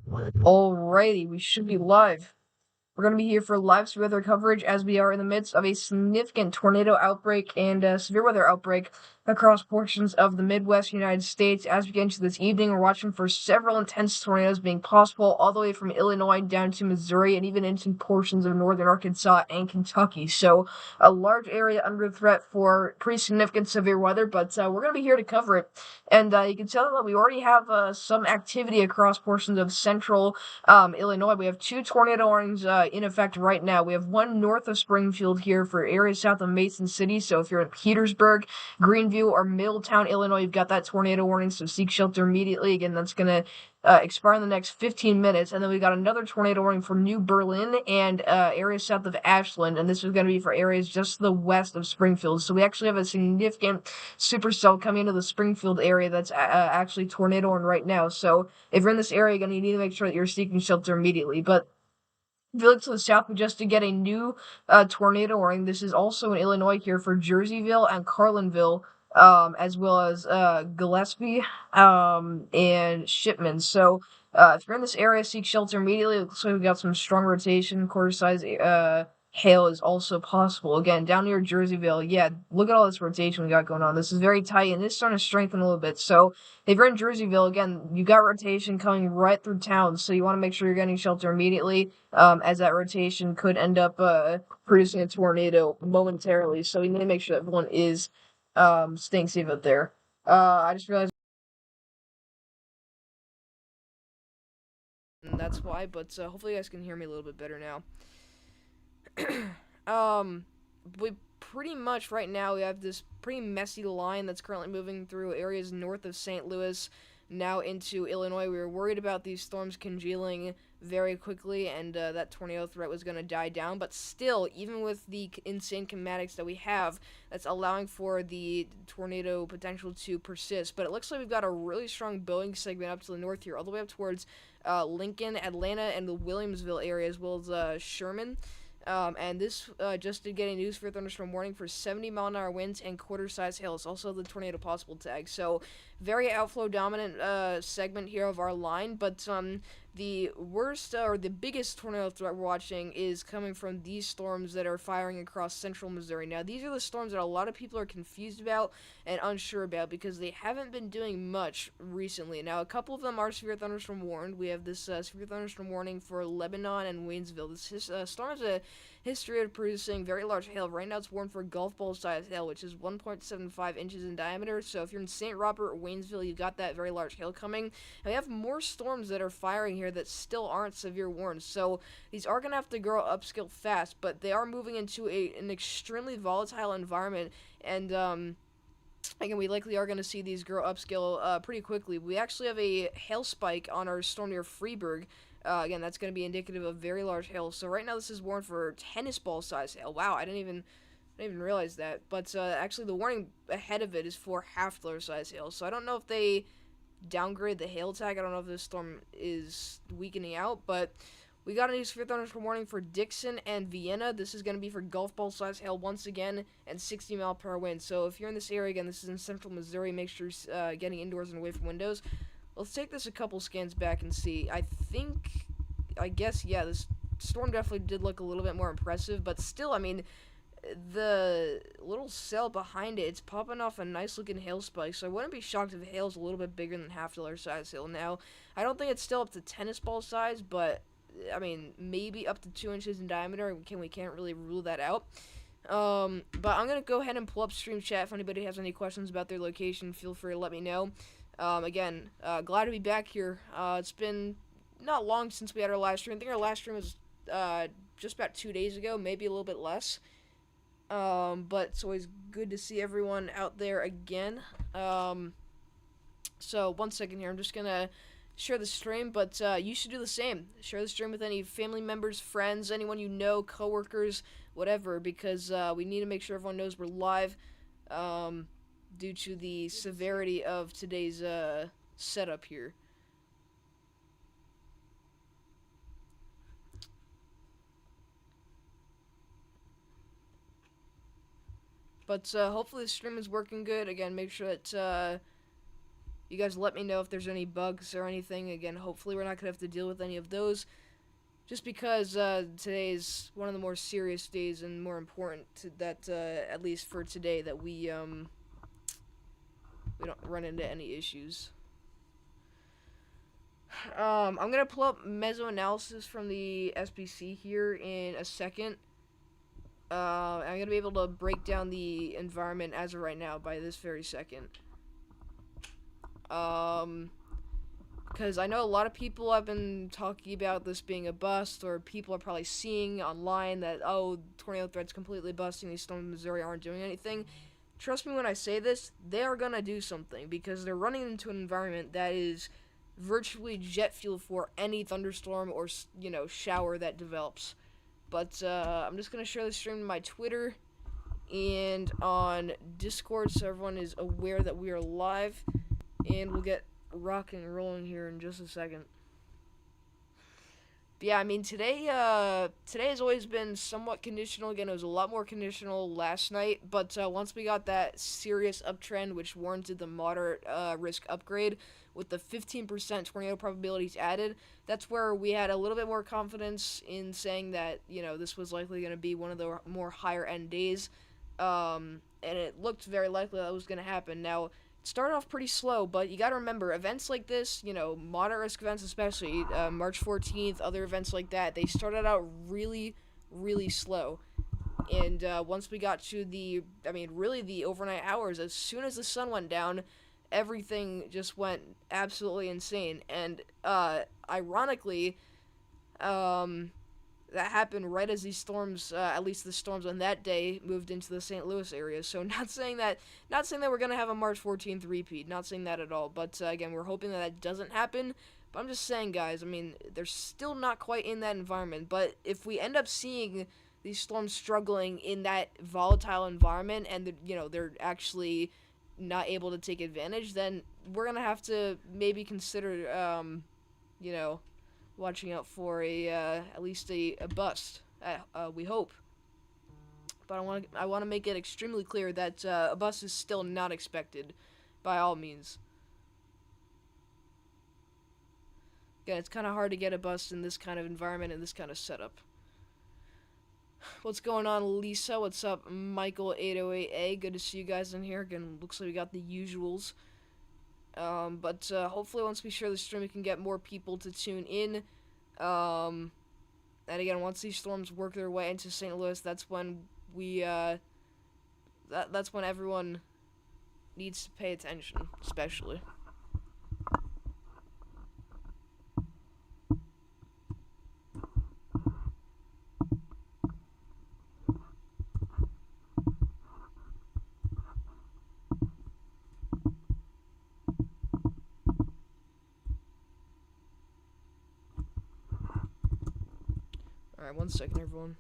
Alrighty, we should be live. We're going to be here for live severe weather coverage as we are in the midst of a significant tornado outbreak and severe weather outbreak across portions of the Midwest United States. As we get into this evening, we're watching for several intense tornadoes being possible all the way from Illinois down to Missouri and even into portions of northern Arkansas and Kentucky. So a large area under threat for pretty significant severe weather, but we're going to be here to cover it. And you can tell that we already have some activity across portions of central Illinois. We have two tornado warnings in effect right now. We have one north of Springfield here for areas south of Mason City. So if you're in Petersburg, Greenview, or Middletown, Illinois, you've got that tornado warning. So seek shelter immediately. Again, that's going to expire in the next 15 minutes. And then we got another tornado warning for New Berlin and areas south of Ashland. And this is going to be for areas just to the west of Springfield. So we actually have a significant supercell coming into the Springfield area that's actually tornado warned right now. So if you're in this area, again, you need to make sure that you're seeking shelter immediately. But if you look to the south, we just did get a new tornado warning. This is also in Illinois here for Jerseyville and Carlinville, as well as Gillespie and Shipman. So if you're in this area, seek shelter immediately. It looks like we got some strong rotation, quarter-size hail is also possible. Again, down near Jerseyville, yeah, look at all this rotation we got going on. This is very tight, and it's starting to strengthen a little bit. So if you're in Jerseyville, again, you got rotation coming right through town, so you want to make sure you're getting shelter immediately, as that rotation could end up producing a tornado momentarily. So we need to make sure that everyone is staying safe out there. I just realized that's why, but hopefully you guys can hear me a little bit better now. um, we pretty much right now we have this pretty messy line that's currently moving through areas north of St. Louis, now into Illinois. We were worried about these storms congealing very quickly, and that tornado threat was going to die down. But still, even with the insane kinematics that we have, that's allowing for the tornado potential to persist. But it looks like we've got a really strong Boeing segment up to the north here, all the way up towards Lincoln, Atlanta, and the Williamsville area, as well as Sherman. And this just did get a news for thunderstorm warning for 70-mile-an-hour winds and quarter-size hail. It's also the tornado possible tag. So very outflow dominant segment here of our line, but the worst or the biggest tornado threat we're watching is coming from these storms that are firing across central Missouri. Now, these are the storms that a lot of people are confused about and unsure about because they haven't been doing much recently. Now, a couple of them are severe thunderstorm warned. We have this severe thunderstorm warning for Lebanon and Waynesville. This storm has a history of producing very large hail. Right now, it's warned for golf ball size hail, which is 1.75 inches in diameter. So if you're in St. Robert or Waynesville, you've got that very large hail coming. And we have more storms that are firing here that still aren't severe warned. So these are going to have to grow upscale fast, but they are moving into an extremely volatile environment. And again, we likely are going to see these grow upscale pretty quickly. We actually have a hail spike on our storm near Freeburg. Again, that's going to be indicative of very large hail. So right now, this is warned for tennis ball size hail. Wow, I didn't even realize that. But actually, the warning ahead of it is for half dollar size hail. So I don't know if they downgrade the hail tag. I don't know if this storm is weakening out, but we got a new severe thunderstorm warning for Dixon and Vienna. This is going to be for golf ball size hail once again and 60-mile-per-hour wind. So if you're in this area, again, this is in central Missouri, make sure you're getting indoors and away from windows. Let's take this a couple scans back and see. I guess, yeah, this storm definitely did look a little bit more impressive, but still, I mean, the little cell behind it, it's popping off a nice looking hail spike, so I wouldn't be shocked if hail's a little bit bigger than half dollar size hail. Now, I don't think it's still up to tennis ball size, but I mean, maybe up to 2 inches in diameter. We can't really rule that out. But I'm gonna go ahead and pull up stream chat. If anybody has any questions about their location, feel free to let me know. Again, glad to be back here. It's been not long since we had our live stream. I think our last stream was just about 2 days ago, maybe a little bit less. But it's always good to see everyone out there again. So 1 second here. I'm just gonna share the stream, but you should do the same. Share the stream with any family members, friends, anyone you know, coworkers, whatever, because we need to make sure everyone knows we're live. Due to the severity of today's setup here. But hopefully the stream is working good. Again, make sure that You guys let me know if there's any bugs or anything. Again, hopefully we're not going to have to deal with any of those. Just because today is one of the more serious days and more important that, at least for today, that we don't run into any issues. I'm gonna pull up mesoanalysis from the SBC here in a second. I'm gonna be able to break down the environment as of right now by this very second. Because I know a lot of people have been talking about this being a bust, or people are probably seeing online that, oh, tornado threat's completely busting, these storms in Missouri aren't doing anything. Trust me when I say this, they are gonna do something, because they're running into an environment that is virtually jet fuel for any thunderstorm or, shower that develops. But I'm just gonna share the stream to my Twitter and on Discord so everyone is aware that we are live, and we'll get rocking and rolling here in just a second. But yeah, I mean, today has always been somewhat conditional. Again, it was a lot more conditional last night, but once we got that serious uptrend, which warranted the moderate risk upgrade with the 15% tornado probabilities added, that's where we had a little bit more confidence in saying that, this was likely going to be one of the more higher end days, and it looked very likely that was going to happen. Now, started off pretty slow, but you gotta remember, events like this, moderate risk events especially, March 14th, other events like that, they started out really, really slow. And once we got to the overnight hours, as soon as the sun went down, everything just went absolutely insane. And ironically, that happened right as these storms, at least the storms on that day, moved into the St. Louis area. So not saying that we're gonna have a March 14th repeat. Not saying that at all. But again, we're hoping that doesn't happen. But I'm just saying, guys. I mean, they're still not quite in that environment. But if we end up seeing these storms struggling in that volatile environment, and they're actually not able to take advantage, then we're gonna have to maybe consider, watching out for at least a bust. We hope. But I want to make it extremely clear that a bust is still not expected, by all means. Again, it's kind of hard to get a bust in this kind of environment and this kind of setup. What's going on, Lisa? What's up, Michael808A? Good to see you guys in here. Again, looks like we got the usuals. But hopefully once we share the stream, we can get more people to tune in. And again, once these storms work their way into St. Louis, that's when that's when everyone needs to pay attention, especially. Alright, 1 second, everyone.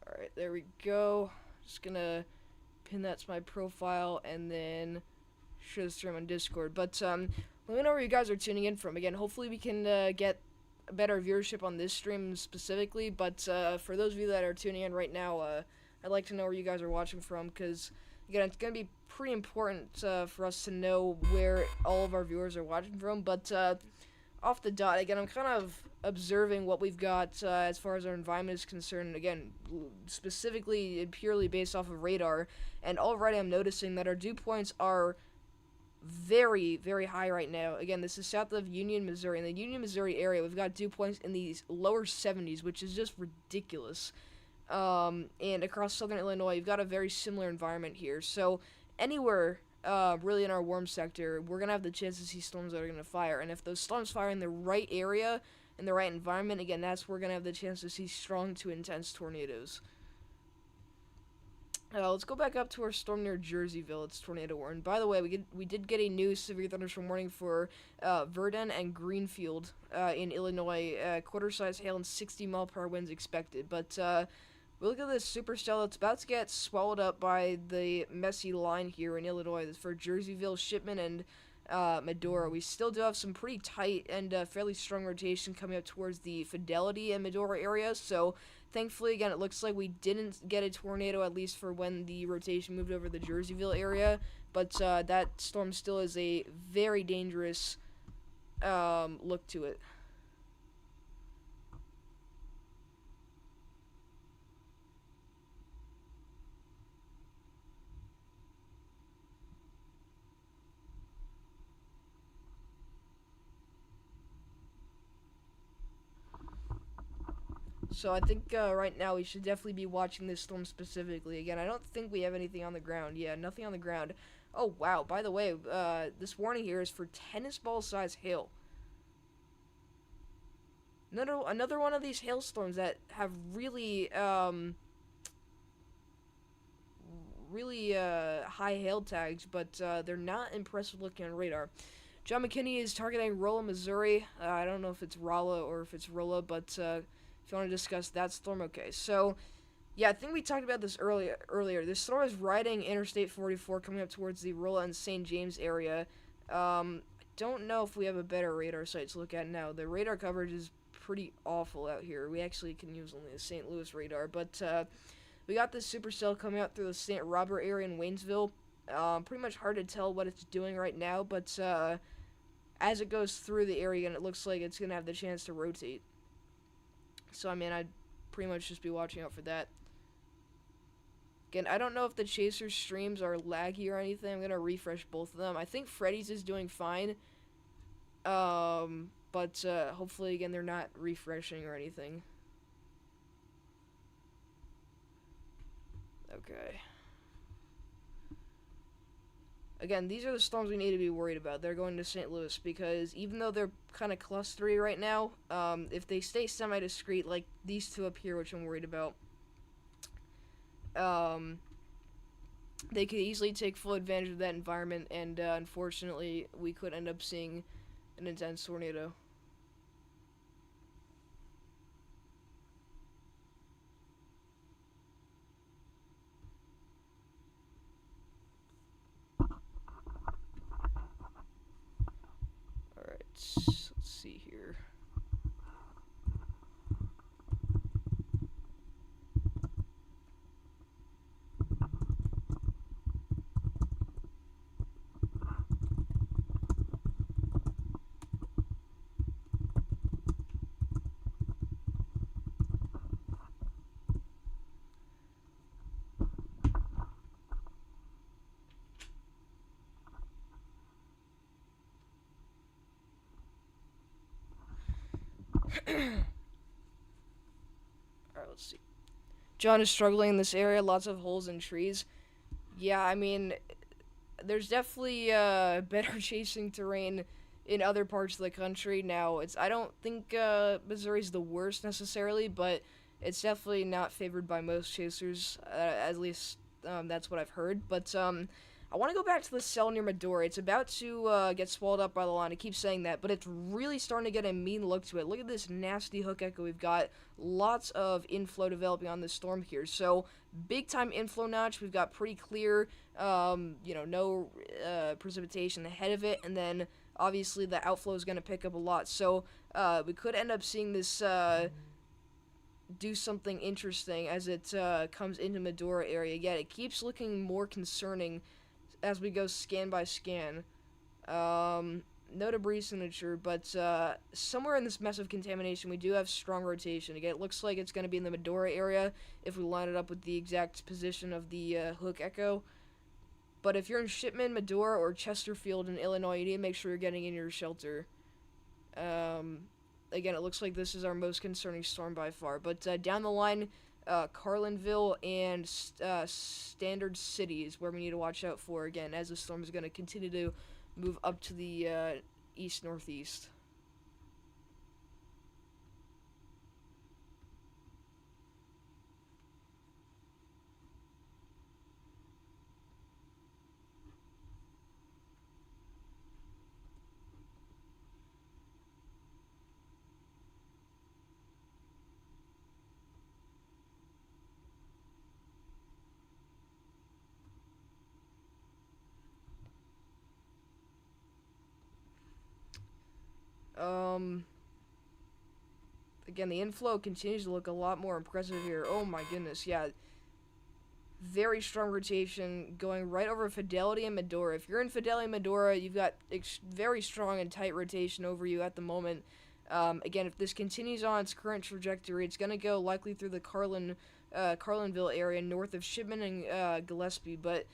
Alright, there we go. Just gonna pin that to my profile and then share the stream on Discord. But let me know where you guys are tuning in from. Again, hopefully we can get a better viewership on this stream specifically, but for those of you that are tuning in right now, I'd like to know where you guys are watching from, because again, it's going to be pretty important for us to know where all of our viewers are watching from. But off the dot, again, I'm kind of observing what we've got as far as our environment is concerned, again, specifically and purely based off of radar, and already I'm noticing that our dew points are very, very high right now. Again, this is south of Union, Missouri. In the Union, Missouri area, we've got dew points in these lower 70s, which is just ridiculous. And across southern Illinois, you've got a very similar environment here. So anywhere, really in our warm sector, we're going to have the chance to see storms that are going to fire. And if those storms fire in the right area, in the right environment, again, that's where we're going to have the chance to see strong to intense tornadoes. Let's go back up to our storm near Jerseyville. It's tornado warned. By the way, we did get a new severe thunderstorm warning for Verdun and Greenfield in Illinois. Quarter-size hail and 60-mile-per-hour winds expected. But we look at this Supercell. It's about to get swallowed up by the messy line here in Illinois. This for Jerseyville, Shipman, and Medora. We still do have some pretty tight and fairly strong rotation coming up towards the Fidelity and Medora area, so thankfully, again, it looks like we didn't get a tornado, at least for when the rotation moved over the Jerseyville area, but that storm still is a very dangerous look to it. So I think right now we should definitely be watching this storm specifically. Again, I don't think we have anything on the ground. Yeah, nothing on the ground. Oh, wow. By the way, this warning here is for tennis ball size hail. Another one of these hailstorms that have really high hail tags, but they're not impressive looking on radar. John McKinney is targeting Rolla, Missouri. I don't know if it's Rolla or if it's Rolla, but if you want to discuss that storm, okay. So, yeah, I think we talked about this earlier. This storm is riding Interstate 44 coming up towards the Rolla and St. James area. I don't know if we have a better radar site to look at now. The radar coverage is pretty awful out here. We actually can use only the St. Louis radar, but we got this supercell coming out through the St. Robert area in Waynesville. Pretty much hard to tell what it's doing right now, but as it goes through the area, and it looks like it's going to have the chance to rotate. So, I mean, I'd pretty much just be watching out for that. Again, I don't know if the Chaser streams are laggy or anything. I'm going to refresh both of them. I think Freddy's is doing fine. But hopefully, again, they're not refreshing or anything. Okay. Again, these are the storms we need to be worried about. They're going to St. Louis because even though they're kind of clustery right now, if they stay semi-discreet, like these two up here, which I'm worried about, they could easily take full advantage of that environment, and unfortunately, we could end up seeing an intense tornado. Alright, let's see here. Alright, let's see. John is struggling in this area, lots of holes and trees. Yeah, I mean, there's definitely better chasing terrain in other parts of the country. Now, I don't think Missouri's the worst necessarily, but it's definitely not favored by most chasers. At least that's what I've heard. But I want to go back to the cell near Medora. It's about to get swallowed up by the line. I keep saying that, but it's really starting to get a mean look to it. Look at this nasty hook echo we've got. Lots of inflow developing on this storm here. So, big time inflow notch. We've got pretty clear, no precipitation ahead of it, and then obviously the outflow is going to pick up a lot. So, we could end up seeing this do something interesting as it comes into Medora area. Yet it keeps looking more concerning as we go scan by scan. No debris signature, but somewhere in this mess of contamination, we do have strong rotation. Again, it looks like it's going to be in the Medora area if we line it up with the exact position of the hook echo. But if you're in Shipman, Medora, or Chesterfield in Illinois, you need to make sure you're getting in your shelter. Again, it looks like this is our most concerning storm by far. But down the line, Carlinville and Standard City is where we need to watch out for, again, as the storm is going to continue to move up to the east-northeast. Um, again, the inflow continues to look a lot more impressive here. Oh my goodness, yeah. Very strong rotation going right over Fidelity and Medora. If you're in Fidelity and Medora, you've got very strong and tight rotation over you at the moment. Again, if this continues on its current trajectory, it's going to go likely through the Carlinville area north of Shipman and Gillespie, but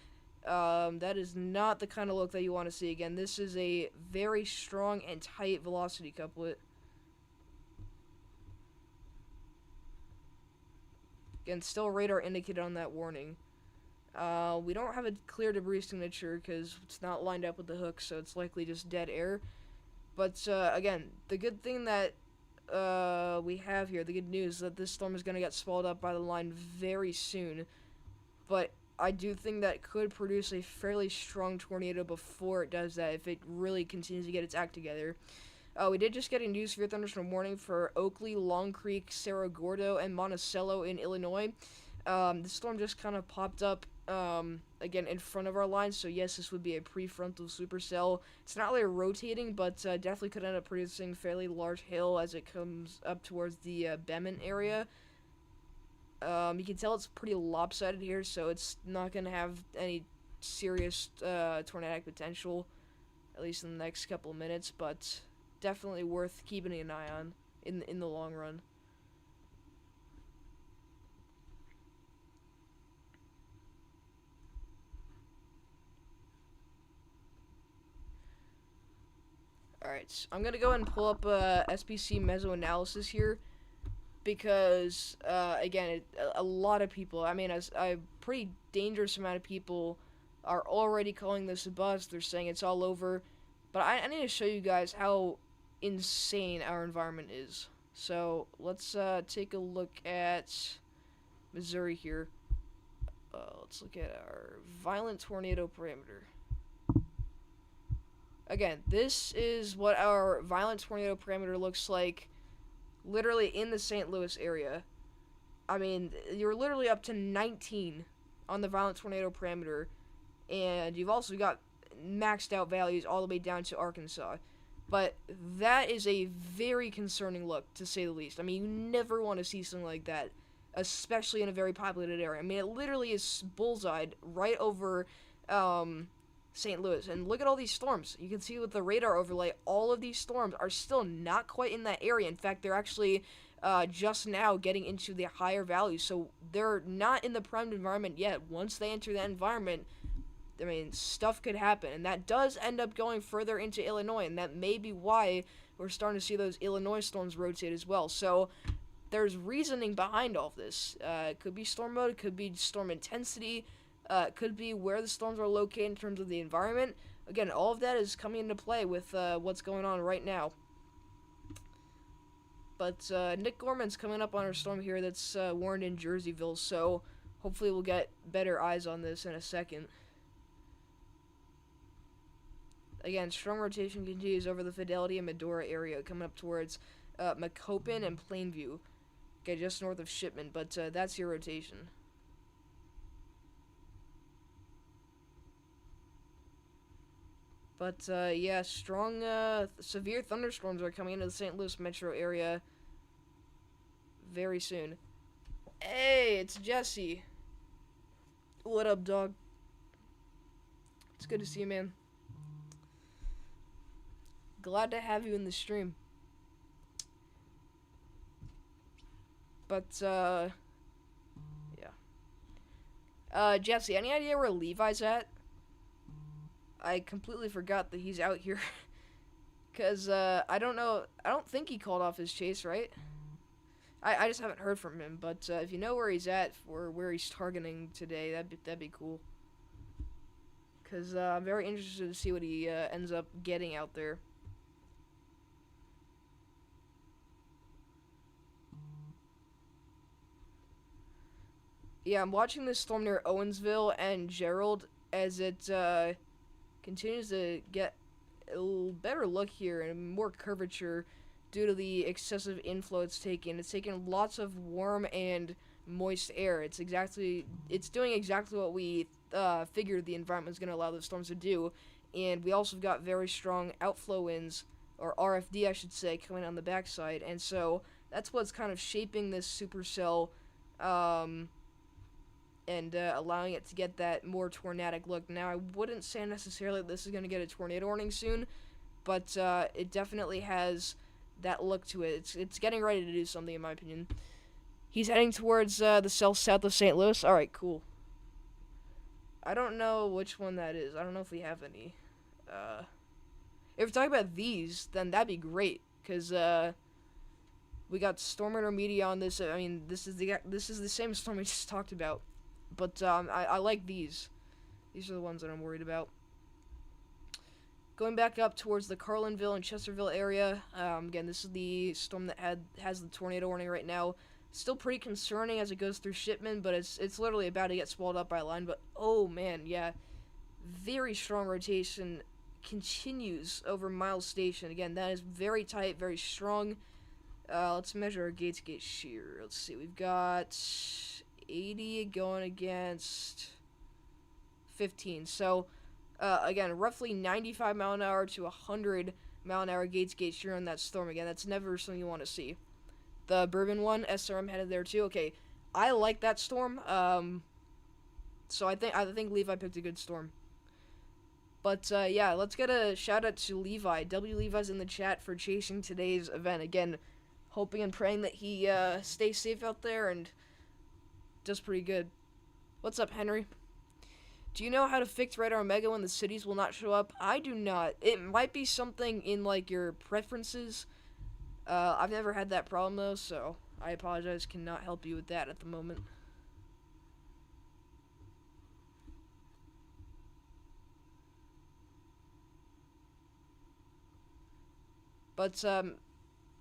that is not the kind of look that you want to see. Again, this is a very strong and tight velocity couplet. Again, still radar indicated on that warning. We don't have a clear debris signature because it's not lined up with the hook, so it's likely just dead air. But again, the good thing that we have here, the good news, is that this storm is going to get swallowed up by the line very soon. But I do think that could produce a fairly strong tornado before it does that, if it really continues to get its act together. We did just get a new severe thunderstorm warning for Oakley, Long Creek, Cerro Gordo, and Monticello in Illinois. The storm just kind of popped up, again, in front of our line, so yes, this would be a prefrontal supercell. It's not really rotating, but definitely could end up producing fairly large hail as it comes up towards the Bemin area. You can tell it's pretty lopsided here, so it's not going to have any serious tornadic potential, at least in the next couple of minutes, but definitely worth keeping an eye on in the long run. Alright, I'm going to go ahead and pull up SPC mesoanalysis here, because, again, a lot of people, I mean, a pretty dangerous amount of people are already calling this a bust. They're saying it's all over, but I need to show you guys how insane our environment is. So let's take a look at Missouri here. Let's look at our violent tornado parameter. Again, this is what our violent tornado parameter looks like literally in the St. Louis area. I mean, you're literally up to 19 on the violent tornado parameter, and you've also got maxed out values all the way down to Arkansas. But that is a very concerning look, to say the least. I mean, you never want to see something like that, especially in a very populated area. I mean, it literally is bullseyed right over St. Louis. And look at all these storms. You can see with the radar overlay, all of these storms are still not quite in that area. In fact, they're actually just now getting into the higher values. So they're not in the primed environment yet. Once they enter that environment, I mean, stuff could happen, and that does end up going further into Illinois, and that may be why we're starting to see those Illinois storms rotate as well. So there's reasoning behind all of this. It could be storm mode, it could be storm intensity, it could be where the storms are located in terms of the environment. Again, all of that is coming into play with what's going on right now. But Nick Gorman's coming up on our storm here that's warned in Jerseyville, so hopefully we'll get better eyes on this in a second. Again, strong rotation continues over the Fidelity and Medora area, coming up towards Macoupin and Plainview. Okay, just north of Shipman, but that's your rotation. But, yeah, strong, severe thunderstorms are coming into the St. Louis metro area very soon. Hey, it's Jesse. What up, dog? It's good to see you, man. Glad to have you in the stream. But, yeah. Jesse, any idea where Levi's at? I completely forgot that he's out here. Because, I don't know. I don't think he called off his chase, right? I just haven't heard from him. But, if you know where he's at or where he's targeting today, that'd be cool. Because, I'm very interested to see what he ends up getting out there. Yeah, I'm watching this storm near Owensville and Gerald as it continues to get a better look here and more curvature due to the excessive inflow it's taking. It's taking lots of warm and moist air. It's doing exactly what we figured the environment was going to allow the storms to do. And we also got very strong outflow winds or RFD, I should say, coming on the backside. And so that's what's kind of shaping this supercell, and allowing it to get that more tornadic look. Now, I wouldn't say necessarily this is going to get a tornado warning soon, but it definitely has that look to it. It's getting ready to do something, in my opinion. He's heading towards the cell south of St. Louis. Alright, cool. I don't know which one that is. I don't know if we have any. If we're talking about these, then that'd be great, because we got storm intermedia on this. I mean, this is the same storm we just talked about, but I like these. These are the ones that I'm worried about. Going back up towards the Carlinville and Chesterville area. Again, this is the storm that has the tornado warning right now. Still pretty concerning as it goes through Shipman, but it's literally about to get swallowed up by a line. But oh man, yeah, very strong rotation continues over Miles Station. Again, that is very tight, very strong. Let's measure our gauge shear. Let's see, we've got 80 going against 15. So again, roughly 95 mile an hour to 100 mile an hour gauge shear on that storm. Again, that's never something you want to see. The Bourbon one, SRM headed there too. Okay, I like that storm. So I think Levi picked a good storm. But yeah, let's get a shout out to Levi. W Levi's in the chat for chasing today's event. Again, hoping and praying that he stays safe out there and does pretty good. What's up, Henry? Do you know how to fix Radar Omega when the cities will not show up? I do not. It might be something in like your preferences. I've never had that problem though, so I apologize, cannot help you with that at the moment. But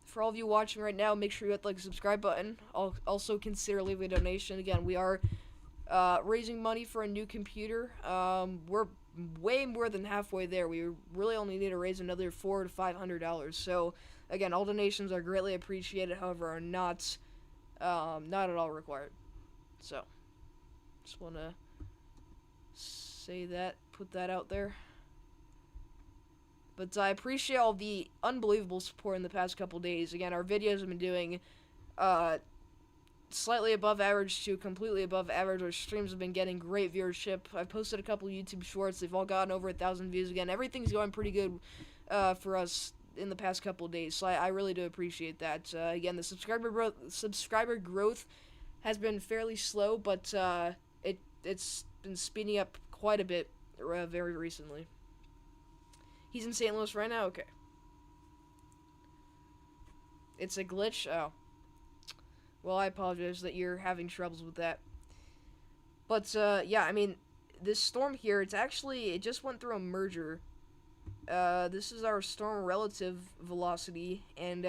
for all of you watching right now, make sure you hit the subscribe button. Also consider leaving a donation. Again, we are raising money for a new computer. We're way more than halfway there. We really only need to raise another $400 to $500. So again, all donations are greatly appreciated, however, are not at all required. So, just want to say that, put that out there. But I appreciate all the unbelievable support in the past couple days. Again, our videos have been doing slightly above average to completely above average. Our streams have been getting great viewership. I've posted a couple YouTube shorts. They've all gotten over 1,000 views. Again, everything's going pretty good for us in the past couple of days, so I really do appreciate that. Again, the subscriber growth has been fairly slow, but it's been speeding up quite a bit very recently. He's in St. Louis right now? Okay. It's a glitch? Oh. Well, I apologize that you're having troubles with that. But, yeah, I mean, this storm here, it just went through a merger. This is our storm relative velocity, and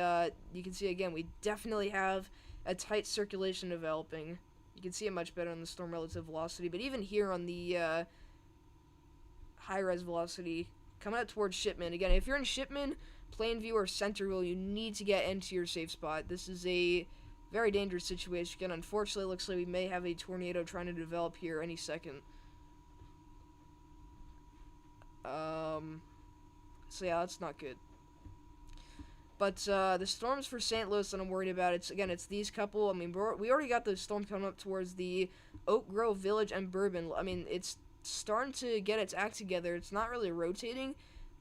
you can see again, we definitely have a tight circulation developing. You can see it much better on the storm relative velocity, but even here on the high-res velocity, coming out towards Shipman. Again, if you're in Shipman, Plainview, or Centerville, you need to get into your safe spot. This is a very dangerous situation. Again, unfortunately, it looks like we may have a tornado trying to develop here any second. So yeah, that's not good. But the storms for St. Louis that I'm worried about, it's these couple. I mean, we already got the storm coming up towards the Oak Grove Village and Bourbon. I mean, it's starting to get its act together. It's not really rotating,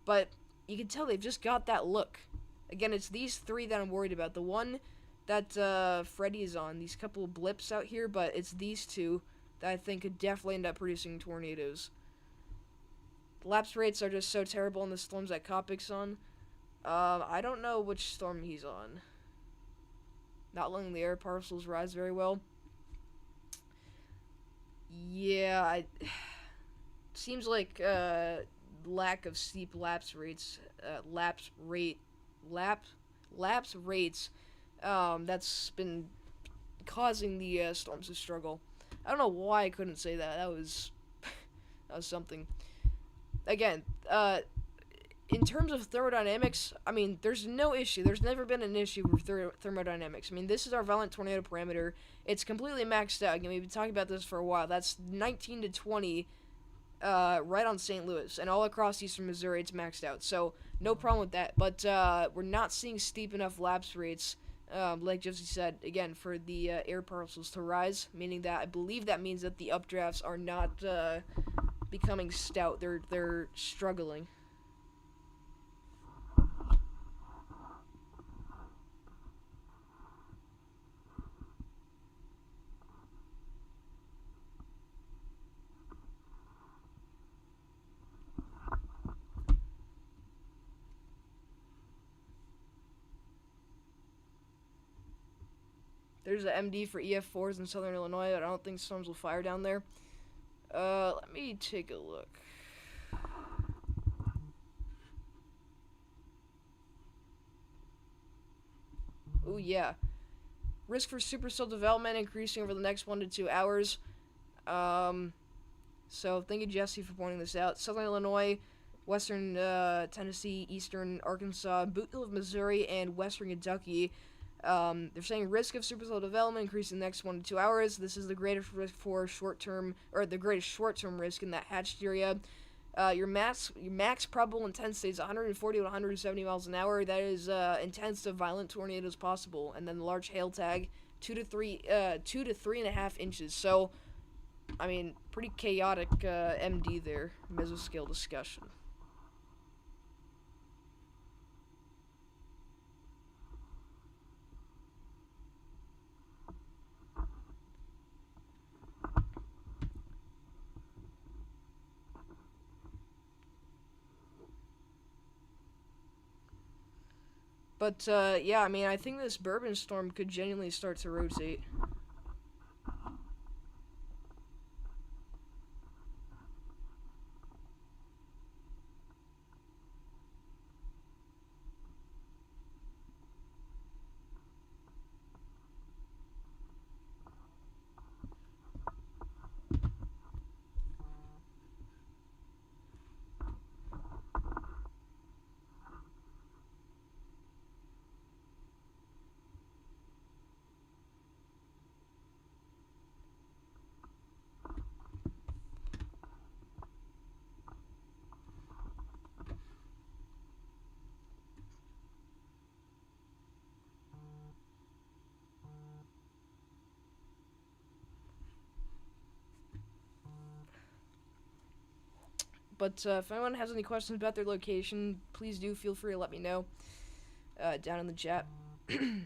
but you can tell they've just got that look. Again, it's these three that I'm worried about. The one that Freddy is on, these couple of blips out here, but it's these two that I think could definitely end up producing tornadoes. The lapse rates are just so terrible in the storms that Kopic's on. I don't know which storm he's on. Not letting the air parcels rise very well. Yeah, seems like lack of steep lapse rates. Lapse rates. That's been causing the storms to struggle. I don't know why I couldn't say that. That was something. Again, in terms of thermodynamics, I mean, there's no issue. There's never been an issue with thermodynamics. I mean, this is our violent tornado parameter. It's completely maxed out. Again, we've been talking about this for a while. That's 19 to 20 right on St. Louis, and all across eastern Missouri it's maxed out. So no problem with that. But we're not seeing steep enough lapse rates, like Jesse said, again, for the air parcels to rise, meaning that I believe that means that the updrafts are not becoming stout. They're struggling. There's an MD for EF4s in southern Illinois, but I don't think storms will fire down there. Let me take a look. Oh yeah. Risk for supercell development increasing over the next 1 to 2 hours. Um, so thank you, Jesse, for pointing this out. Southern Illinois, western Tennessee, eastern Arkansas, Boothville of Missouri, and western Kentucky. They're saying risk of supercell development increasing the next 1 to 2 hours. This is the greatest risk for short-term, or the greatest short-term risk in that hatched area. Your max probable intensity is 140 to 170 miles an hour. That is intense to violent tornadoes possible. And then the large hail tag, 2 to 3.5 inches. So, I mean, pretty chaotic MD there. Mesoscale discussion. But yeah, I mean, I think this Bourbon storm could genuinely start to rotate. But if anyone has any questions about their location, please do feel free to let me know down in the chat. Again,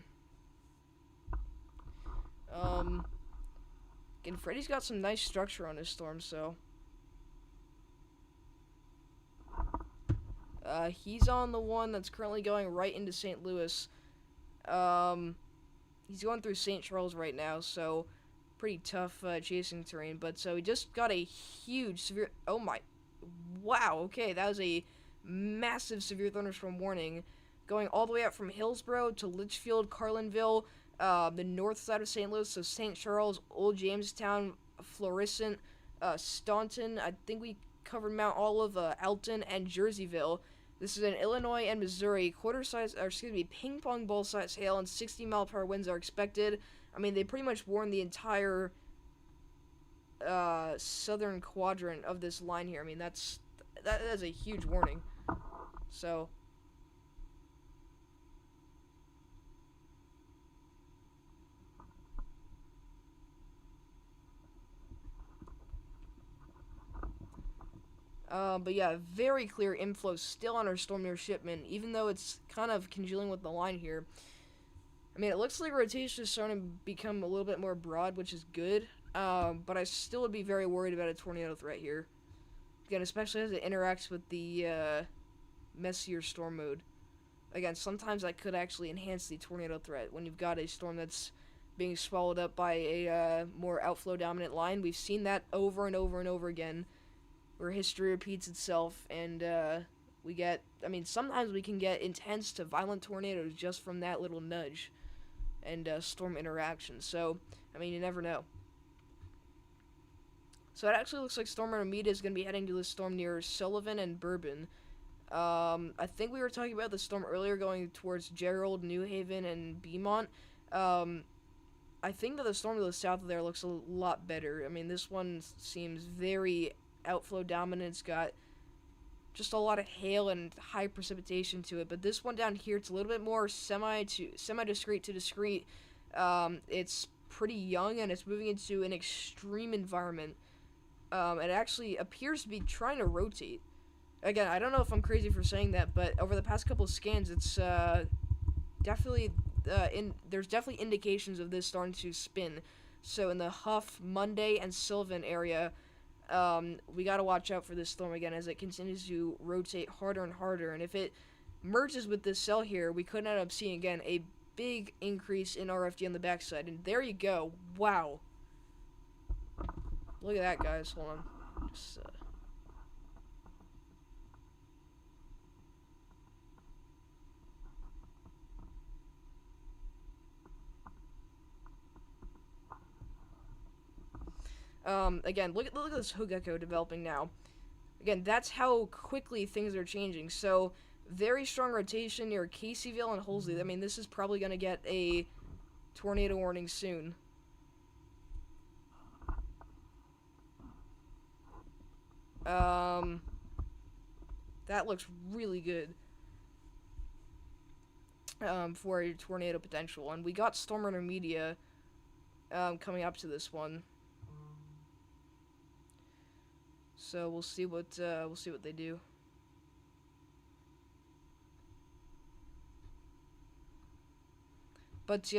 Freddy's got some nice structure on his storm, so he's on the one that's currently going right into St. Louis. He's going through St. Charles right now, so pretty tough chasing terrain. But so he just got a huge severe. Oh my! Wow. Okay, that was a massive severe thunderstorm warning, going all the way up from Hillsboro to Litchfield, Carlinville, the north side of St. Louis, so St. Charles, Old Jamestown, Florissant, Staunton. I think we covered Mount Olive, Alton, and Jerseyville. This is in Illinois and Missouri. Ping pong ball size hail and 60-mile-per-hour winds are expected. I mean, they pretty much warned the entire southern quadrant of this line here. I mean, that is a huge warning. So but yeah, very clear inflow still on our storm near Shipment, even though it's kind of congealing with the line here. I mean, it looks like rotation is starting to become a little bit more broad, which is good, but I still would be very worried about a tornado threat here. Again, especially as it interacts with the messier storm mode. Again, sometimes that could actually enhance the tornado threat when you've got a storm that's being swallowed up by a more outflow dominant line. We've seen that over and over and over again, where history repeats itself, and we get, I mean, sometimes we can get intense to violent tornadoes just from that little nudge and storm interaction. So, I mean, you never know. So it actually looks like Storm Armida is going to be heading to the storm near Sullivan and Bourbon. I think we were talking about the storm earlier going towards Gerald, New Haven, and Beaumont. I think that the storm to the south of there looks a lot better. I mean, this one seems very outflow dominance, got just a lot of hail and high precipitation to it. But this one down here, it's a little bit more semi-discrete to discrete. It's pretty young, and it's moving into an extreme environment. It actually appears to be trying to rotate. Again, I don't know if I'm crazy for saying that, but over the past couple of scans, it's definitely there's definitely indications of this starting to spin. So in the Huff, Monday, and Sylvan area, we gotta watch out for this storm again as it continues to rotate harder and harder. And if it merges with this cell here, we could end up seeing again a big increase in RFD on the backside. And there you go. Wow. Look at that, guys. Hold on. Just, again, look at this hook echo developing now. Again, that's how quickly things are changing. So, very strong rotation near Caseyville and Holsey. I mean, this is probably going to get a tornado warning soon. That looks really good for a tornado potential. And we got Storm Runner Media coming up to this one. So we'll see what they do. But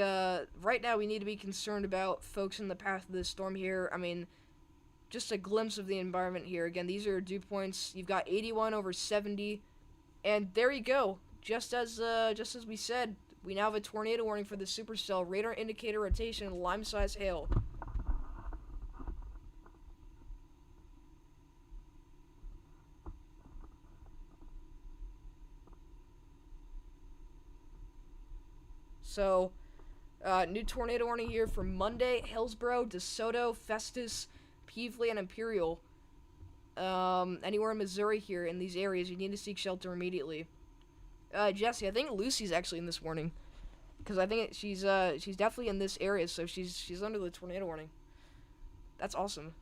right now we need to be concerned about folks in the path of this storm here. I mean, just a glimpse of the environment here. Again, these are dew points. You've got 81 over 70, and there you go. Just as we said, we now have a tornado warning for the Supercell. Radar indicator rotation, lime-size hail. So, new tornado warning here for Monday, Hillsboro, DeSoto, Festus, Peevely, and Imperial. Anywhere in Missouri here in these areas, you need to seek shelter immediately. Jesse, I think Lucy's actually in this warning, because I think she's definitely in this area, so she's under the tornado warning. That's awesome.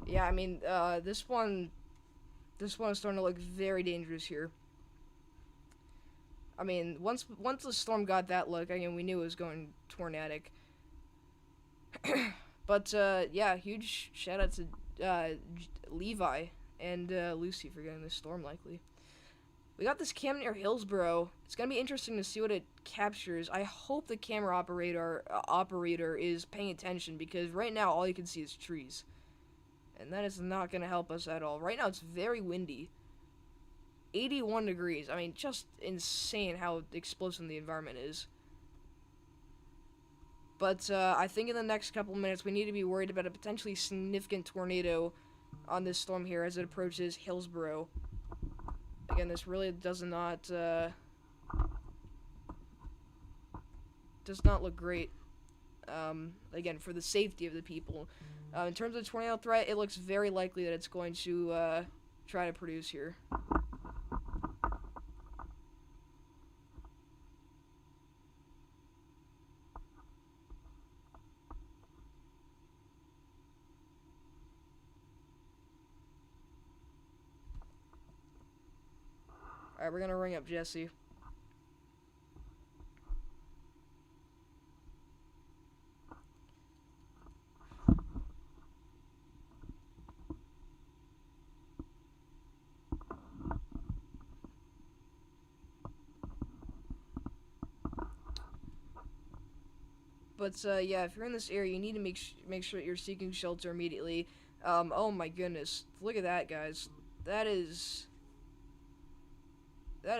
Yeah, I mean, this one is starting to look very dangerous here. I mean, once the storm got that look, I mean, we knew it was going tornadic. But yeah, huge shout out to Levi and Lucy for getting this storm likely. We got this cam near Hillsboro. It's gonna be interesting to see what it captures. I hope the camera operator is paying attention, because right now all you can see is trees. And that is not going to help us at all. Right now it's very windy. 81 degrees. I mean, just insane how explosive the environment is. But I think in the next couple minutes we need to be worried about a potentially significant tornado on this storm here as it approaches Hillsboro. Again, this really does not look great. Again, for the safety of the people. In terms of tornado threat, it looks very likely that it's going to try to produce here. Alright, we're gonna ring up Jesse. But yeah, if you're in this area, you need to make sure that you're seeking shelter immediately. Oh my goodness, look at that, guys. That is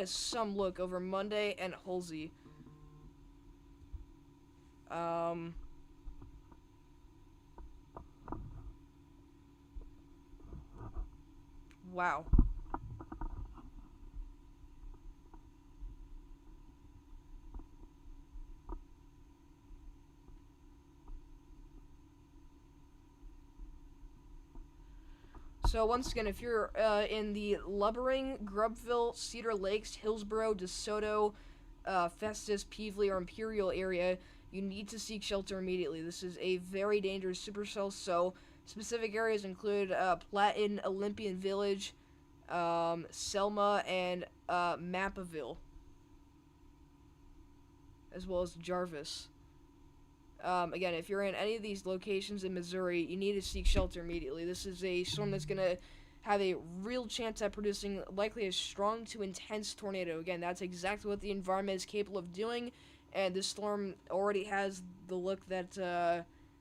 some look over Monday and Halsey. Wow. So once again, if you're in the Lubbering, Grubville, Cedar Lakes, Hillsboro, DeSoto, Festus, Peevely, or Imperial area, you need to seek shelter immediately. This is a very dangerous supercell, so specific areas include Platten, Olympian Village, Selma, and Mappaville, as well as Jarvis. Again, if you're in any of these locations in Missouri, you need to seek shelter immediately. This is a storm that's going to have a real chance at producing likely a strong to intense tornado. Again, that's exactly what the environment is capable of doing, and this storm already has the look that,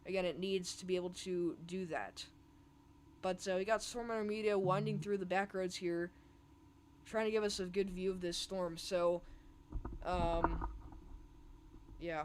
again, it needs to be able to do that. But we got Storm Hunter Media winding through the back roads here, trying to give us a good view of this storm. So, yeah.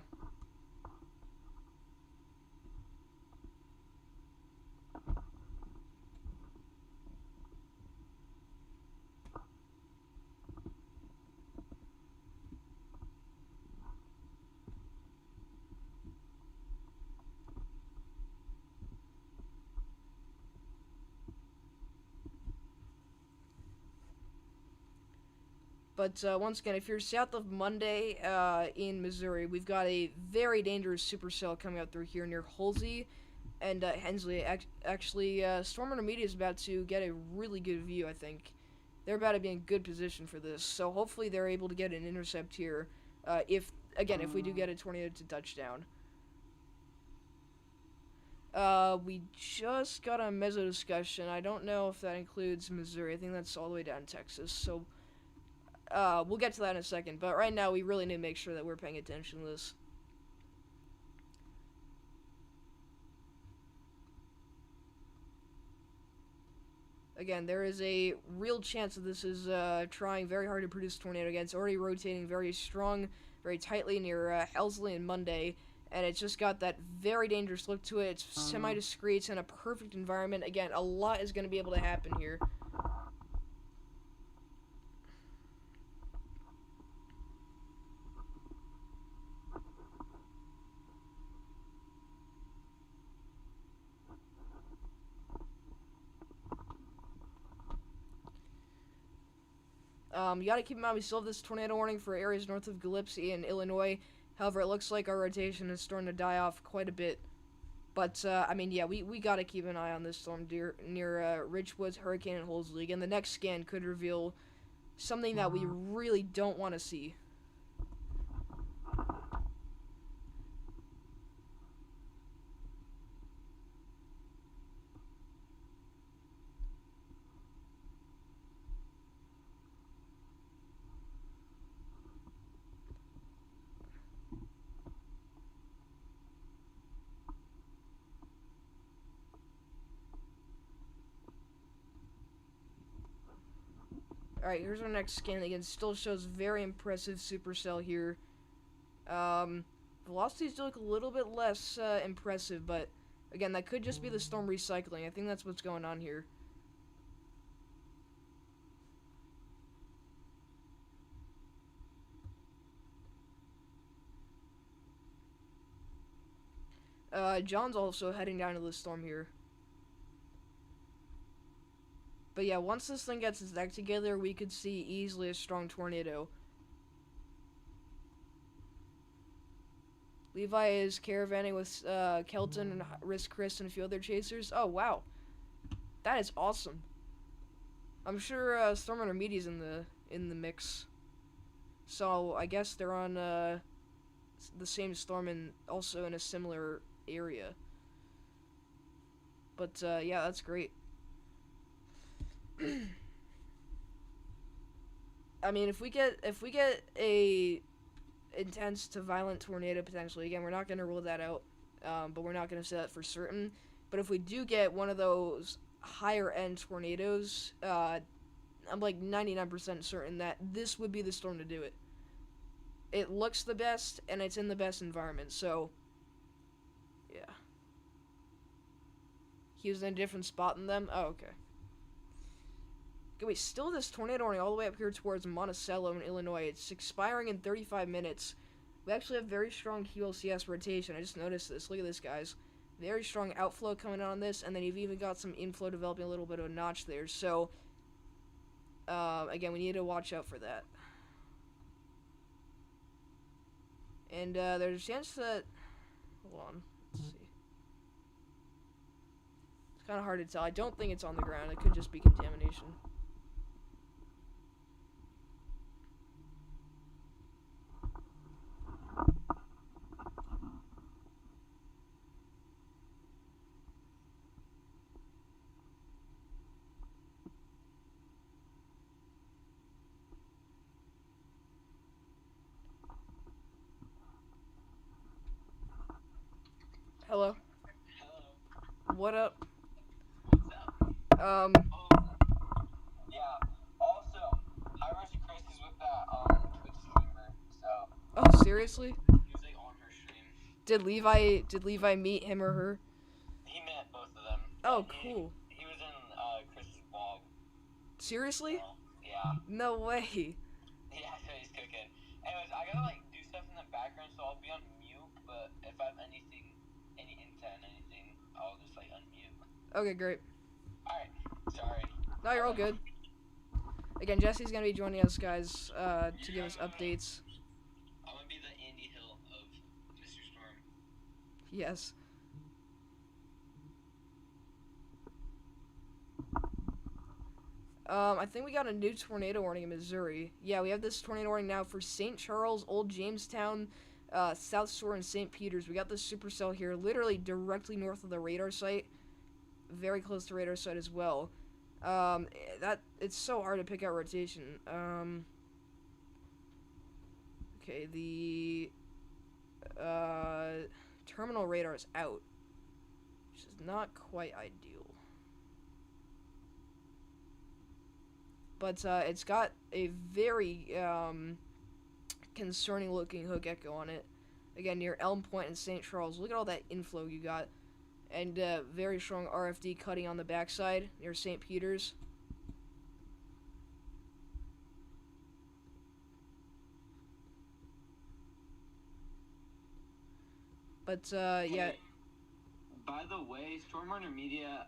But once again, if you're south of Monday in Missouri, we've got a very dangerous supercell coming up through here near Halsey and Hensley. Actually, Storm Intermediate is about to get a really good view, I think. They're about to be in good position for this, so hopefully they're able to get an intercept here if we do get a tornado to touchdown. We just got a meso discussion. I don't know if that includes Missouri. I think that's all the way down in Texas, so... we'll get to that in a second, but right now we really need to make sure that we're paying attention to this. Again, there is a real chance that this is trying very hard to produce a tornado. Again, it's already rotating very strong, very tightly near Helsley and Monday, and it's just got that very dangerous look to it. It's semi-discreet, it's in a perfect environment. Again, a lot is going to be able to happen here. You gotta keep in mind we still have this tornado warning for areas north of Gillespie in Illinois. However, it looks like our rotation is starting to die off quite a bit. But, I mean, yeah, we gotta keep an eye on this storm near Ridgewoods, Hurricane, and Holmes League. And the next scan could reveal something that we really don't want to see. Alright, here's our next scan. Again, still shows very impressive supercell here. Velocities do look a little bit less impressive, but again, that could just be the storm recycling. I think that's what's going on here. John's also heading down to the storm here. But yeah, once this thing gets its deck together, we could see easily a strong tornado. Levi is caravanning with Kelton and Risk Chris and a few other chasers. Oh, wow. That is awesome. I'm sure Storm Intermediate is in the mix. So I guess they're on the same storm and also in a similar area. But yeah, that's great. I mean, if we get a intense to violent tornado potentially, again, we're not going to rule that out, but we're not going to say that for certain. But if we do get one of those higher end tornadoes, I'm like 99% certain that this would be the storm to do it. It looks the best, and it's in the best environment, so yeah. He was in a different spot than them? Oh, okay. Okay, wait, still this tornado warning all the way up here towards Monticello in Illinois. It's expiring in 35 minutes. We actually have very strong QLCS rotation. I just noticed this. Look at this, guys. Very strong outflow coming on this, and then you've even got some inflow developing a little bit of a notch there. So, again, we need to watch out for that. And there's a chance that... Hold on. Let's see. It's kind of hard to tell. I don't think it's on the ground. It could just be contamination. Hello? Hello. What up? What's up? Yeah. Also, Irish Chris is with that Twitch streamer, so Oh, seriously? he was like on her stream. Did Levi meet him or her? He met both of them. Oh, cool. He was in Chris's vlog. Seriously? So, yeah. No way. Yeah, so he's cooking. Anyways, I gotta like do stuff in the background, so I'll be on mute. But if I have any intent, anything, I'll just like unmute. Okay, great. Alright. Sorry. No, you're all good. Again, Jesse's gonna be joining us, guys, to give us updates. I'm gonna be the Andy Hill of Mr. Storm. Yes. I think we got a new tornado warning in Missouri. Yeah, we have this tornado warning now for St. Charles, Old Jamestown, South Shore, and St. Peters. We got this supercell here, literally directly north of the radar site. Very close to radar site as well. It's so hard to pick out rotation. Okay, the terminal radar is out, which is not quite ideal. But it's got a very concerning looking hook echo on it. Again, near Elm Point and St. Charles. Look at all that inflow you got. And very strong RFD cutting on the backside near St. Peters. But, yeah. By the way, Stormrunner Media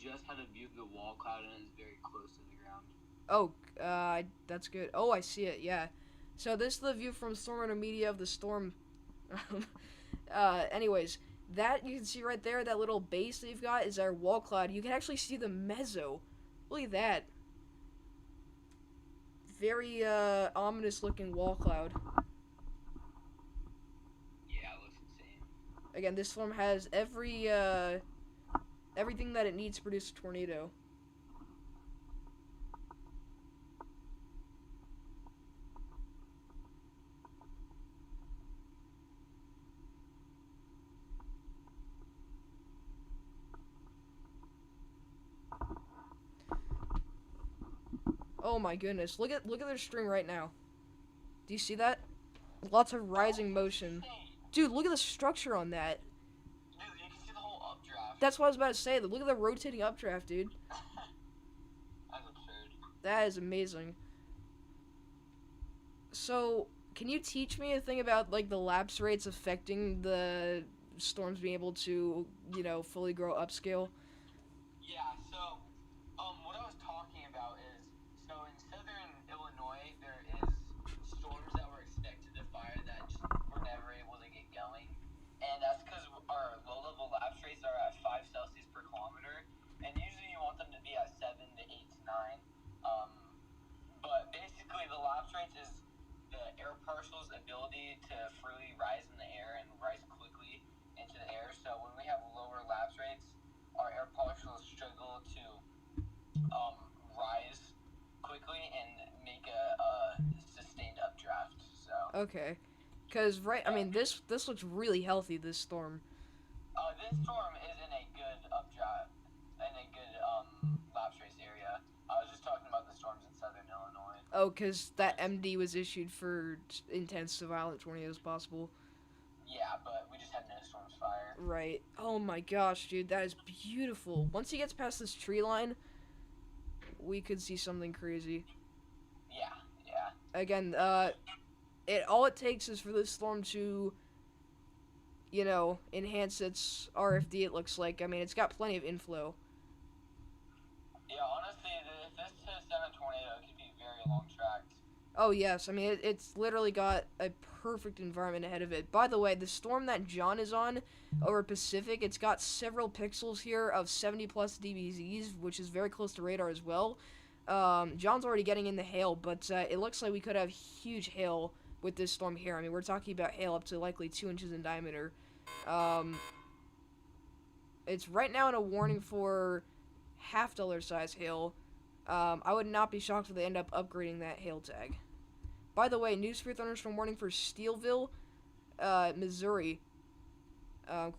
just had a view of the wall cloud and is very close to the ground. Oh, that's good. Oh, I see it, yeah. So this is the view from Stormrunner Media of the storm. Anyways, that you can see right there, that little base that you've got is our wall cloud. You can actually see the mezzo. Look at that. Very, ominous looking wall cloud. Yeah, it looks insane. Again, this storm has everything that it needs to produce a tornado. Oh my goodness. Look at their string right now. Do you see that? Lots of rising motion. Dude, look at the structure on that. Dude, you can see the whole updraft. That's what I was about to say. Look at the rotating updraft, dude. That's absurd. That is amazing. So, can you teach me a thing about, like, the lapse rates affecting the storms being able to, you know, fully grow upscale? Yeah, so, what I was talking about is, so in southern Illinois, there is storms that were expected to fire that just were never able to get going, and that's because our low-level lapse rates are at 5 Celsius per kilometer, and usually you want them to be at 7 to 8 to 9, but basically the lapse rates is the air partial's ability to freely rise in the air and rise quickly into the air. So when we have lower lapse rates, our air partials struggle to rise quickly and make a sustained updraft. So Okay. Because, right, I mean, this looks really healthy, this storm. this storm is in a good updraft, in a good lapse race area. I was just talking about the storms in southern Illinois. Oh, because that MD was issued for intense to violent tornadoes possible. Yeah, but we just had no storms fire. Right. Oh my gosh, dude, that is beautiful. Once he gets past this tree line, we could see something crazy. Yeah, yeah. Again, it takes is for this storm to, enhance its RFD. It looks like. I mean, it's got plenty of inflow. Yeah, honestly, if this hits down a tornado, it could be very long tracks. Oh yes, I mean it's literally got a perfect environment ahead of it. By the way, the storm that John is on over Pacific, it's got several pixels here of 70 plus dBZs, which is very close to radar as well. John's already getting in the hail, but it looks like we could have huge hail with this storm here. I mean, we're talking about hail up to likely 2 inches in diameter. Um, it's right now in a warning for half-dollar size hail. I would not be shocked if they end up upgrading that hail tag. By the way, news for thunderstorm warning for Steelville, Missouri.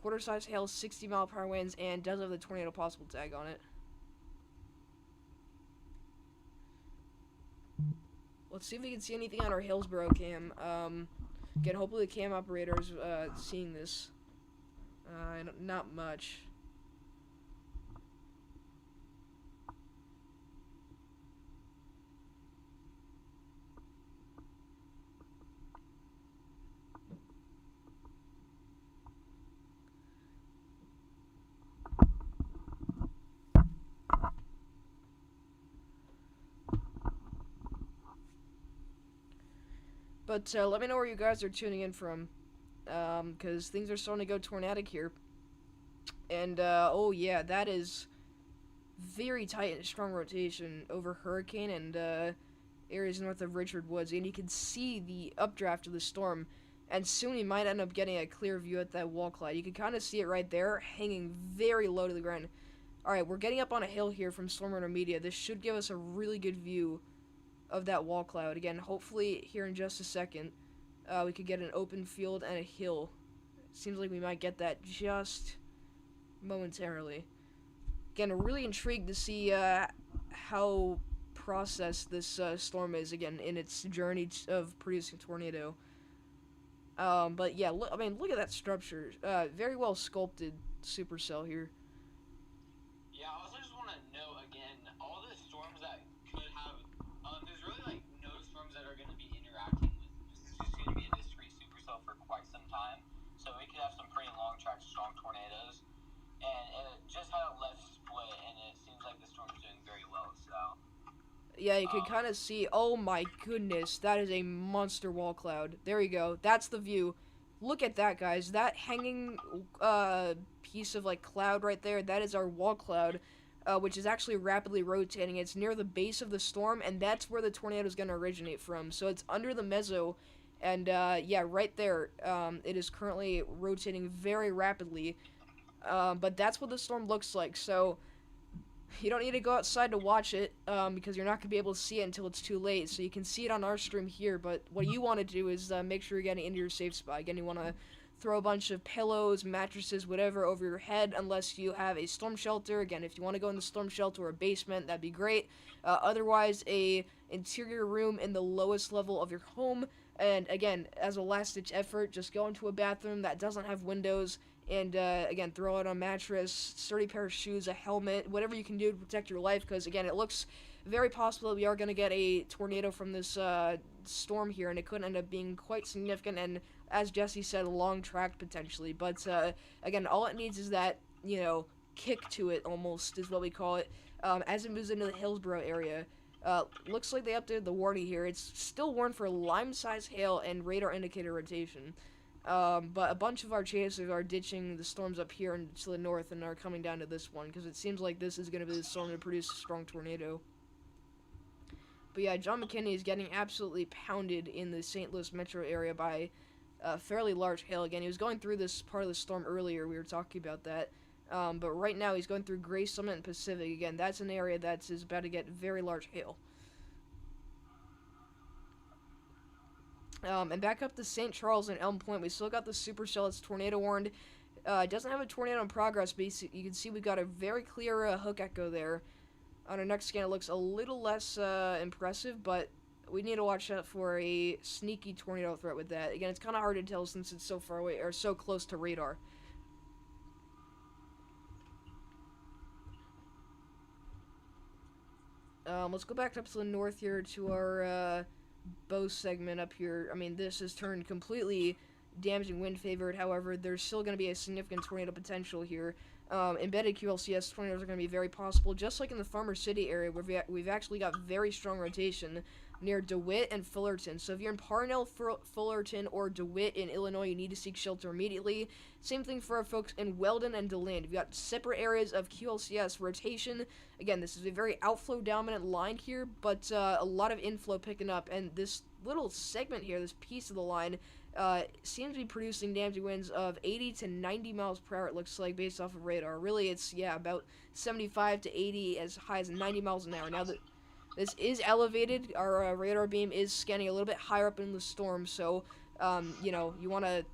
Quarter-size hail, 60-mile-per-hour winds, and does have the tornado possible tag on it. Let's see if we can see anything on our Hillsboro cam. Again, hopefully the cam operator's seeing this. Not much. But let me know where you guys are tuning in from, because things are starting to go tornadic here. And, oh yeah, that is very tight and strong rotation over Hurricane and areas north of Richard Woods. And you can see the updraft of the storm. And soon we might end up getting a clear view at that wall cloud. You can kind of see it right there, hanging very low to the ground. Alright, we're getting up on a hill here from Storm Radar Media. This should give us a really good view of that wall cloud. Again, hopefully here in just a second, we could get an open field and a hill. Seems like we might get that just momentarily. Again, I'm really intrigued to see how processed this storm is, again, in its journey of producing tornado. But yeah, look at that structure. Very well sculpted Supercell here. Yeah, I also just want to note again, all the storms that could have, there's really like no storms that are going to be interacting with. This is just going to be a discrete supercell for quite some time, so we could have some pretty long track, strong tornadoes, and it just had a left split, and it seems like the storm's doing very well. So yeah, you can kind of see. Oh my goodness, that is a monster wall cloud. There you go. That's the view. Look at that, guys. That hanging piece of like cloud right there, that is our wall cloud, which is actually rapidly rotating. It's near the base of the storm, and that's where the tornado is going to originate from. So it's under the mezzo, and yeah, right there, it is currently rotating very rapidly. But that's what the storm looks like. So you don't need to go outside to watch it, because you're not going to be able to see it until it's too late. So you can see it on our stream here, but what you want to do is make sure you're getting into your safe spot. Again, you want to throw a bunch of pillows, mattresses, whatever over your head, unless you have a storm shelter. Again, if you want to go in the storm shelter or a basement, that'd be great. Otherwise, a interior room in the lowest level of your home. And again, as a last-ditch effort, just go into a bathroom that doesn't have windows, and again, throw out a mattress, sturdy pair of shoes, a helmet, whatever you can do to protect your life, because again, it looks very possible that we are going to get a tornado from this storm here, and it could end up being quite significant, and as Jesse said, long-tracked potentially. But again, all it needs is that, kick to it, almost, is what we call it, as it moves into the Hillsboro area. Looks like they updated the warning here. It's still warned for lime-size hail and radar indicator rotation. But a bunch of our chasers are ditching the storms up here to the north and are coming down to this one, because it seems like this is going to be the storm to produce a strong tornado. But yeah, John McKinney is getting absolutely pounded in the St. Louis metro area by a fairly large hail. Again, he was going through this part of the storm earlier. We were talking about that. But right now he's going through Gray Summit and Pacific. Again, that's an area that is about to get very large hail. And back up to St. Charles and Elm Point, we still got the Supercell. It's tornado warned. It doesn't have a tornado in progress, but you can see we got a very clear hook echo there. On our next scan, it looks a little less impressive, but we need to watch out for a sneaky tornado threat with that. Again, it's kind of hard to tell since it's so far away, or so close to radar. Let's go back up to the north here to our bow segment up here. I mean, this has turned completely damaging wind favored. However, there's still going to be a significant tornado potential here. Embedded QLCS tornadoes are going to be very possible, just like in the Farmer City area, where we've actually got very strong rotation near DeWitt and Fullerton. So if you're in Parnell, Fullerton, or DeWitt in Illinois, you need to seek shelter immediately. Same thing for our folks in Weldon and DeLand. You've got separate areas of QLCS rotation. Again, this is a very outflow dominant line here, but a lot of inflow picking up, and this little segment here, this piece of the line, seems to be producing damaging winds of 80 to 90 miles per hour, it looks like, based off of radar. Really, it's, yeah, about 75 to 80, as high as 90 miles an hour. Now, this is elevated. Our radar beam is scanning a little bit higher up in the storm, so, you know, you want to,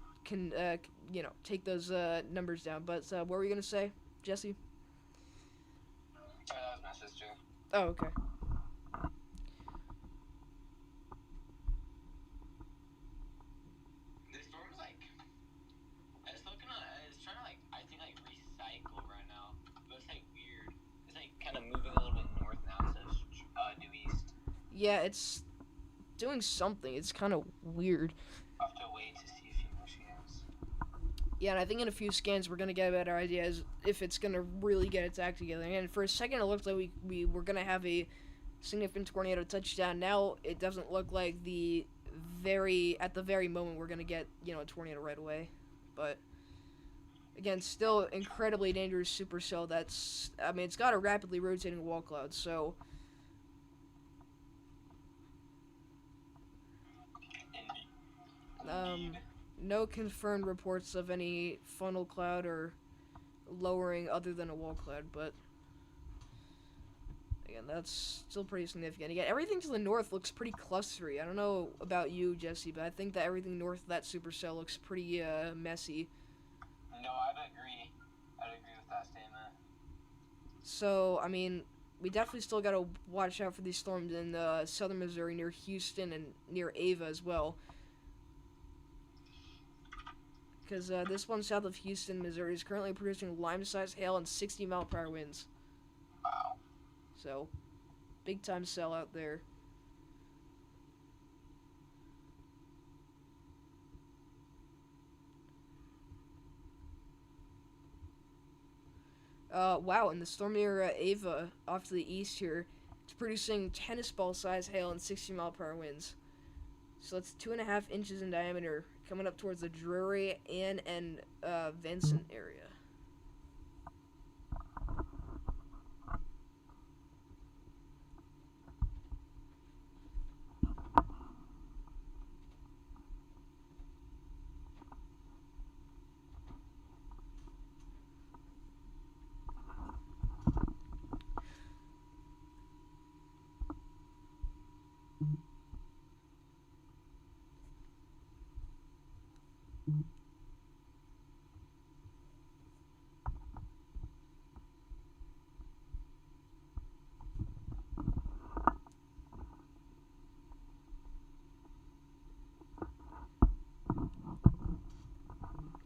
you know, take those numbers down. But what were you going to say, Jesse? That was my sister. Oh, okay. This storm's like, it's looking it's trying to like, I think like recycle right now, but it's like weird. It's like kind of moving a little bit north now instead of due east. Yeah, it's doing something. It's kind of weird. I'll have to wait to see a few more scans. Yeah, and I think in a few scans we're going to get a better idea as if it's going to really get its act together. And for a second it looked like we were going to have a significant tornado touchdown. Now it doesn't look like at the very moment we're going to get, you know, a tornado right away. But again, still incredibly dangerous supercell. That's, I mean, it's got a rapidly rotating wall cloud, so no confirmed reports of any funnel cloud or lowering other than a wall cloud, but again, that's still pretty significant. Again, everything to the north looks pretty clustery. I don't know about you, Jesse, but I think that everything north of that supercell looks pretty messy. No, I'd agree. I'd agree with that statement. So, I mean, we definitely still got to watch out for these storms in southern Missouri near Houston and near Ava as well. Because this one south of Houston, Missouri, is currently producing lime-sized hail and 60-mile-per-hour winds. Wow. So, big-time sell out there. Wow, and the storm near Ava, off to the east here, it's producing tennis ball-sized hail and 60-mile-per-hour winds. So that's 2.5 inches in diameter, coming up towards the Drury and Vincent area.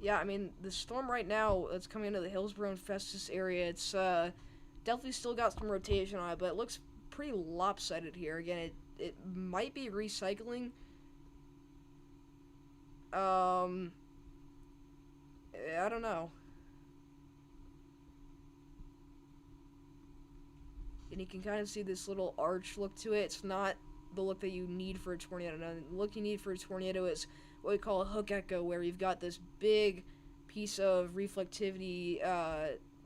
Yeah, I mean, the storm right now that's coming into the Hillsboro and Festus area, it's definitely still got some rotation on it, but it looks pretty lopsided here. Again, it might be recycling. I don't know. And you can kind of see this little arch look to it. It's not the look that you need for a tornado. Now, the look you need for a tornado is what we call a hook echo, where you've got this big piece of reflectivity,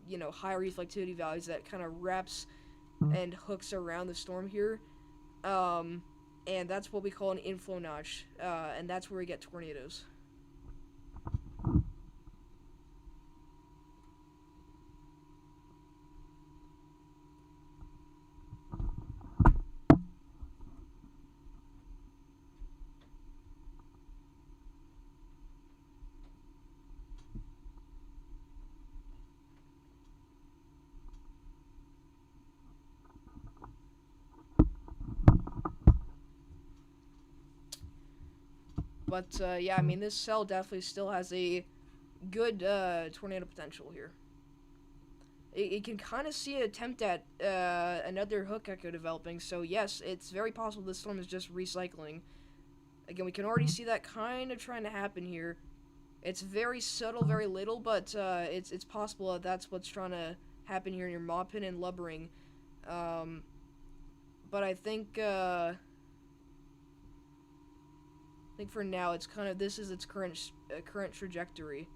you know, high reflectivity values that kind of wraps and hooks around the storm here. And that's what we call an inflow notch, and that's where we get tornadoes. But, yeah, I mean, this cell definitely still has a good tornado potential here. it can kind of see an attempt at another hook echo developing. So yes, it's very possible this storm is just recycling. Again, we can already see that kind of trying to happen here. It's very subtle, very little, but it's possible that that's what's trying to happen here near Maupin and Lubbering. But I think for now it's kind of this is its current trajectory.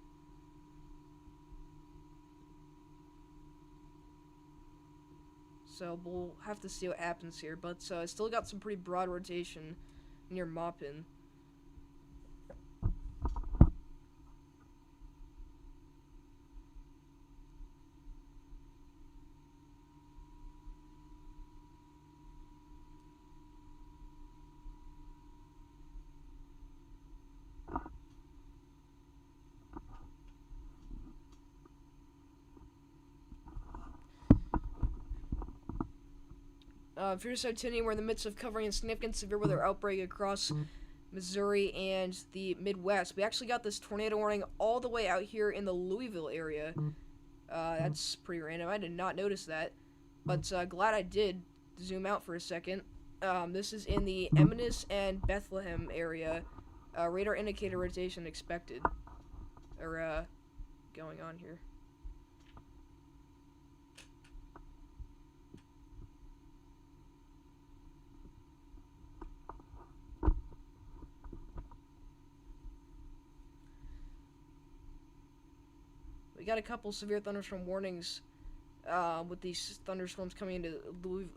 So we'll have to see what happens here, but it's still got some pretty broad rotation near Maupin. Fierce activity, we're in the midst of covering a significant severe weather outbreak across Missouri and the Midwest. We actually got this tornado warning all the way out here in the Louisville area. That's pretty random. I did not notice that, but glad I did zoom out for a second. This is in the Emmaus and Bethlehem area. Radar indicator rotation expected. Or, going on here. We got a couple severe thunderstorm warnings with these thunderstorms coming into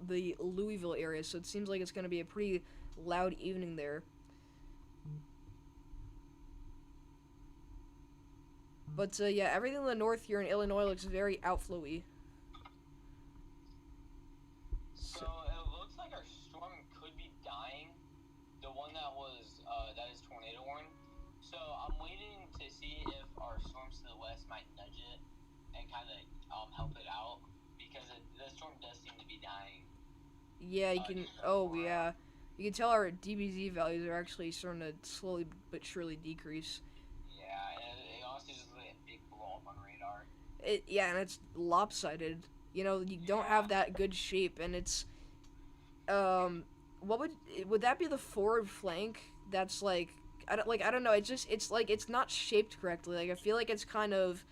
the Louisville area, so it seems like it's going to be a pretty loud evening there. But yeah, everything in the north here in Illinois looks very outflowy. So it looks like our storm could be dying. The one that is tornado warning. So I'm waiting to see if our storms to the west might nudge it and kind of help it out, because the storm does seem to be dying. Yeah, you can. Oh yeah, you can tell our DBZ values are actually starting to slowly but surely decrease. Yeah, and it honestly just like a big blow up on radar. Yeah, and it's lopsided. You know, you don't have that good shape, and it's what would that be the forward flank? That's like I don't know. It's not shaped correctly. Like I feel like it's kind of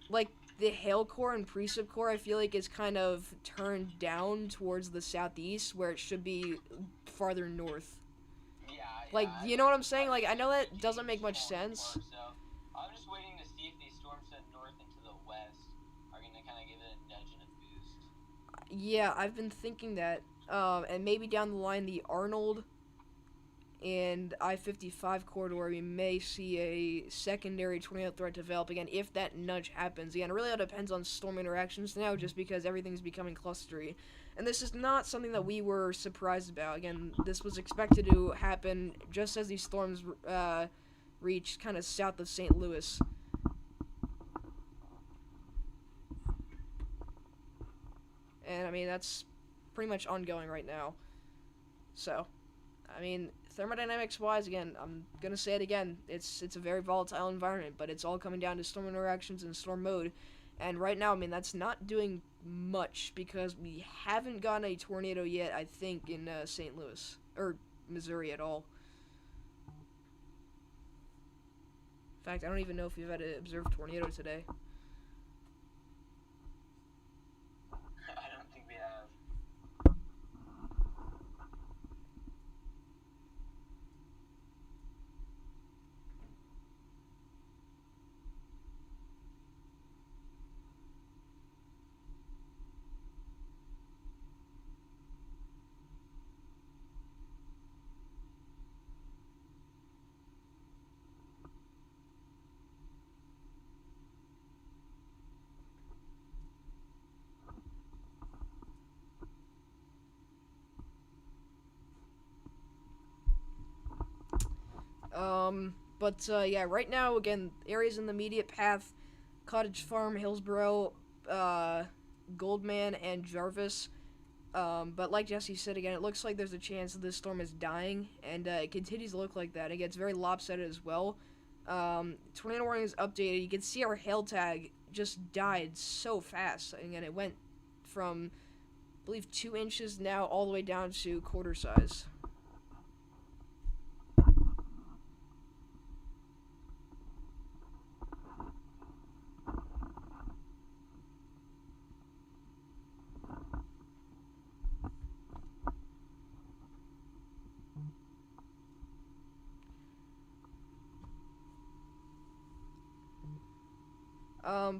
like the hail core and precip core. I feel like it's kind of turned down towards the southeast where it should be farther north. Yeah. Like you know what I'm saying? Like I know that doesn't make much sense. So I'm just waiting to see if these storms to the north and to the west are gonna kind of give it a nudge and a boost. Yeah, I've been thinking that. And maybe down the line, the Arnold and I-55 corridor, we may see a secondary tornado threat develop again if that nudge happens. Again, it really all depends on storm interactions now, just because everything's becoming clustery. And this is not something that we were surprised about. Again, this was expected to happen just as these storms reached kind of south of St. Louis. And, I mean, that's pretty much ongoing right now. So, I mean, thermodynamics-wise, again, I'm going to say it again, it's a very volatile environment, but it's all coming down to storm interactions and storm mode. And right now, I mean, that's not doing much because we haven't gotten a tornado yet, I think, in St. Louis, or Missouri at all. In fact, I don't even know if we've had an observed tornado today. I don't think we have. Yeah, right now, again, areas in the immediate path, Cottage Farm, Hillsboro, Goldman, and Jarvis. But like Jesse said, again, it looks like there's a chance that this storm is dying, and it continues to look like that. It gets very lopsided as well. Tornado warning is updated. You can see our hail tag just died so fast. Again, it went from, I believe, 2 inches now all the way down to quarter size.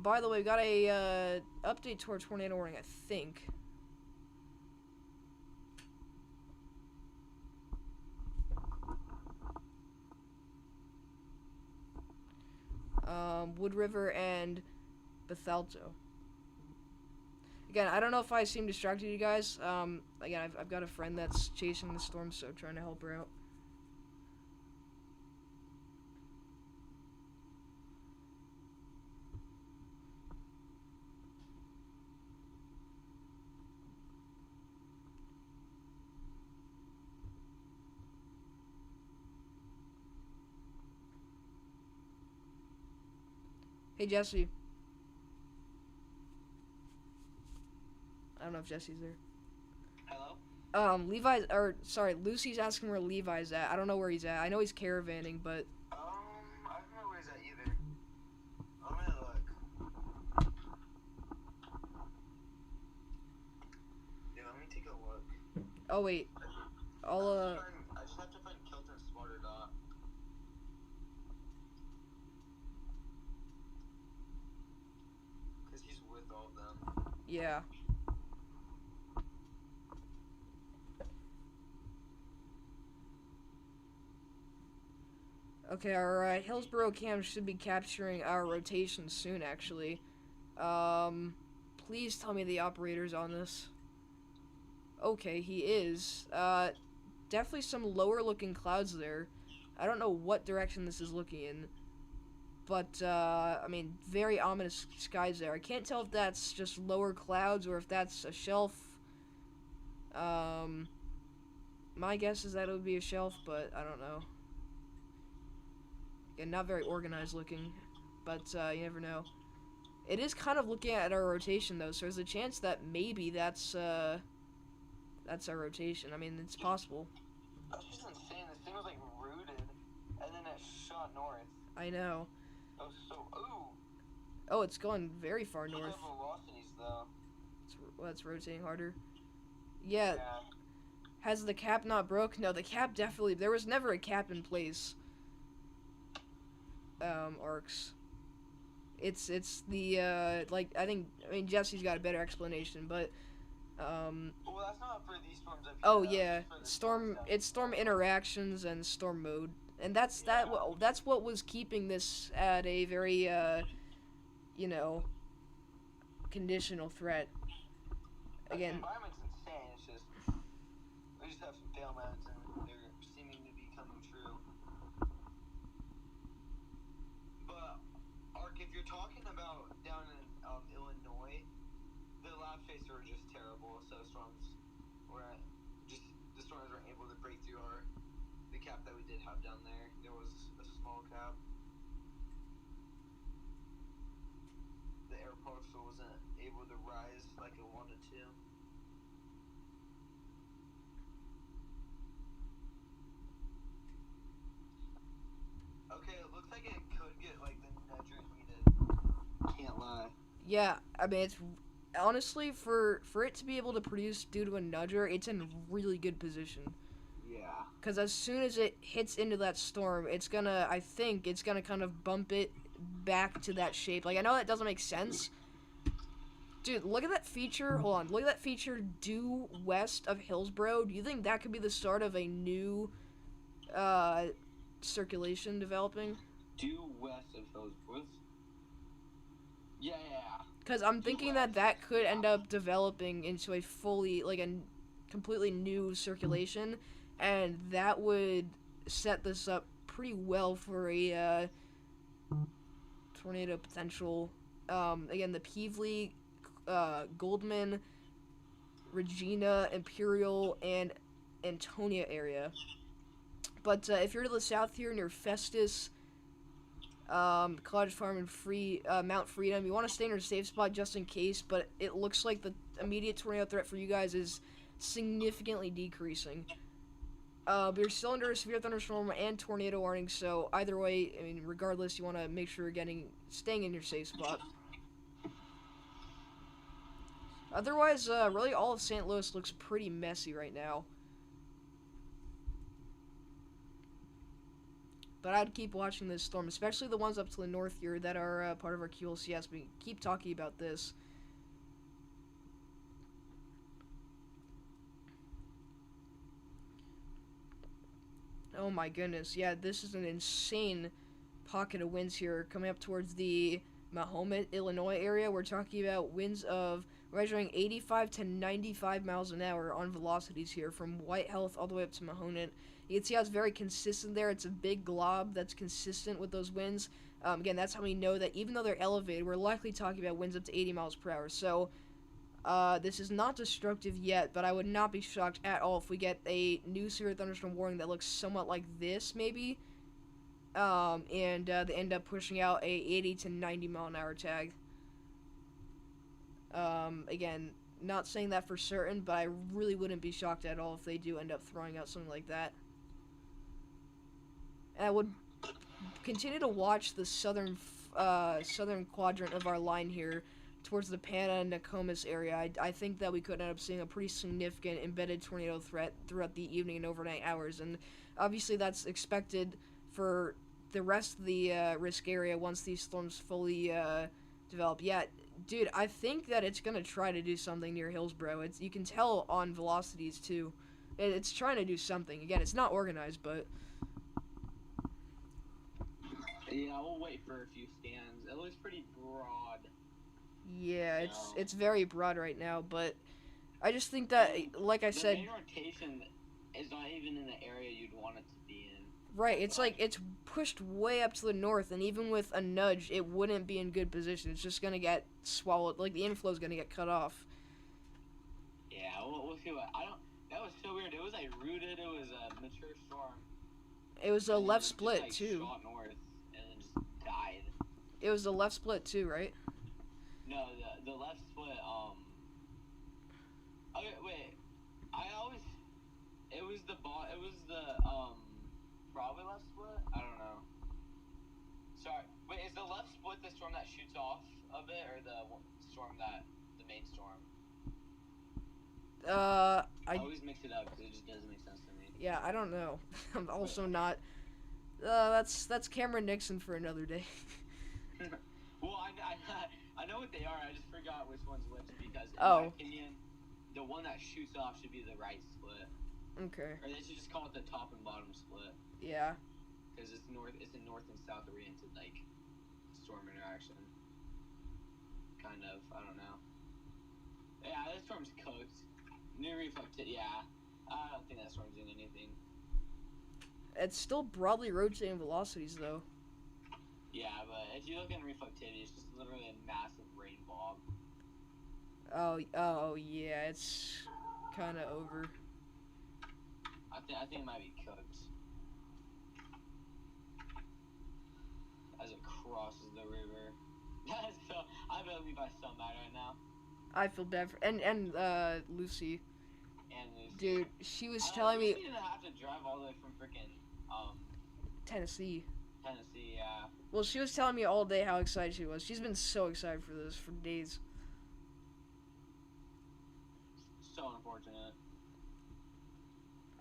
By the way, we got a update to our tornado warning, I think. Wood River and Bethalto. Again, I don't know if I seem distracted, you guys. Again, I've got a friend that's chasing the storm, so trying to help her out. Hey, Jesse. I don't know if Jesse's there. Hello? Lucy's asking where Levi's at. I don't know where he's at. I know he's caravanning, but... I don't know where he's at either. I'm gonna look. Yeah, let me take a look. Oh, wait. I just have to find Kilton Smarter Dot. Because he's with all of them. Yeah. Okay, our Hillsboro cam should be capturing our rotation soon, actually. Please tell me the operator's on this. Okay, he is. Definitely some lower-looking clouds there. I don't know what direction this is looking in. But, I mean, very ominous skies there. I can't tell if that's just lower clouds or if that's a shelf. My guess is that it would be a shelf, but I don't know. And not very organized looking, but you never know. It is kind of looking at our rotation though, so there's a chance that maybe that's our rotation. I mean, it's possible. That's just insane. This thing was like rooted, and then it shot north. I know. That was so. Ooh. Oh, it's going very far north. Look at velocities though. It's rotating harder. Yeah. Has the cap not broke? No, the cap definitely. There was never a cap in place. Arcs. It's the I mean Jesse's got a better explanation, but well, that's not for these storms up here. Oh yeah, storm interactions and storm mode, and that's what was keeping this at a very conditional threat. Again. The environment's insane. It's just we just have some fail modes and they're seeming to be coming true. But Ark, if you're talking about down in Illinois, the lab phase were just terrible. So the storms weren't able to break through the cap that we did have down there. There was a small cap. The air particle wasn't able to rise like it wanted to. Okay, it looks like it could get like the nudger needed. Can't lie. Yeah, I mean it's honestly for it to be able to produce due to a nudger, it's in really good position. Yeah. Because as soon as it hits into that storm, I think it's gonna kind of bump it back to that shape. Like, I know that doesn't make sense. Dude, look at that feature. Hold on. Look at that feature due west of Hillsboro. Do you think that could be the start of a new circulation developing? Due west of Hillsboro? Yeah. Because I'm thinking that could end up developing into a completely new circulation, and that would set this up pretty well for a tornado potential. Again, the Peevely, Goldman, Regina, Imperial, and Antonia area. But if you're to the south here near Festus, Cottage Farm and Mount Freedom. You want to stay in your safe spot just in case, but it looks like the immediate tornado threat for you guys is significantly decreasing. But you're still under a severe thunderstorm and tornado warning, so either way, I mean, regardless, you want to make sure you're staying in your safe spot. Otherwise, really all of St. Louis looks pretty messy right now. But I'd keep watching this storm, especially the ones up to the north here that are part of our QLCS. We keep talking about this. Oh my goodness, yeah, this is an insane pocket of winds here coming up towards the Mahomet, Illinois area. We're talking about winds of measuring 85 to 95 miles an hour on velocities here from White Health all the way up to Mahomet. You can see how it's very consistent there. It's a big glob that's consistent with those winds. Again, that's how we know that even though they're elevated, we're likely talking about winds up to 80 miles per hour. So this is not destructive yet, but I would not be shocked at all if we get a new severe thunderstorm warning that looks somewhat like this, maybe. And they end up pushing out a 80 to 90 mile an hour tag. Again, not saying that for certain, but I really wouldn't be shocked at all if they do end up throwing out something like that. And I would continue to watch the southern quadrant of our line here towards the Pana and Nokomis area. I think that we could end up seeing a pretty significant embedded tornado threat throughout the evening and overnight hours, and obviously that's expected for the rest of the risk area once these storms fully develop. Yeah, dude, I think that it's going to try to do something near Hillsboro. You can tell on velocities, too. It's trying to do something. Again, it's not organized, but... Yeah, we'll wait for a few scans. It looks pretty broad. Yeah, it's very broad right now, but I just think that, like I said... The main rotation is not even in the area you'd want it to be in. Right, it's like, it's pushed way up to the north, and even with a nudge, it wouldn't be in good position. It's just gonna get swallowed, like, the inflow's gonna get cut off. Yeah, we'll see what, that was so weird. It was, like, rooted, it was a mature storm. It was a left split, just, too. Shot north, and then just died. It was a left split, too, right? No, the left split, okay, wait, it was the, probably left split? I don't know. Sorry, wait, is the left split the storm that shoots off of it, or the main storm? I always mix it up, because it just doesn't make sense to me. Yeah, I don't know. I'm also not, that's Cameron Nixon for another day. Well, I know what they are, I just forgot which one's which, because in my opinion, the one that shoots off should be the right split. Okay. Or they should just call it the top and bottom split. Yeah. Because it's a north and south oriented, like, storm interaction. Kind of, I don't know. Yeah, this storm's cooked. New reflected, yeah. I don't think that storm's doing anything. It's still broadly rotating velocities, though. Yeah, but if you look in reflectivity, it's just literally a massive rain blob. Oh yeah, it's kind of over. I think it might be cooked. As it crosses the river. So, I bet we by so mad right now. I feel bad for and Lucy. And Lucy. Dude, she was telling me. Lucy didn't have to drive all the way from freaking Tennessee, yeah. Well, she was telling me all day how excited she was. She's been so excited for this for days. So unfortunate.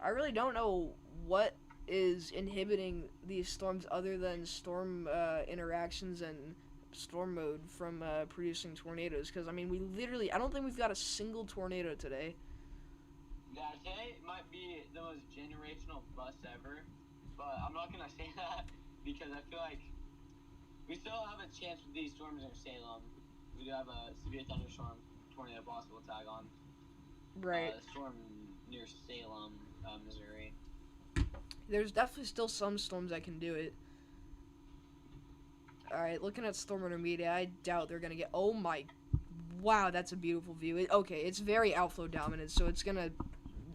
I really don't know what is inhibiting these storms other than storm interactions and storm mode from producing tornadoes. Because, I mean, I don't think we've got a single tornado today. Yeah, today might be the most generational bust ever. But I'm not going to say that because I feel like we still have a chance with these storms near Salem. We do have a severe thunderstorm tornado possible tag on. Right. Storm near Salem, Missouri. There's definitely still some storms that can do it. Alright, looking at storm intermediate, I doubt they're going to get... Oh my... Wow, that's a beautiful view. Okay, it's very outflow dominant, so it's going to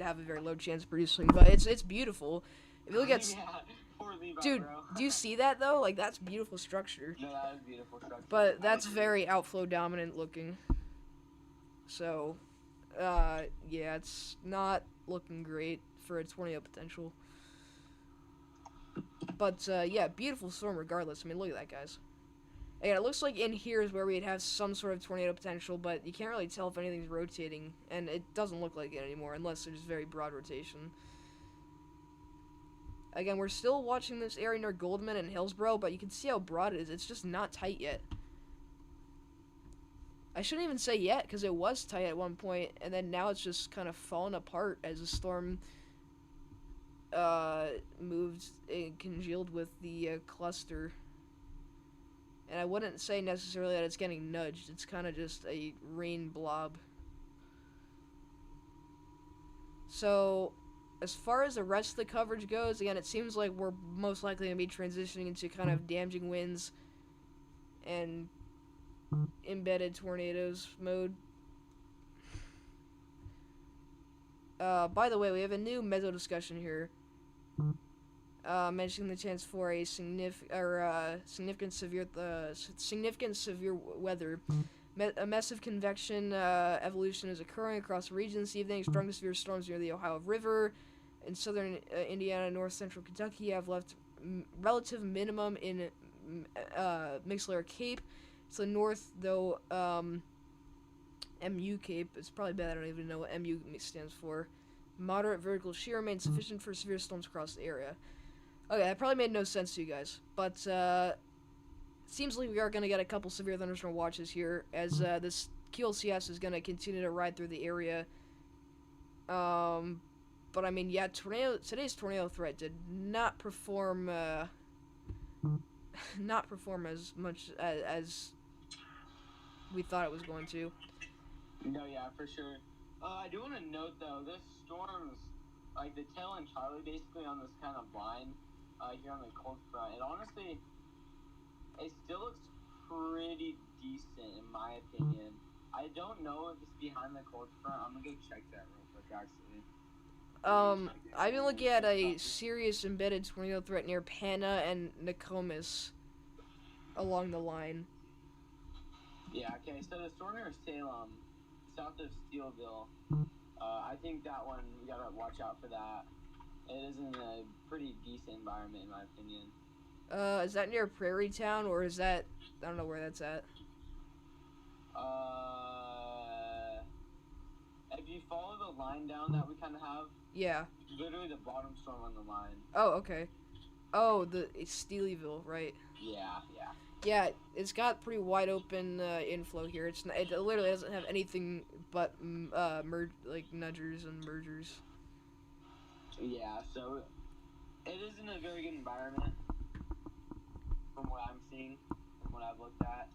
have a very low chance of producing, but it's beautiful. If you look at... Yeah, poor Levi, Dude, bro. do you see that though? Like that's beautiful structure. No, that is beautiful structure. But that's very outflow dominant looking. So, yeah, it's not looking great for a tornado potential. But yeah, beautiful storm regardless. I mean, look at that, guys. Again, it looks like in here is where we'd have some sort of tornado potential, but you can't really tell if anything's rotating, and it doesn't look like it anymore unless there's very broad rotation. Again, we're still watching this area near Goldman and Hillsboro, but you can see how broad it is. It's just not tight yet. I shouldn't even say yet, because it was tight at one point, and then now it's just kind of fallen apart as the storm moved and congealed with the cluster. And I wouldn't say necessarily that it's getting nudged. It's kind of just a rain blob. So, as far as the rest of the coverage goes, again, it seems like we're most likely going to be transitioning into kind of damaging winds and embedded tornadoes mode. By the way, we have a new mezzo discussion here. Mentioning the chance for a significant severe weather. A massive convection evolution is occurring across the region this evening. Strong to severe storms near the Ohio River. In southern Indiana, north central Kentucky have left relative minimum in mixed layer Cape. It's the north, though, MU Cape. It's probably bad I don't even know what MU stands for. Moderate vertical shear remains sufficient for severe storms across the area. Okay, that probably made no sense to you guys, but seems like we are going to get a couple severe thunderstorm watches here, as this QLCS is going to continue to ride through the area. But I mean, yeah, today's tornado threat did not perform as much as we thought it was going to. No, yeah, for sure. I do want to note though, this storm's like the tail and Charlie basically on this kind of line here on the cold front. It honestly, it still looks pretty decent in my opinion. I don't know if it's behind the cold front. I'm gonna go check that real quick actually. I've been looking at a serious embedded tornado threat near Pana and Nokomis along the line. Yeah, okay, so the storm near Salem, south of Steelville, I think that one, we gotta watch out for that. It is in a pretty decent environment, in my opinion. Is that near Prairie Town, or is that, I don't know where that's at. If you follow the line down that we kind of have, Yeah. literally the bottom storm on the line. Oh, okay. Oh, it's Steelyville, right? Yeah. Yeah, it's got pretty wide open inflow here. It literally doesn't have anything but nudgers and mergers. Yeah, so it is in a very good environment from what I'm seeing, from what I've looked at.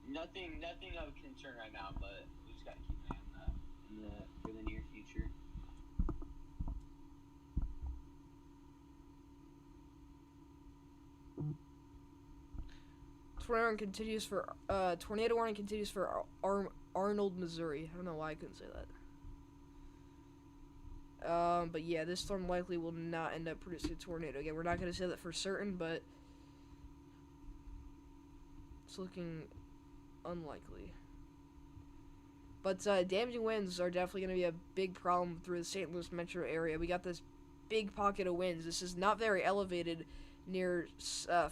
Nothing of concern right now, but we just gotta keep an eye on that for the near future. Tornado warning continues for Arnold, Missouri. I don't know why I couldn't say that. But yeah, this storm likely will not end up producing a tornado. Again, we're not going to say that for certain, but it's looking unlikely. But damaging winds are definitely going to be a big problem through the St. Louis metro area. We got this big pocket of winds. This is not very elevated near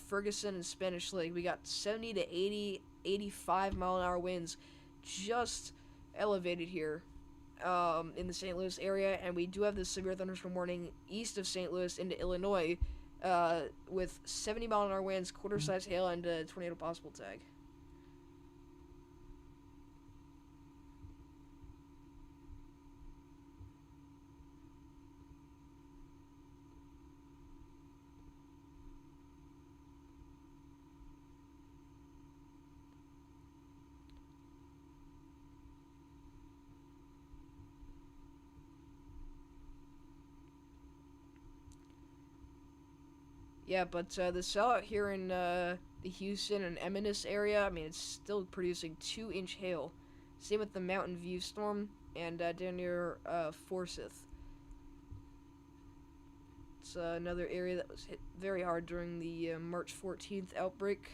Ferguson and Spanish Lake. We got 70 to 80, 85 mile an hour winds just elevated here in the St. Louis area. And we do have this severe thunderstorm warning east of St. Louis into Illinois with 70 mile an hour winds, quarter-size hail, and a tornado possible tag. Yeah, but the cell out here in the Houston and Eminus area, I mean, it's still producing 2-inch hail. Same with the Mountain View storm and down near Forsyth. It's another area that was hit very hard during the March 14th outbreak.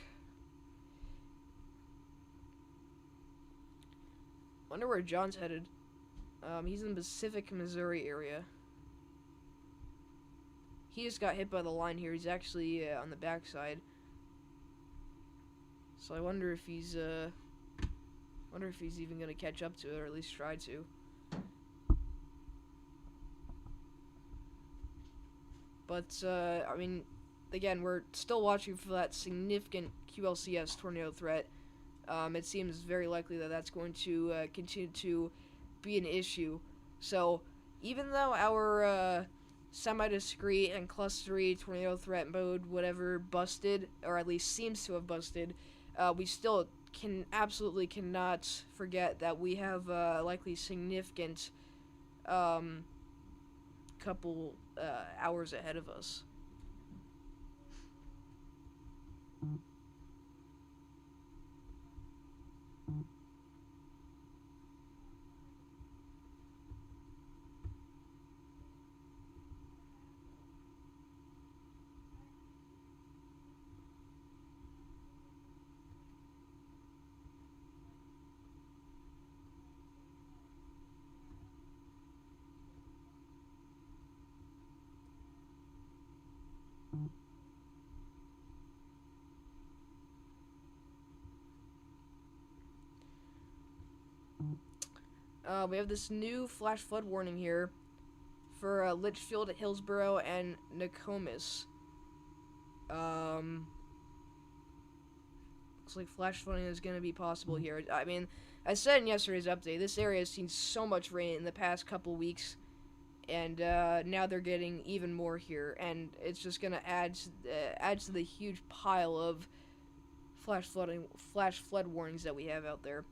Wonder where John's headed. He's in the Pacific, Missouri area. He just got hit by the line here. He's actually on the backside. So I wonder if he's even gonna catch up to it, or at least try to. But I mean, again, we're still watching for that significant QLCS tornado threat. It seems very likely that that's going to continue to be an issue. So even though our semi-discrete and clustery tornado threat mode, whatever, busted, or at least seems to have busted, we still absolutely cannot forget that we have likely significant couple hours ahead of us. We have this new flash flood warning here for Litchfield, Hillsboro, and Nokomis. Looks like flash flooding is going to be possible here. I mean, I said in yesterday's update, this area has seen so much rain in the past couple weeks, and now they're getting even more here, and it's just going to add to the huge pile of flash flood warnings that we have out there.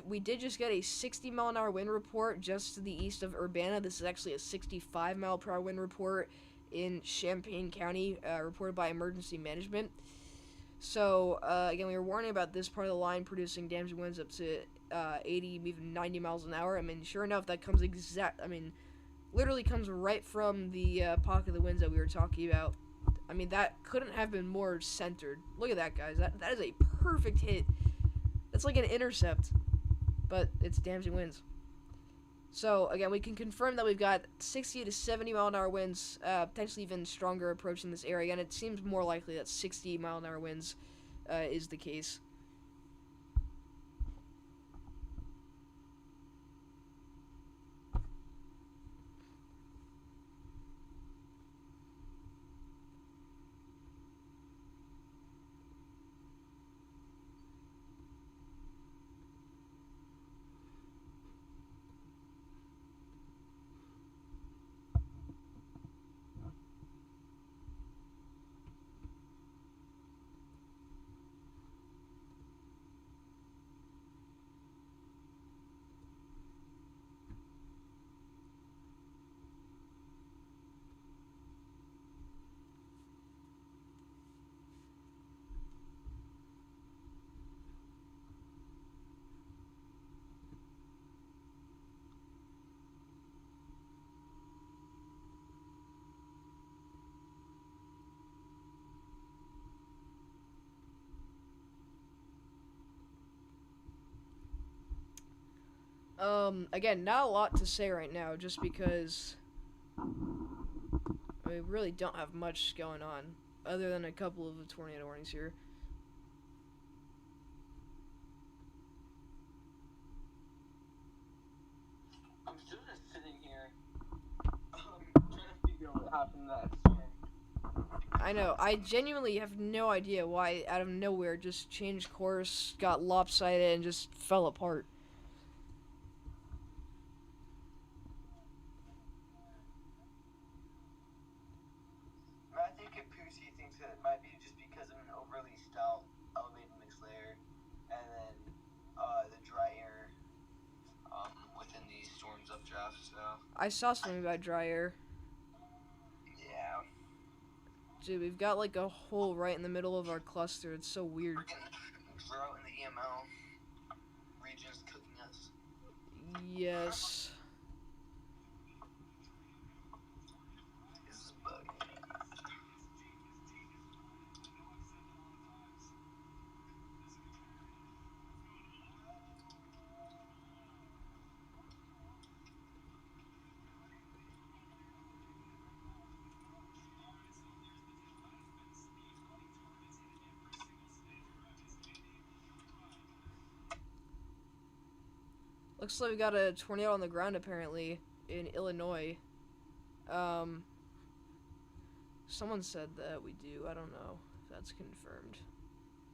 We did just get a 60-mile-an-hour wind report just to the east of Urbana. This is actually a 65-mile-per-hour wind report in Champaign County, reported by Emergency Management. So, again, we were warning about this part of the line producing damaging winds up to 80, even 90 miles an hour. I mean, sure enough, that comes literally comes right from the pocket of the winds that we were talking about. I mean, that couldn't have been more centered. Look at that, guys. That is a perfect hit. That's like an intercept, but it's damaging winds. So, again, we can confirm that we've got 60 to 70 mile an hour winds, potentially even stronger approaching this area, and it seems more likely that 60 mile an hour winds is the case. Again, not a lot to say right now, just because we really don't have much going on, other than a couple of tornado warnings here. I'm still just sitting here, trying to figure out what happened to that storm. I know, I genuinely have no idea why, out of nowhere, just changed course, got lopsided, and just fell apart. I think Capucci thinks that it might be just because of an overly stout elevated mixed layer, and then the dry air within these storms updraft. So I saw something about dry air. yeah. Dude, we've got like a hole right in the middle of our cluster. It's so weird. Freaking drought in the EML region's cooking us. Yes. This is bugging. Looks like we got a tornado on the ground apparently in Illinois. Um, Someone said that we do. I don't know if that's confirmed.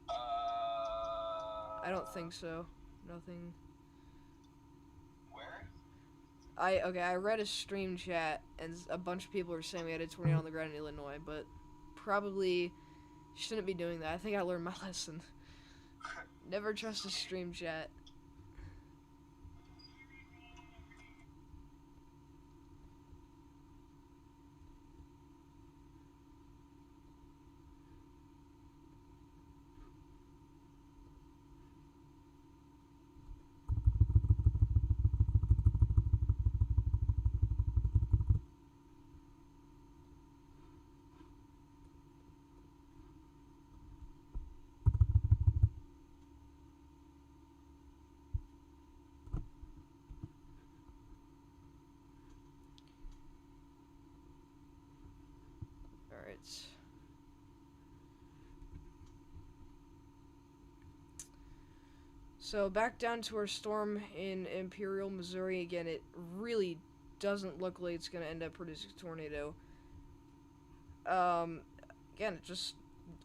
I don't think so. Nothing. Where? I read a stream chat and a bunch of people were saying we had a tornado on the ground in Illinois, but probably shouldn't be doing that. I think I learned my lesson. Never trust a stream chat. Alright. So back down to our storm in Imperial, Missouri. Again, it really doesn't look like it's going to end up producing a tornado. Again, it just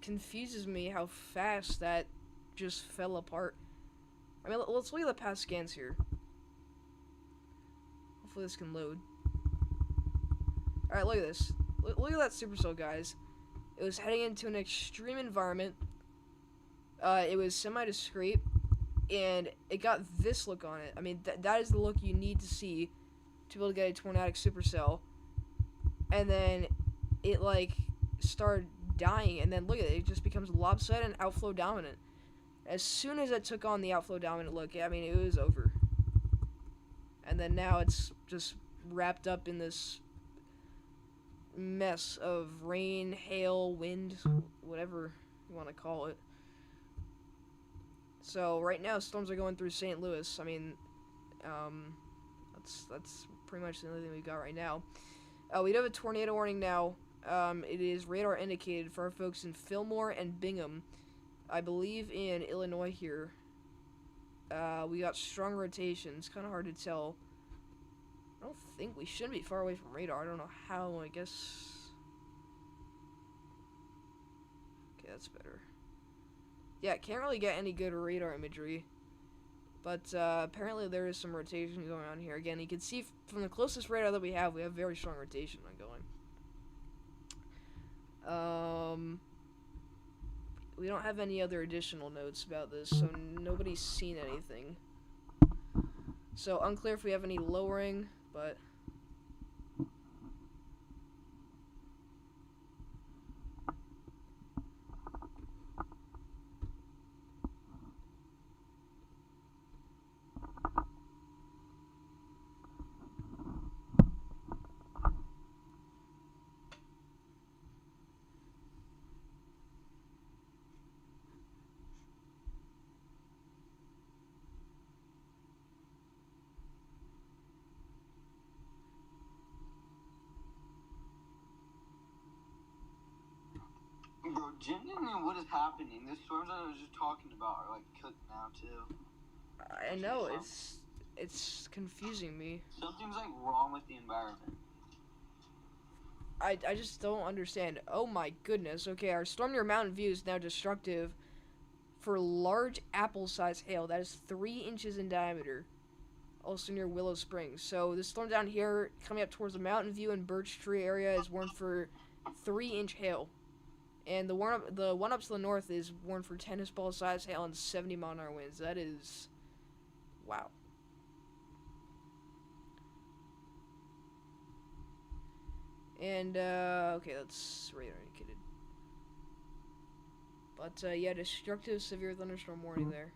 confuses me how fast that just fell apart. I mean, let's look at the past scans here. Hopefully this can load. Alright, look at this. Look at that Supercell, guys. It was heading into an extreme environment. It was semi-discreet. And it got this look on it. I mean, that is the look you need to see to be able to get a tornadic supercell. And then it, like, started dying. And then look at it. It just becomes lopsided and outflow dominant. As soon as it took on the outflow dominant look, I mean, it was over. And then now it's just wrapped up in this mess of rain, hail, wind, whatever you want to call it. So right now storms are going through St. Louis. I mean, that's pretty much the only thing we got right now. We do have a tornado warning now. It is radar indicated for our folks in Fillmore and Bingham. I believe in Illinois here. We got strong rotation. It's kind of hard to tell. I don't think we should be far away from radar. I don't know how. I guess. Okay, that's better. Yeah, can't really get any good radar imagery. But apparently there is some rotation going on here. Again, you can see from the closest radar that we have very strong rotation ongoing. We don't have any other additional notes about this, so nobody's seen anything. So unclear if we have any lowering, but... Bro, genuinely, what is happening? The storms that I was just talking about are like cooked now too. I know, it's confusing me. Something's like wrong with the environment. I just don't understand. Oh my goodness. Okay, our storm near Mountain View is now destructive for large apple-sized hail. That is 3 inches in diameter. Also near Willow Springs. So the storm down here coming up towards the Mountain View and Birch Tree area is warned for 3-inch hail. And the one up to the north is warned for tennis ball size hail and 70-mile-an-hour winds. That is... wow. And, okay, that's radar indicated. But yeah, destructive severe thunderstorm warning there.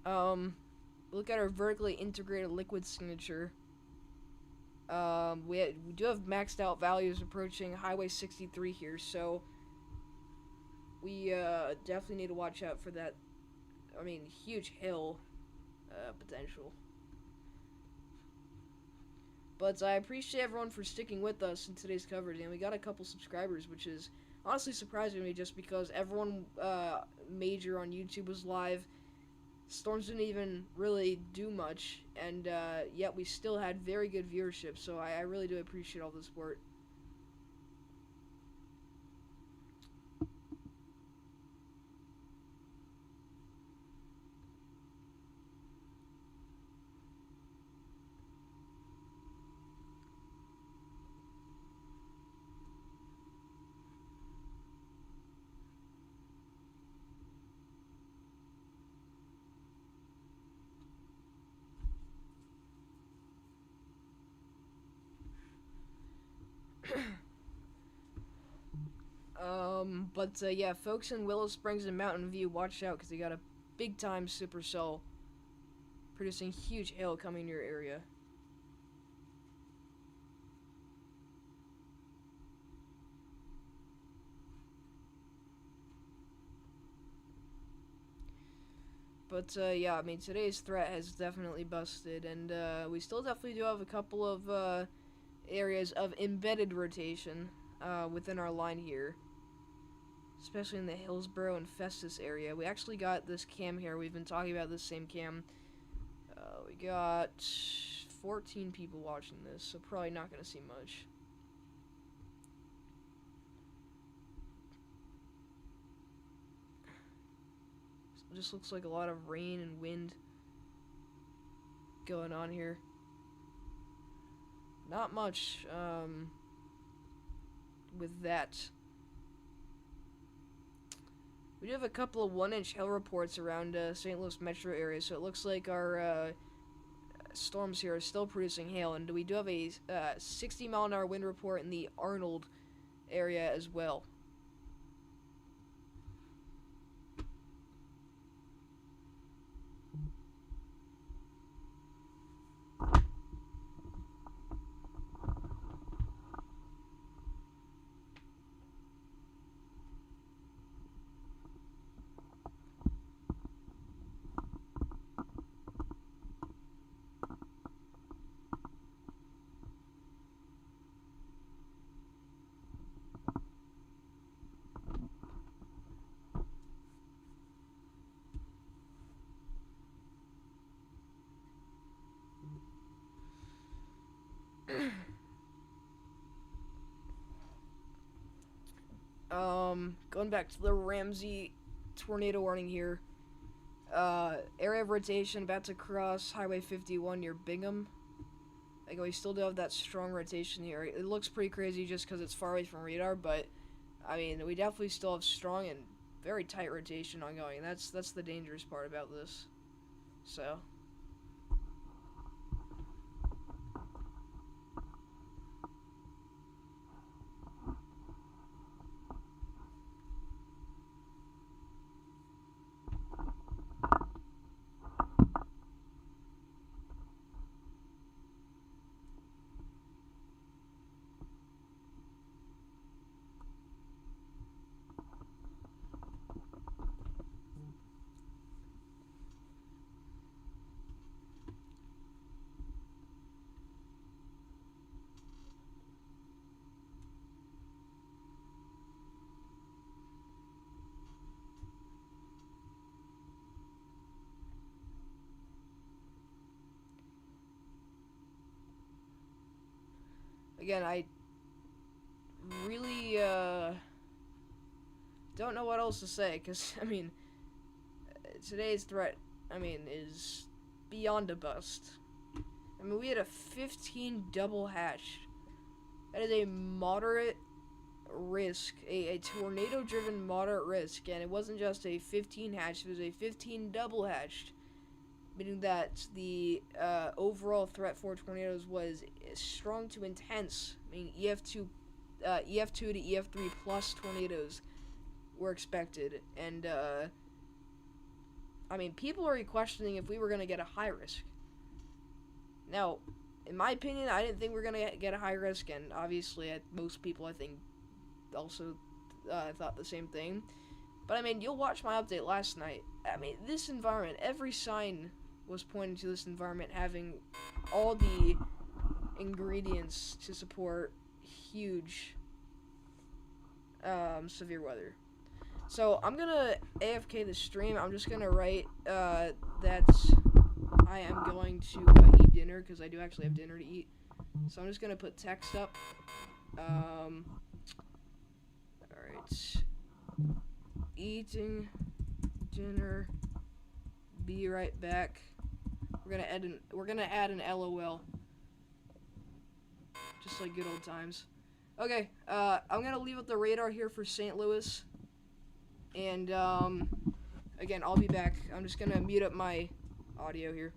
um, look at our vertically integrated liquid signature. We do have maxed out values approaching Highway 63 here, so we definitely need to watch out for that. I mean, huge hill potential. But I appreciate everyone for sticking with us in today's coverage, and we got a couple subscribers, which is honestly surprising me just because everyone major on YouTube was live. Storms didn't even really do much, and yet we still had very good viewership, so I really do appreciate all the support. But yeah, folks in Willow Springs and Mountain View, watch out because they got a big time Supercell producing huge hail coming to your area. But yeah, I mean, today's threat has definitely busted, and we still definitely do have a couple of areas of embedded rotation within our line here, especially in the Hillsboro and Festus area. We actually got this cam here. We've been talking about this same cam. We got 14 people watching this, so probably not going to see much. It just looks like a lot of rain and wind going on here. Not much with that. We do have a couple of 1-inch hail reports around St. Louis metro area, so it looks like our storms here are still producing hail, and we do have a 60-mile-an-hour wind report in the Arnold area as well. Going back to the Ramsey tornado warning here. Area of rotation about to cross Highway 51 near Bingham. Like, we still do have that strong rotation here. It looks pretty crazy just because it's far away from radar, but I mean, we definitely still have strong and very tight rotation ongoing. That's the dangerous part about this. So. Again, really don't know what else to say, because I mean, today's threat, I mean, is beyond a bust. I mean, we had a 15 double hatch. That is a moderate risk, a tornado-driven moderate risk, and it wasn't just a 15 hatch, it was a 15 double hatched, meaning that the overall threat for tornadoes was strong to intense, meaning EF2 to EF3 plus tornadoes were expected, and I mean, people are questioning if we were going to get a high risk. Now, in my opinion, I didn't think we were going to get a high risk, and obviously most people, I think, also thought the same thing. But I mean, you'll watch my update last night. I mean, this environment, every sign was pointing to this environment having all the ingredients to support huge severe weather. So I'm gonna AFK the stream. I'm just gonna write that I am going to eat dinner, because I do actually have dinner to eat. So I'm just gonna put text up. Alright. Eating dinner. Be right back. We're gonna add an LOL. Just like good old times. Okay, I'm gonna leave up the radar here for St. Louis. And again, I'll be back. I'm just gonna mute up my audio here.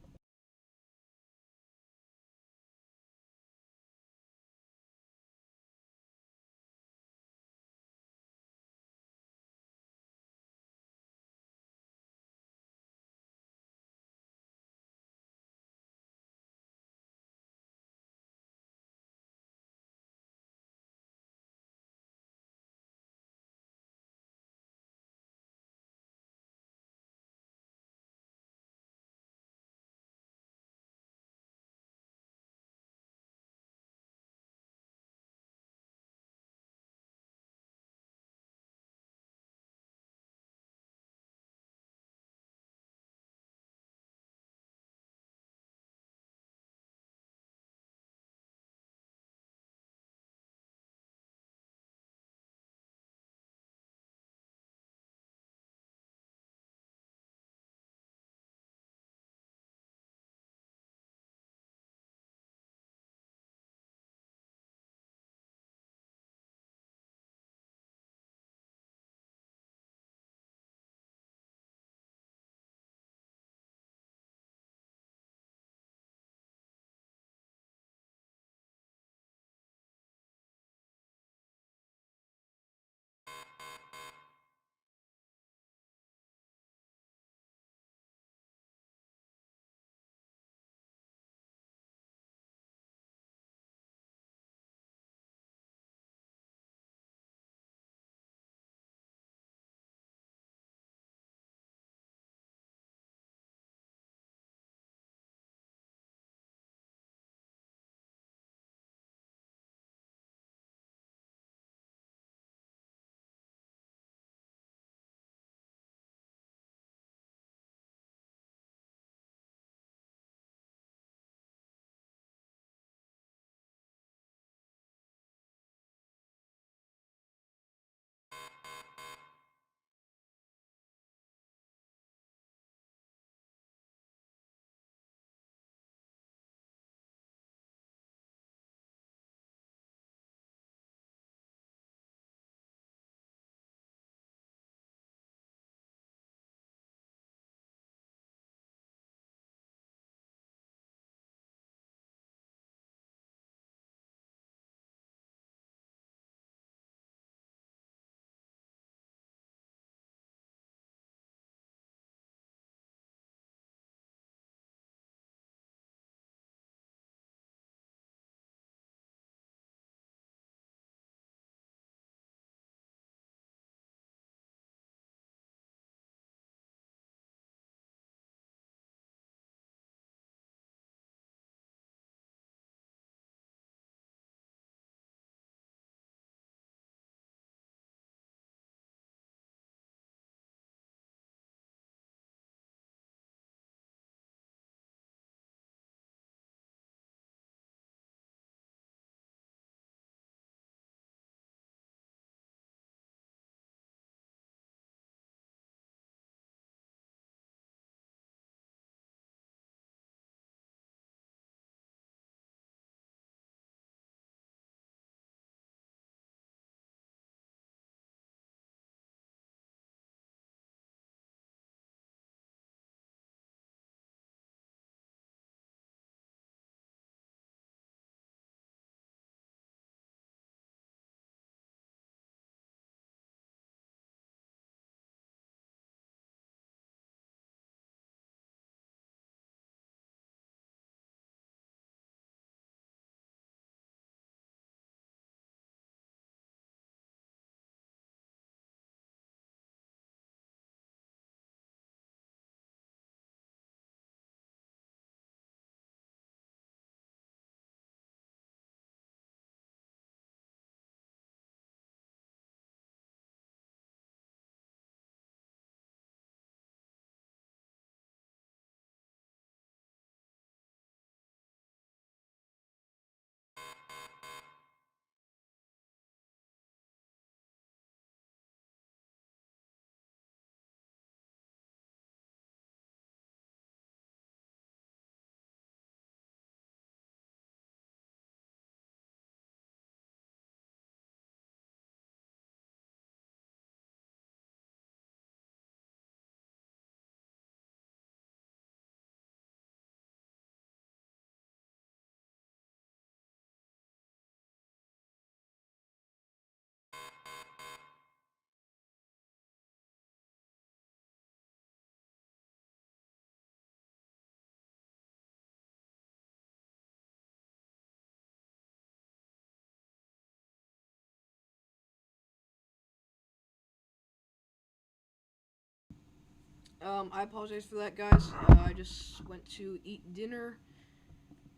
I apologize for that, guys. I just went to eat dinner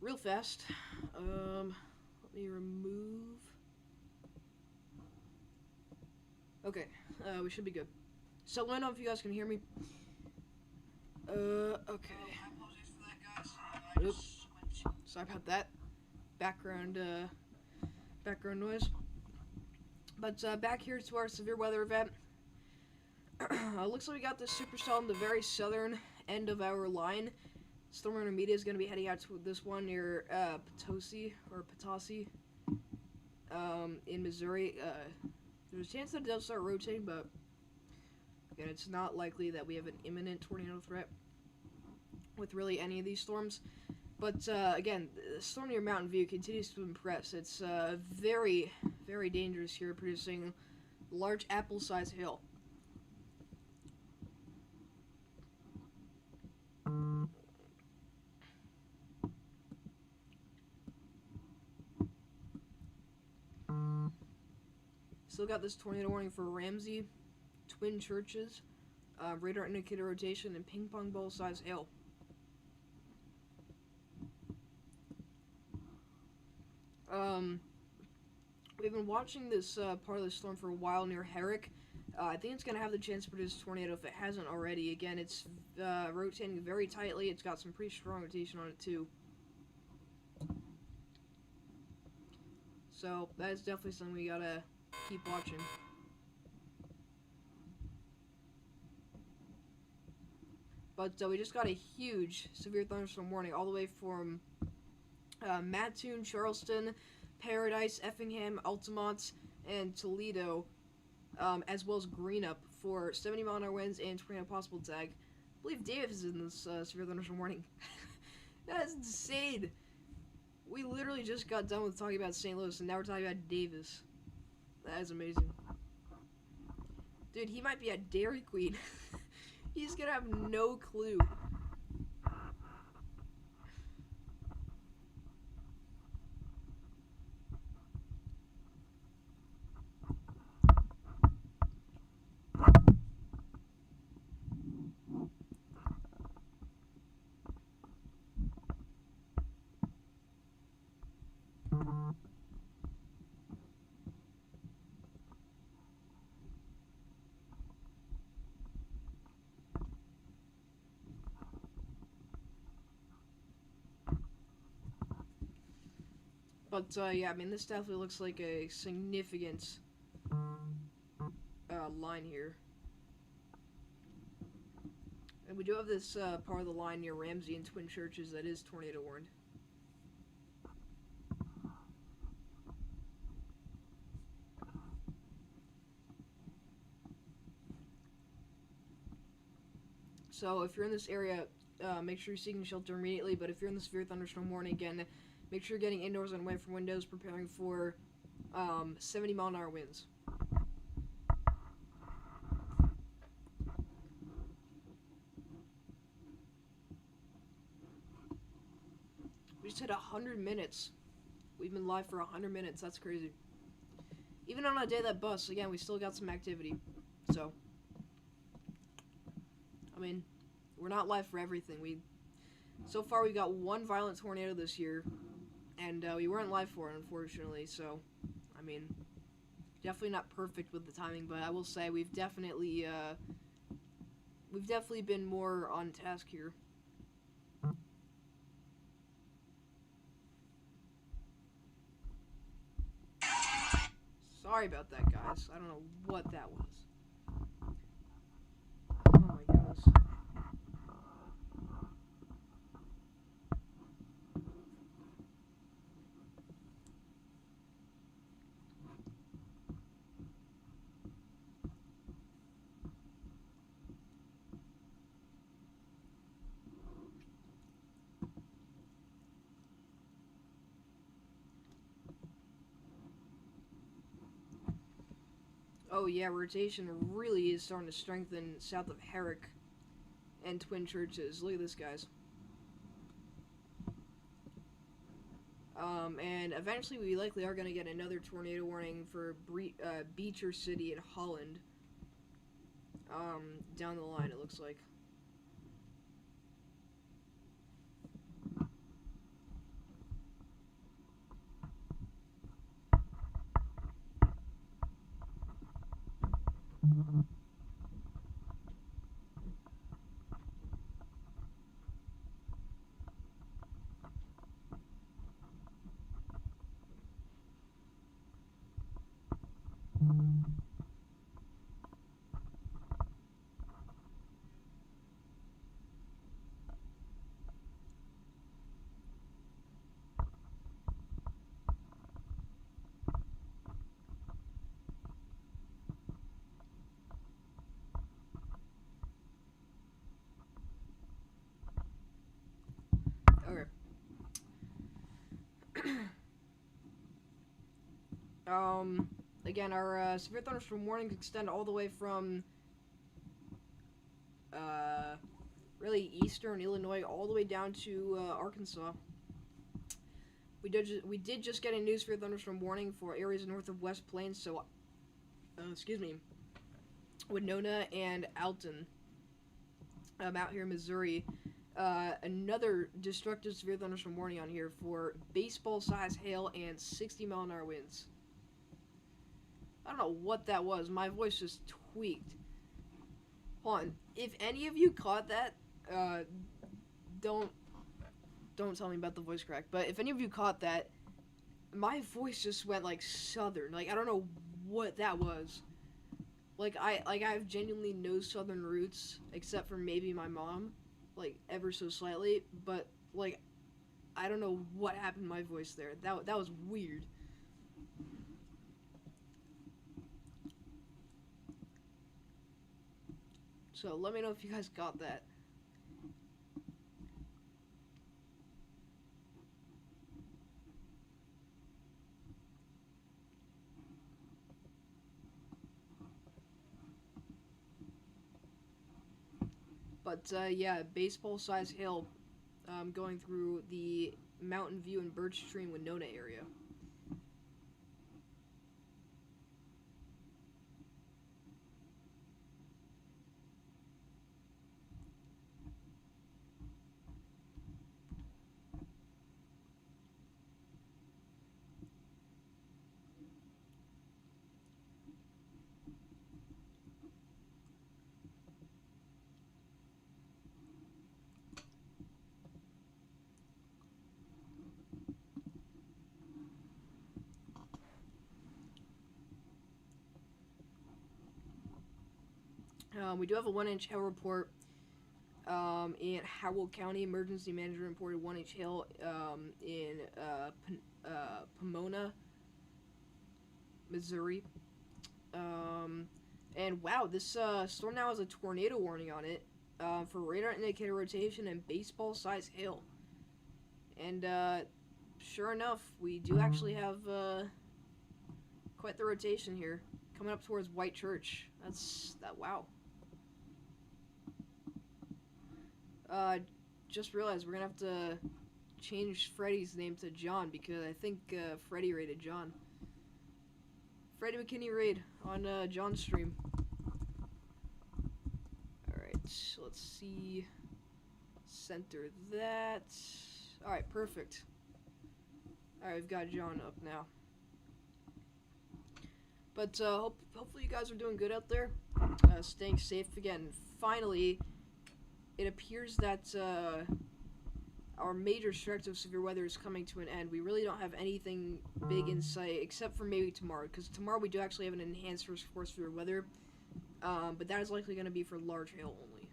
real fast. Let me remove. Okay, we should be good. So let me know if you guys can hear me. Okay. I apologize for that, guys. Oops. Sorry about that. Background noise. But back here to our severe weather event. Looks like we got this supercell on the very southern end of our line. Storm Intermediate is going to be heading out to this one near Potosi in Missouri. There's a chance that it does start rotating, but again, it's not likely that we have an imminent tornado threat with really any of these storms. But again, the storm near Mountain View continues to impress. It's very, very dangerous here, producing large apple-sized hail. Still got this tornado warning for Ramsey, Twin Churches, radar indicator rotation, and ping pong ball size hail. We've been watching this part of the storm for a while near Herrick. I think it's going to have the chance to produce a tornado if it hasn't already. Again, it's rotating very tightly. It's got some pretty strong rotation on it, too. So, that is definitely something we gotta keep watching. But we just got a huge severe thunderstorm warning all the way from Mattoon, Charleston, Paradise, Effingham, Altamont, and Toledo, as well as Greenup for 70-mile-an-hour winds and tornado possible tag. I believe Davis is in this severe thunderstorm warning. That is insane. We literally just got done with talking about St. Louis, and now we're talking about Davis. That is amazing. Dude, he might be at Dairy Queen. He's gonna have no clue. But, yeah, I mean, this definitely looks like a significant line here. And we do have this part of the line near Ramsey and Twin Churches that is tornado warned. So if you're in this area, make sure you're seeking shelter immediately. But if you're in the severe thunderstorm warning, again, make sure you're getting indoors and away from windows, preparing for 70-mile-an-hour winds. We just hit 100 minutes. We've been live for 100 minutes. That's crazy. Even on a day that busts, again, we still got some activity. So, I mean, we're not live for everything. So far, we got one violent tornado this year, and we weren't live for it, unfortunately. So, I mean, definitely not perfect with the timing, but I will say we've definitely been more on task here. Sorry about that, guys. I don't know what that was. Oh my goodness. Oh yeah, rotation really is starting to strengthen south of Herrick and Twin Churches. Look at this, guys. And eventually we likely are going to get another tornado warning for Beecher City in Holland. Down the line, it looks like. Again, our severe thunderstorm warnings extend all the way from uh, really eastern Illinois all the way down to Arkansas. We did just get a news severe thunderstorm warning for areas north of West Plains, so excuse me, Winona and Alton, out here in Missouri. Another destructive severe thunderstorm warning on here for baseball-sized hail and 60-mile-an-hour winds. I don't know what that was. My voice just tweaked. Hold on. If any of you caught that, don't tell me about the voice crack. But if any of you caught that, my voice just went like southern. Like I don't know what that was. I have genuinely no southern roots except for maybe my mom, like ever so slightly. But like I don't know what happened to my voice there. That was weird. So let me know if you guys got that. But yeah, baseball-sized hail going through the Mountain View and Birch Tree and Winona area. We do have a 1-inch hail report in Howell County. Emergency manager reported 1-inch hail in Pomona, Missouri. And wow, this storm now has a tornado warning on it for radar indicator rotation and baseball-sized hail. And sure enough, we do actually have quite the rotation here coming up towards White Church. Wow. Just realized we're gonna have to change Freddy's name to John because I think Freddy raided John. Freddy McKinney raid on John's stream. Alright, let's see. Center that. Alright, perfect. Alright, we've got John up now. But hopefully you guys are doing good out there. Staying safe again. Finally, it appears that our major stretch of severe weather is coming to an end. We really don't have anything big in sight, except for maybe tomorrow, because tomorrow we do actually have an enhanced risk for severe weather, but that is likely going to be for large hail only,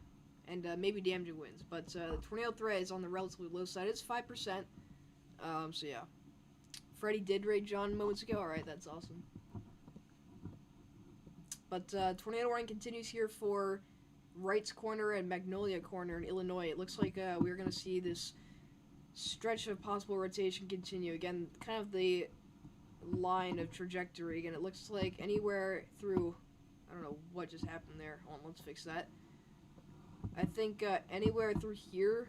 and maybe damaging winds. But the tornado threat is on the relatively low side. It's 5%, so yeah. Freddy did raid John moments ago. Alright, that's awesome. But tornado warning continues here for Wright's Corner and Magnolia Corner in Illinois. It looks like we're going to see this stretch of possible rotation continue. Again, kind of the line of trajectory. Again, it looks like anywhere through... I don't know what just happened there. Hold on, let's fix that. I think anywhere through here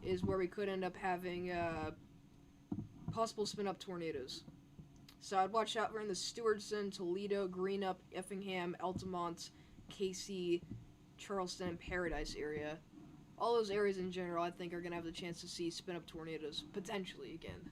is where we could end up having possible spin-up tornadoes. So I'd watch out for in the Stewartson, Toledo, Greenup, Effingham, Altamont, Casey, Charleston, and Paradise area. All those areas in general, I think, are going to have the chance to see spin-up tornadoes, potentially, again.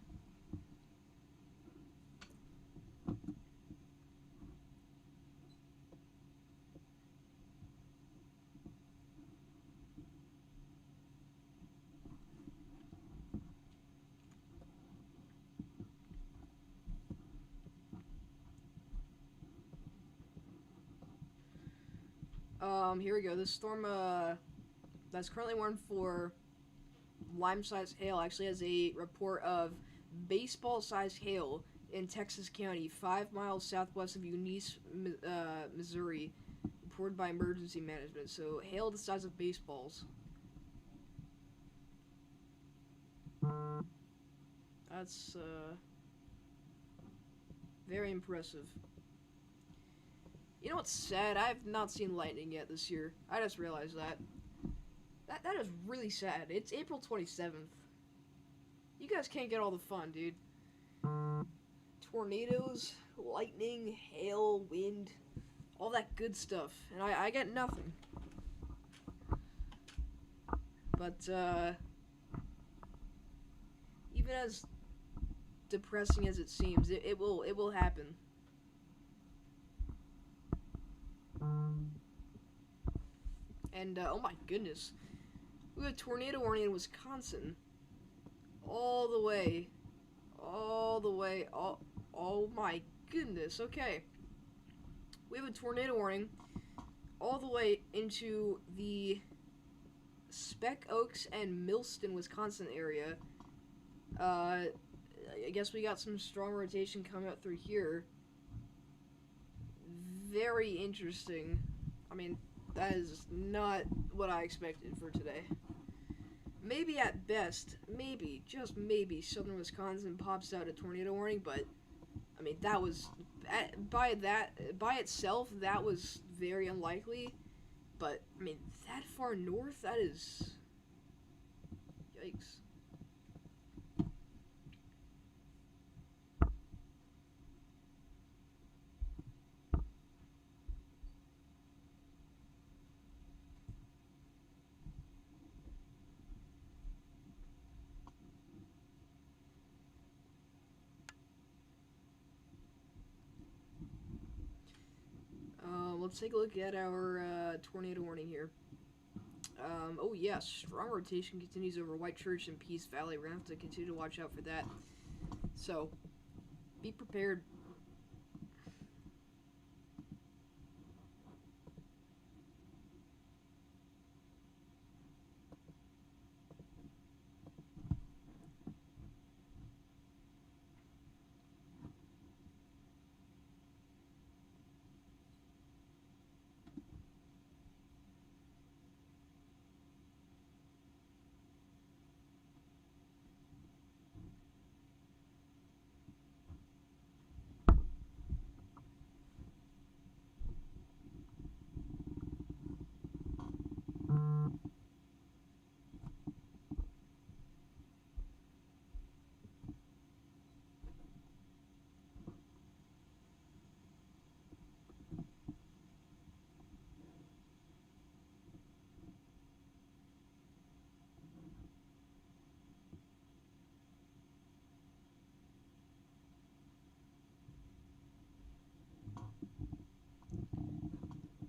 Here we go. This storm, that's currently warned for lime-sized hail actually has a report of baseball-sized hail in Texas County, 5 miles southwest of Eunice, Missouri, reported by emergency management. So, hail the size of baseballs. That's, Very impressive. You know what's sad? I have not seen lightning yet this year. I just realized that. That is really sad. It's April 27th. You guys can't get all the fun, dude. Tornadoes, lightning, hail, wind, all that good stuff. And I get nothing. But, even as depressing as it seems, it will happen. And, oh my goodness. We have a tornado warning in Wisconsin. All the way. Oh my goodness. Okay. We have a tornado warning all the way into the Speck Oaks and Millston, Wisconsin area. I guess we got some strong rotation coming up through here. Very interesting. I mean, that is not what I expected for today. Maybe at best, maybe, just maybe, southern Wisconsin pops out a tornado warning, but, I mean, that was, by itself, that was very unlikely, but, I mean, that far north, that is, yikes. Let's take a look at our tornado warning here. Oh yeah, strong rotation continues over White Church and Peace Valley. We're gonna have to continue to watch out for that. So, be prepared.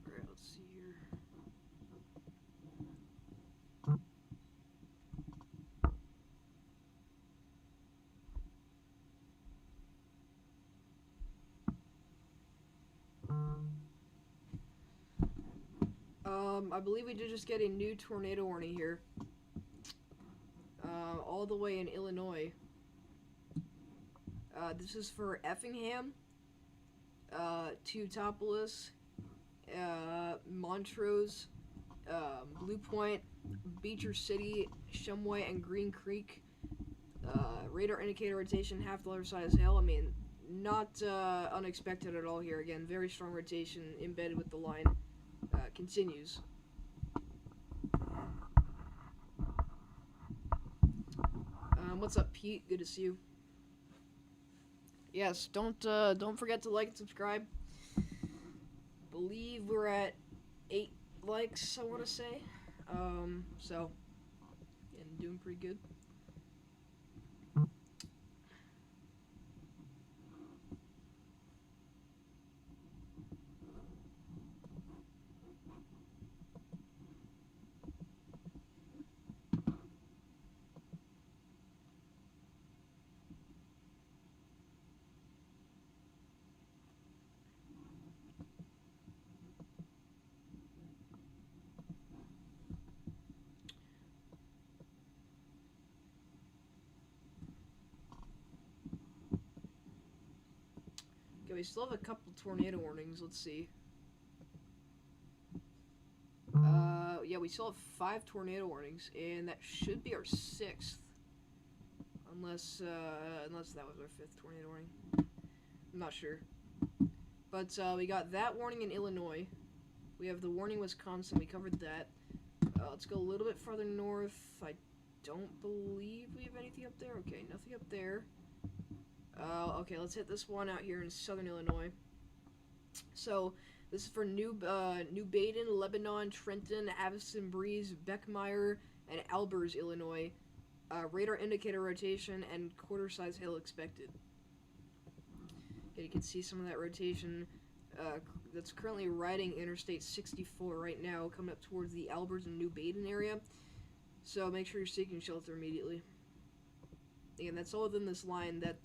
Alright, let's see here. I believe we did just get a new tornado warning here. All the way in Illinois. This is for Effingham, Teutopolis, Montrose, Blue Point, Beecher City, Shumway, and Green Creek. Radar indicator rotation, half the other side is hail. I mean, not unexpected at all here. Again, very strong rotation embedded with the line. Continues. What's up, Pete? Good to see you. Yes, don't forget to like and subscribe. Believe we're at 8 likes, I want to say. So, and doing pretty good. Okay, we still have a couple tornado warnings. Let's see. Yeah, we still have 5 tornado warnings, and that should be our 6th. Unless that was our 5th tornado warning. I'm not sure. But we got that warning in Illinois. We have the warning Wisconsin. We covered that. Let's go a little bit farther north. I don't believe we have anything up there. Okay, nothing up there. Okay, let's hit this one out here in southern Illinois. So this is for New Baden, Lebanon, Trenton, Addison Breeze, Beckmeyer, and Albers, Illinois. Radar indicator rotation and quarter size hail expected. Okay, you can see some of that rotation that's currently riding Interstate 64 right now, coming up towards the Albers and New Baden area. So make sure you're seeking shelter immediately. Again, that's all within this line that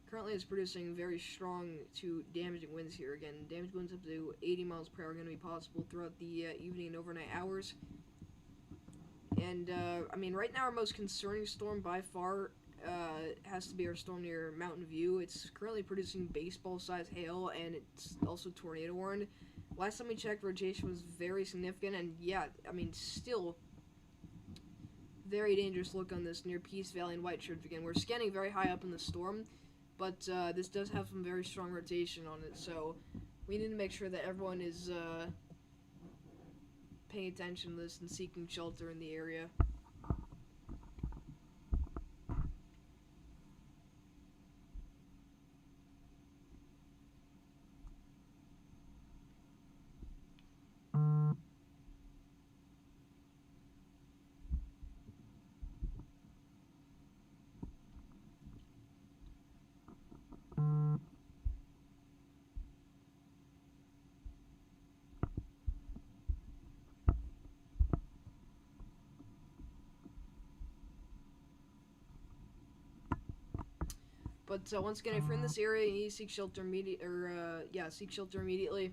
currently is producing very strong to damaging winds here. Again, damaging winds up to 80 miles per hour are going to be possible throughout the evening and overnight hours. And, I mean, right now our most concerning storm by far has to be our storm near Mountain View. It's currently producing baseball-sized hail, and it's also tornado warned. Last time we checked, rotation was very significant, and yeah, I mean, still very dangerous look on this near Peace Valley and Whitechurch. Again, we're scanning very high up in the storm, but this does have some very strong rotation on it, so we need to make sure that everyone is paying attention to this and seeking shelter in the area. But once again, if you're in this area, you need to seek shelter seek shelter immediately.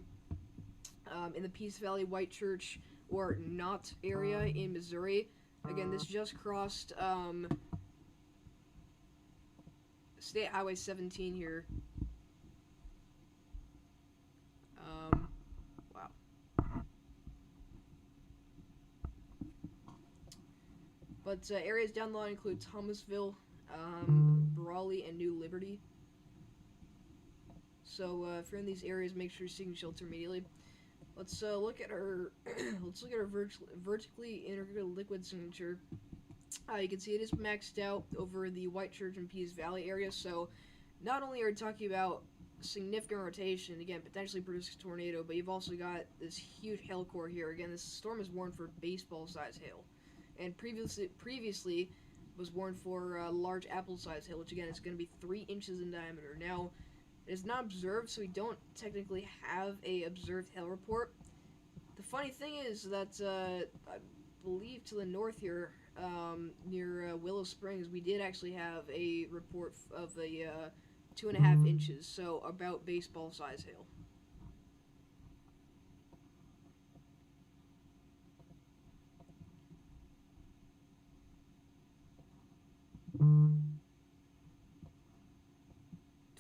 In the Peace Valley, Whitechurch, or Knott area in Missouri. Again, this just crossed State Highway 17 here. Wow. But areas down the line include Thomasville, Brawley, and New Liberty. So if you're in these areas, make sure you're seeking shelter immediately. Let's look at our vertically integrated liquid signature. You can see it is maxed out over the Whitechurch and Peace Valley area. So not only are we talking about significant rotation, again, potentially producing a tornado, but you've also got this huge hail core here. Again, this storm is warned for baseball-sized hail, and previously was warned for large apple-sized hail, which again is going to be 3 inches in diameter. Now, it is not observed, so we don't technically have a observed hail report. The funny thing is that I believe to the north here, near Willow Springs, we did actually have a report of a 2.5 inches, so about baseball-sized hail.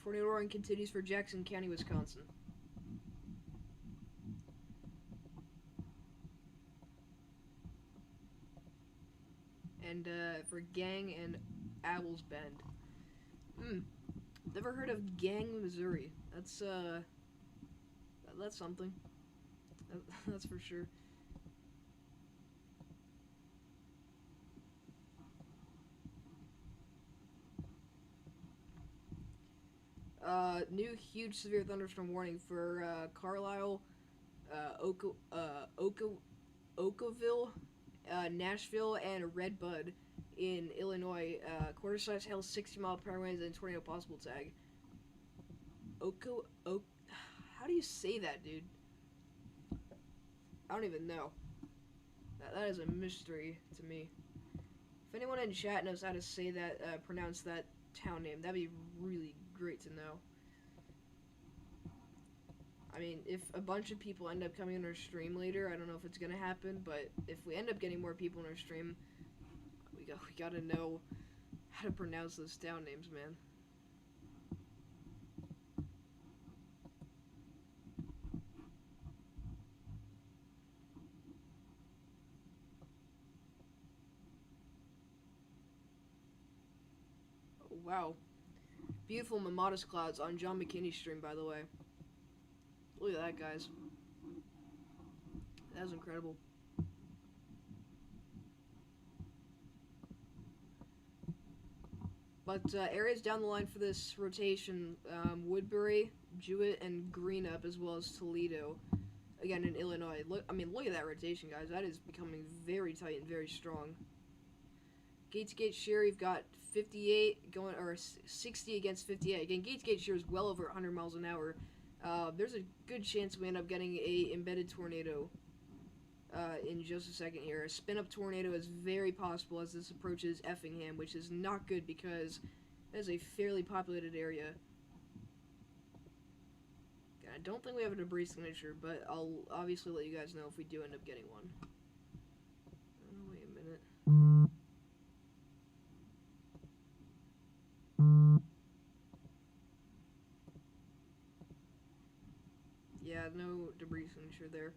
Tornado warning continues for Jackson County, Wisconsin. And for Gang and Owl's Bend. Never heard of Gang, Missouri. That's something. That's for sure. New huge severe thunderstorm warning for Carlisle, Oakville, Nashville, and Red Bud in Illinois. Quarter size hail, 60-mile-per-hour winds, and tornado possible tag. How do you say that, dude? I don't even know. That is a mystery to me. If anyone in chat knows how to say that, pronounce that town name, that'd be really great to know. I mean, if a bunch of people end up coming on our stream later, I don't know if it's gonna happen, but if we end up getting more people on our stream, we gotta know how to pronounce those town names, man. Oh, wow. Beautiful Mamadas clouds on John McKinney's stream, by the way. Look at that, guys. That was incredible. But areas down the line for this rotation, Woodbury, Jewett, and Greenup, as well as Toledo. Again, in Illinois. Look at that rotation, guys. That is becoming very tight and very strong. Gate to Gate Shear, you've got 58 going, or 60 against 58. Again, Gate to Gate Shear is well over 100 miles an hour. There's a good chance we end up getting a embedded tornado in just a second here. A spin-up tornado is very possible as this approaches Effingham, which is not good because that is a fairly populated area. I don't think we have a debris signature, but I'll obviously let you guys know if we do end up getting one. Oh, wait a minute. Yeah, no debris signature there.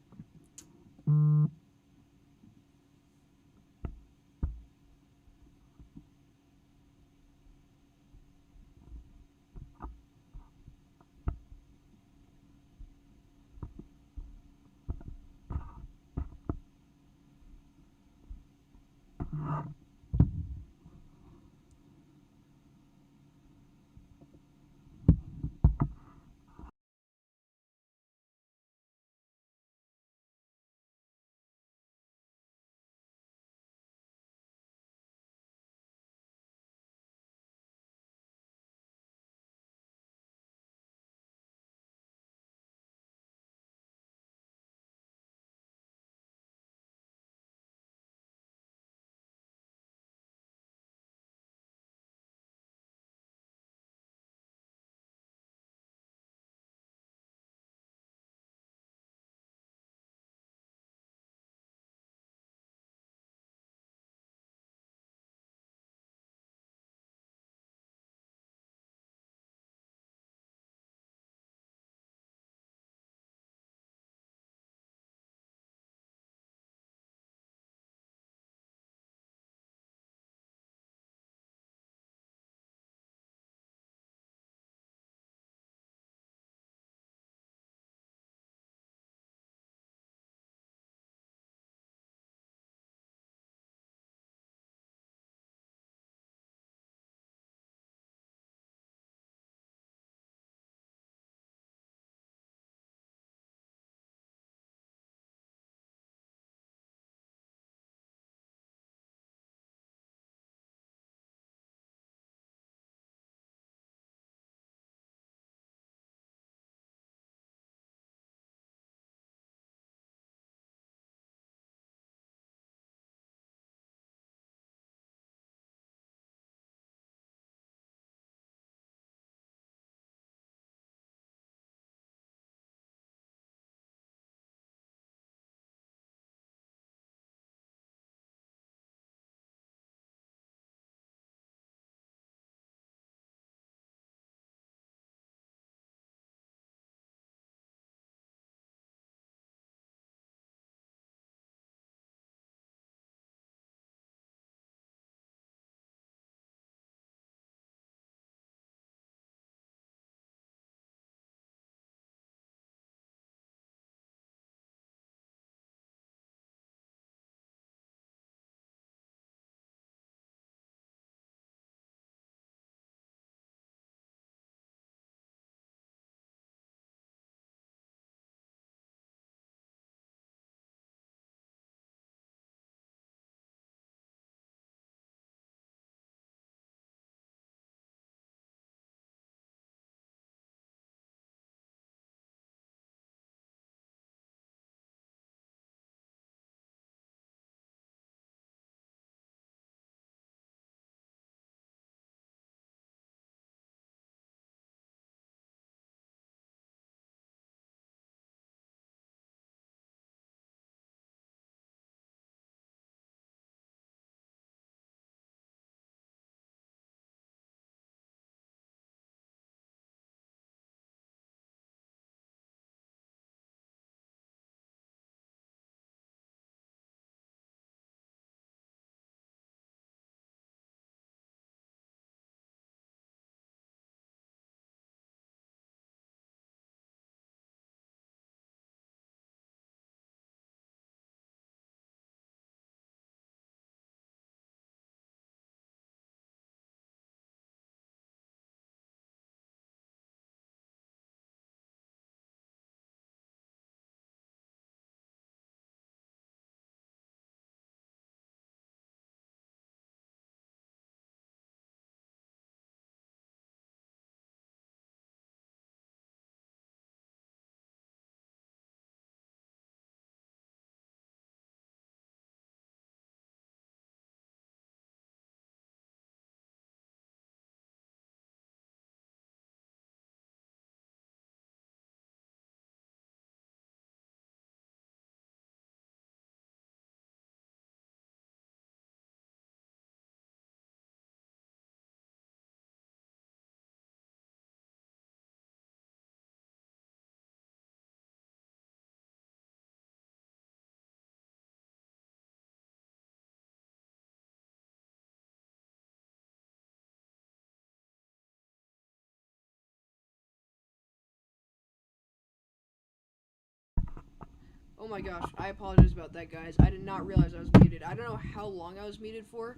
Oh my gosh, I apologize about that, guys. I did not realize I was muted. I don't know how long I was muted for.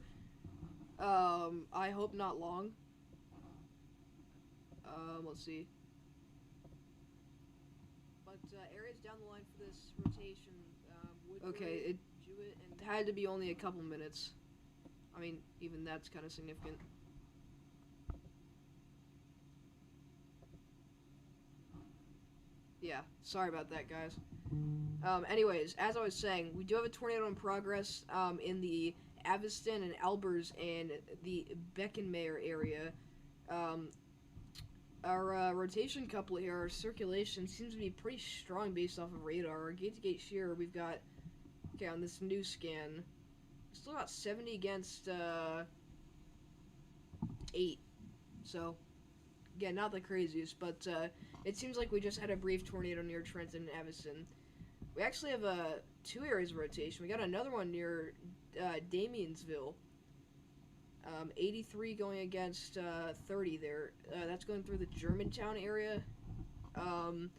I hope not long. Let's see. But areas down the line for this rotation. Okay, it had to be only a couple minutes. I mean, even that's kind of significant. Yeah, sorry about that, guys. Anyways, as I was saying, we do have a tornado in progress in the Aviston and Albers and the Beckenmeyer area. Our rotation couple here, our circulation seems to be pretty strong based off of radar. Our gate-to-gate shear, we've got, okay, on this new scan, still about 70 against 8. So, again, not the craziest, but it seems like we just had a brief tornado near Trenton and Aviston. We actually have 2 areas of rotation. We got another one near Damiensville. 83 going against 30 there. That's going through the Germantown area. And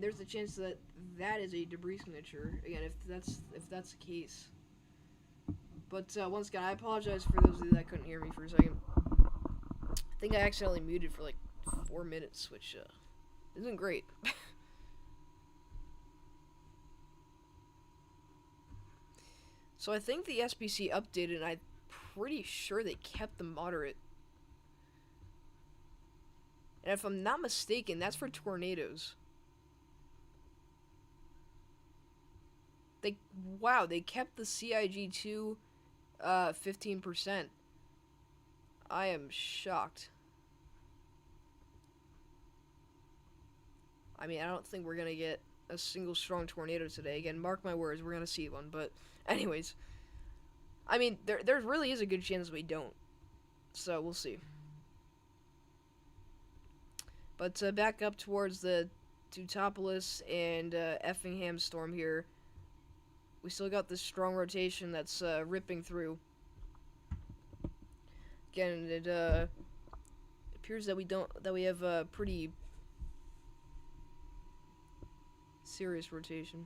there's a chance that that is a debris signature. Again, if that's the case. But once again, I apologize for those of you that couldn't hear me for a second. I think I accidentally muted for like 4 minutes, which isn't great. So I think the SBC updated, and I'm pretty sure they kept the moderate. And if I'm not mistaken, that's for tornadoes. They kept the CIG2 15%. I am shocked. I mean, I don't think we're gonna get a single strong tornado today. Again, mark my words, we're gonna see one. But anyways, I mean, there really is a good chance we don't. So we'll see. But back up towards the Teutopolis and Effingham storm here. We still got this strong rotation that's ripping through. Again, it appears that we have a pretty serious rotation.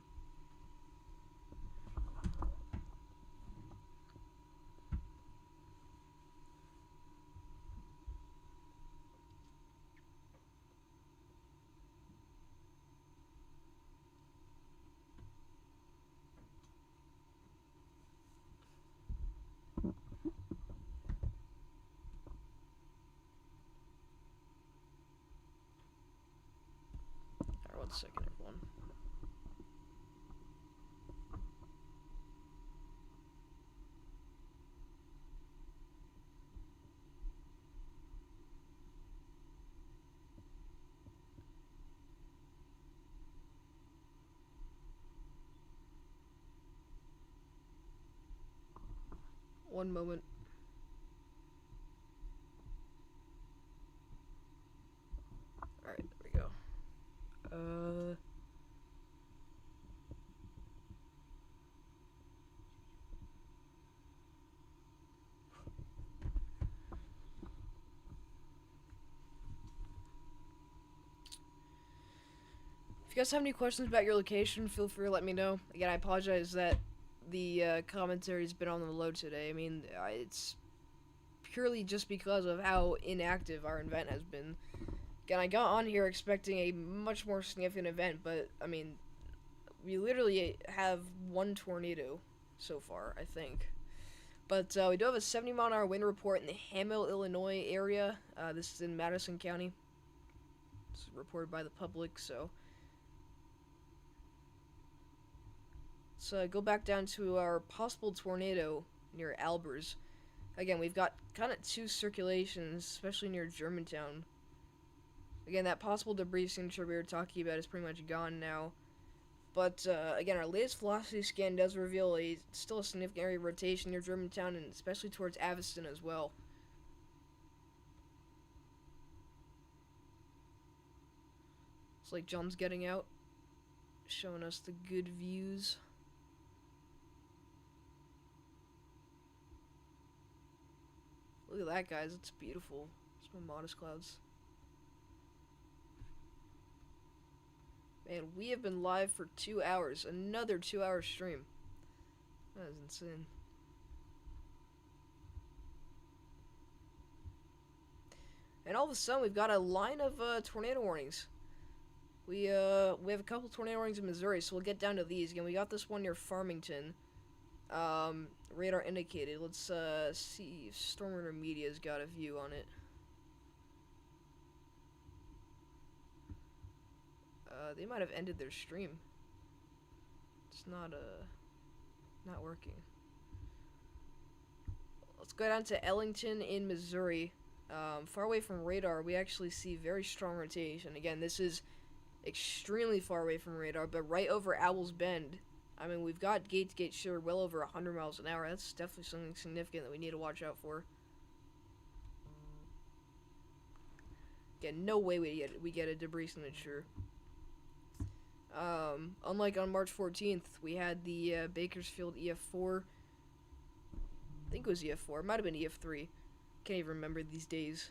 Alright, 1 second, everyone. One moment. Alright, there we go. If you guys have any questions about your location, feel free to let me know. Again, I apologize that the commentary's been on the low today. I mean, it's purely just because of how inactive our event has been. Again, I got on here expecting a much more significant event, but, I mean, we literally have 1 tornado so far, I think. But we do have a 70-mile-an-hour wind report in the Hamill, Illinois area. This is in Madison County. It's reported by the public, so... So go back down to our possible tornado near Albers. Again, we've got kind of 2 circulations, especially near Germantown. Again, that possible debris signature we were talking about is pretty much gone now. But, again, our latest velocity scan does reveal still a significant area of rotation near Germantown, and especially towards Aviston as well. It's like John's getting out, showing us the good views. Look at that, guys. It's beautiful. Some modest clouds. Man, we have been live for 2 hours. Another 2 hour stream. That is insane. And all of a sudden, we've got a line of tornado warnings. We have a couple tornado warnings in Missouri, so we'll get down to these. Again, we got this one near Farmington. Radar indicated. Let's see if Storm Runner Media's got a view on it. They might have ended their stream. It's not working. Let's go down to Ellington in Missouri. Far away from radar, we actually see very strong rotation. Again, this is extremely far away from radar, but right over Owl's Bend. I mean, we've got gate-to-gate shear well over 100 miles an hour. That's definitely something significant that we need to watch out for. Again, no way we get a debris signature. Unlike on March 14th, we had the Bakersfield EF4. I think it was EF4. It might have been EF3. Can't even remember these days.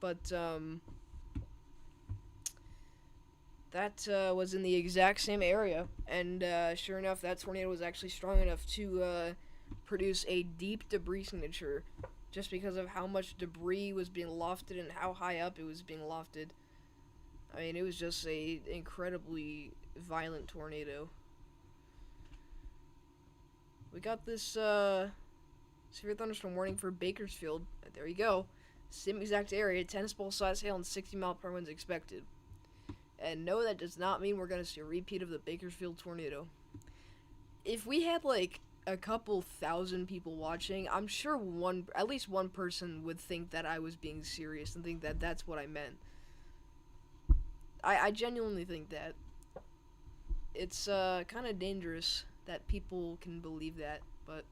But, that was in the exact same area. And sure enough, that tornado was actually strong enough to produce a deep debris signature just because of how much debris was being lofted and how high up it was being lofted. I mean, it was just a incredibly violent tornado. We got this severe thunderstorm warning for Bakersfield. There you go. Same exact area, tennis ball size hail and 60-mile-per-hour winds expected. And no, that does not mean we're going to see a repeat of the Bakersfield tornado. If we had like a couple thousand people watching, I'm sure at least one person would think that I was being serious and think that that's what I meant. I genuinely think that. It's kind of dangerous that people can believe that, but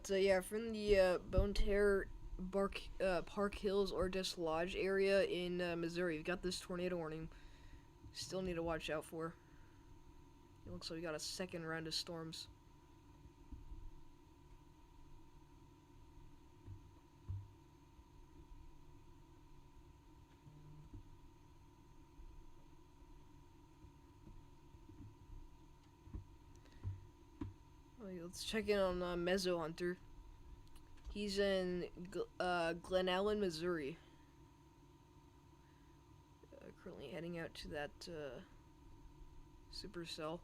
yeah, from the Bone Terror Park Hills or Dislodge area in Missouri, we've got this tornado warning. Still need to watch out for. It looks like we got a second round of storms. Let's check in on Mezzo Hunter. He's in Glen Ellen, Missouri. Currently heading out to that Supercell.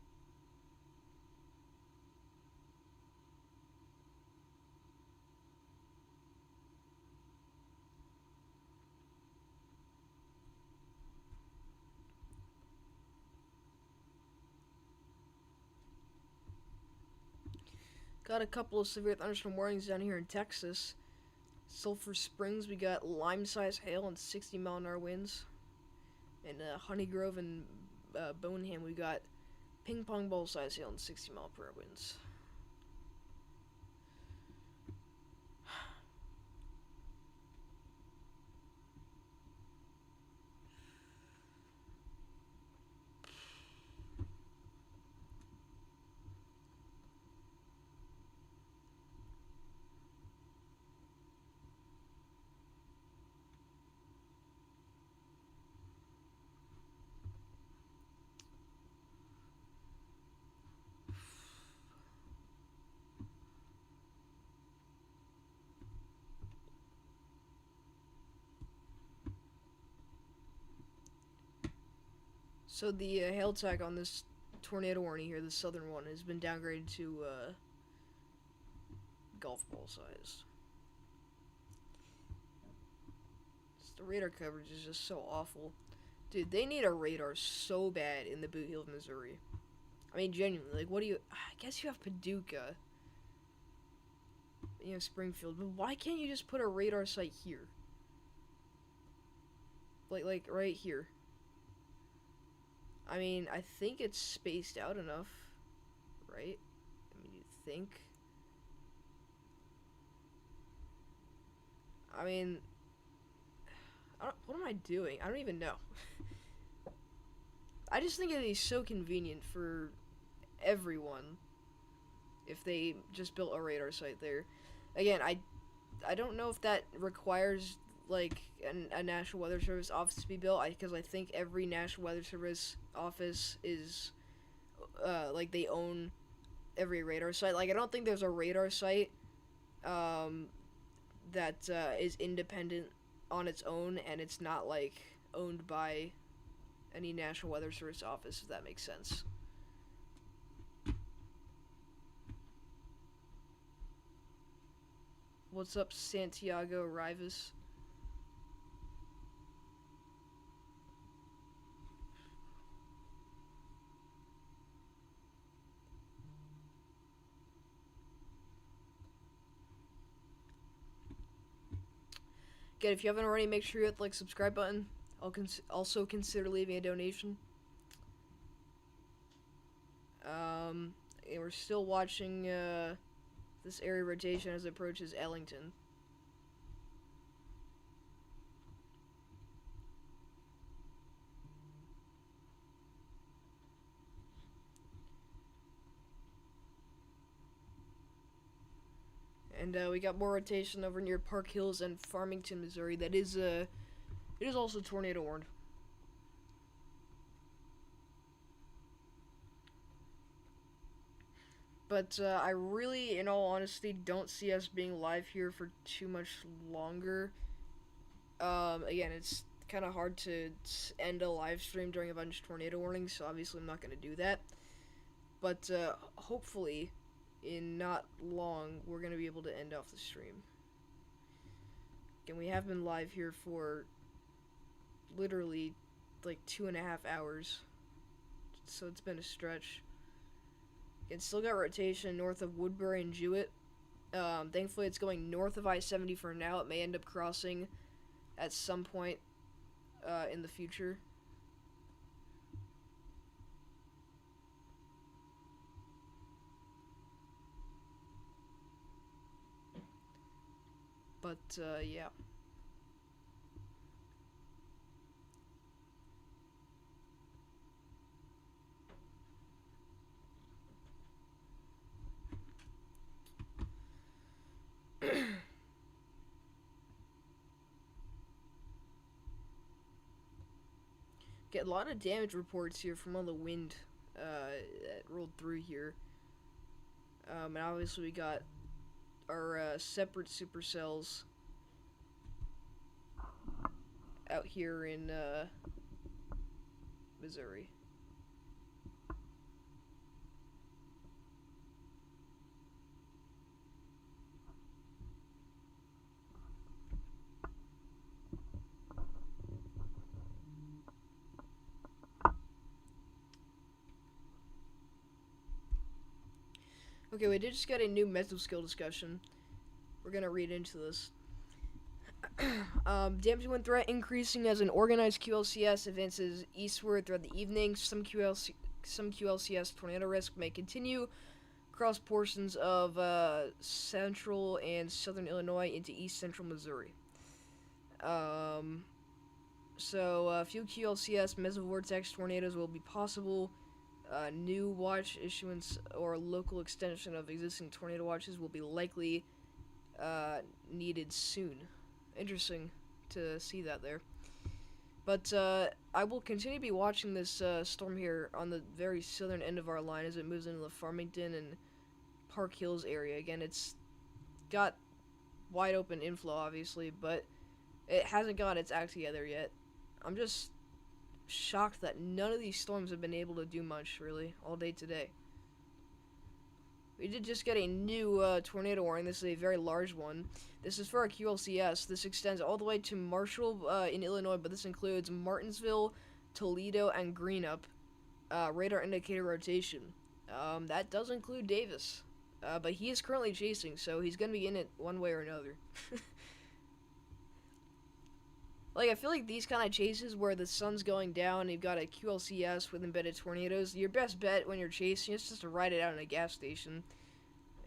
Got a couple of severe thunderstorm warnings down here in Texas. Sulphur Springs, we got lime-sized hail and 60-mile-an-hour winds. And Honey Grove and Boneham, we got ping-pong ball-sized hail and 60-mile-per-hour winds. So the hail tag on this tornado warning here, the southern one, has been downgraded to golf ball size. The radar coverage is just so awful. Dude, they need a radar so bad in the Boot Heel of Missouri. I mean, genuinely, like, what do you... I guess you have Paducah. You have Springfield, but why can't you just put a radar site here? Like right here. I mean, I think it's spaced out enough, right? I mean, you think? I mean, what am I doing? I don't even know. I just think it'd be so convenient for everyone if they just built a radar site there. Again, I don't know if that requires like a National Weather Service office to be built, because I think every National Weather Service office is like they own every radar site. Like I don't think there's a radar site um, that is independent on its own, and it's not like owned by any National Weather Service office, if that makes sense. What's up, Santiago Rivas? Again, if you haven't already, make sure you hit the subscribe button. Also consider leaving a donation. And we're still watching this area rotation as it approaches Ellington. And we got more rotation over near Park Hills and Farmington, Missouri. That is it is also tornado warned. But I really, in all honesty, don't see us being live here for too much longer. Again, it's kind of hard to end a live stream during a bunch of tornado warnings, so obviously I'm not going to do that. But hopefully, in not long, we're going to be able to end off the stream. Again, we have been live here for literally like 2.5 hours, so it's been a stretch. It's still got rotation north of Woodbury and Jewett. Thankfully, it's going north of I-70 for now. It may end up crossing at some point in the future. But, yeah. Get a lot of damage reports here from all the wind that rolled through here. And obviously we got our separate supercells out here in Missouri. Okay, we did just get a new mental skill discussion. We're gonna read into this. Damage wind threat increasing as an organized QLCS advances eastward throughout the evening. Some QLCS tornado risk may continue across portions of central and southern Illinois into east central Missouri. So a few QLCS mesovortex tornadoes will be possible. New watch issuance or local extension of existing tornado watches will be likely needed soon. Interesting to see that there. But I will continue to be watching this storm here on the very southern end of our line as it moves into the Farmington and Park Hills area. Again, it's got wide open inflow, obviously, but it hasn't got its act together yet. I'm just shocked that none of these storms have been able to do much, really, all day today. We did just get a new tornado warning. This is a very large one. This is for our QLCS. This extends all the way to Marshall in Illinois, but this includes Martinsville, Toledo, and Greenup. Radar indicator rotation. That does include Davis. But he is currently chasing, so he's going to be in it one way or another. like, I feel like these kind of chases where the sun's going down and you've got a QLCS with embedded tornadoes, your best bet when you're chasing is just to ride it out in a gas station.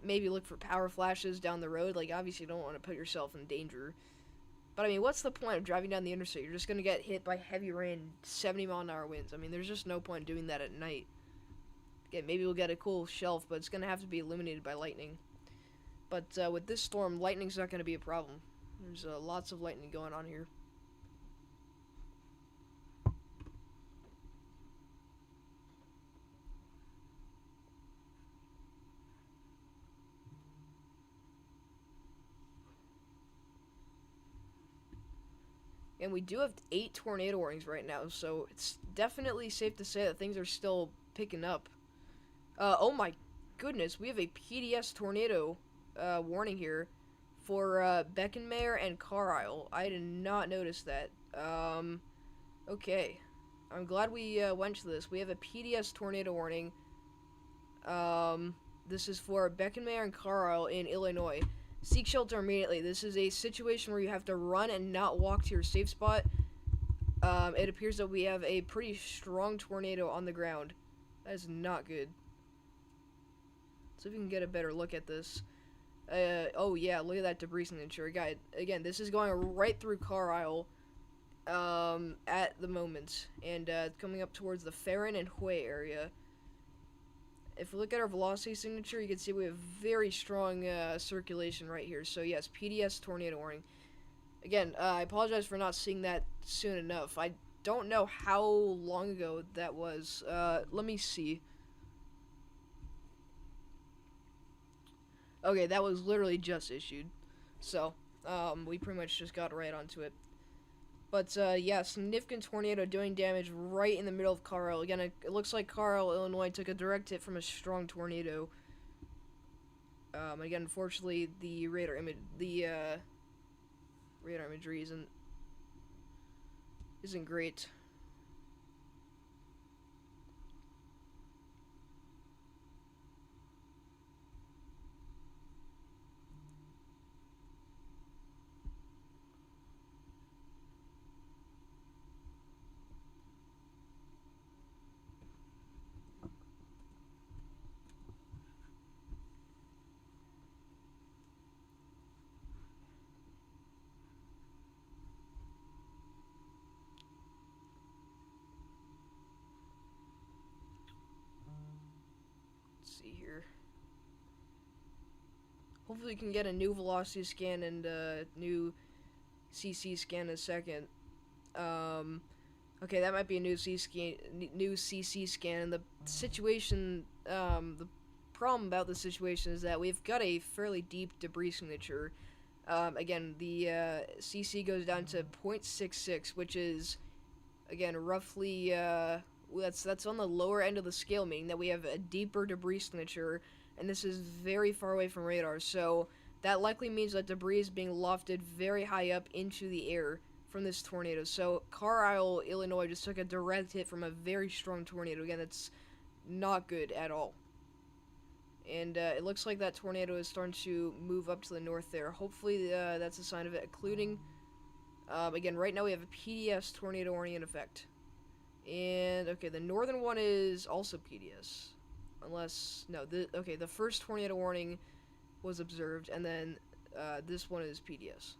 Maybe look for power flashes down the road. Like, obviously you don't want to put yourself in danger. But, I mean, what's the point of driving down the interstate? You're just going to get hit by heavy rain, 70-mile-an-hour winds. I mean, there's just no point in doing that at night. Again, maybe we'll get a cool shelf, but it's going to have to be illuminated by lightning. But with this storm, lightning's not going to be a problem. There's lots of lightning going on here. And we do have 8 tornado warnings right now, so it's definitely safe to say that things are still picking up. Oh my goodness, we have a PDS tornado warning here for Beckenmeyer and Carlisle. I did not notice that. Okay. I'm glad we went to this. We have a PDS tornado warning. This is for Beckenmeyer and Carlisle in Illinois. Seek shelter immediately. This is a situation where you have to run and not walk to your safe spot. It appears that we have a pretty strong tornado on the ground. That is not good. So if we can get a better look at this. Oh yeah, look at that debris signature. Again, this is going right through Carlisle at the moment. And coming up towards the Farron and Huey area. If we look at our velocity signature, you can see we have very strong circulation right here. So yes, PDS tornado warning. Again, I apologize for not seeing that soon enough. I don't know how long ago that was. Let me see. Okay, that was literally just issued. So, we pretty much just got right onto it. But, yeah, significant tornado doing damage right in the middle of Carlisle. Again, it looks like Carlisle, Illinois took a direct hit from a strong tornado. Again, unfortunately, the radar imagery isn't great. See here. Hopefully we can get a new velocity scan and a new CC scan in a second. Okay, that might be a new CC scan. And the situation, the problem about this situation is that we've got a fairly deep debris signature. Again, the CC goes down to 0.66, which is, again, roughly, that's on the lower end of the scale, meaning that we have a deeper debris signature, and this is very far away from radar, so that likely means that debris is being lofted very high up into the air from this tornado. So Carlisle, Illinois just took a direct hit from a very strong tornado. Again, that's not good at all. And it looks like that tornado is starting to move up to the north there. Hopefully that's a sign of it occluding. Again, right now we have a PDS tornado warning in effect. And, okay, the northern one is also PDS. Unless, no, okay, the first tornado warning was observed, and then this one is PDS.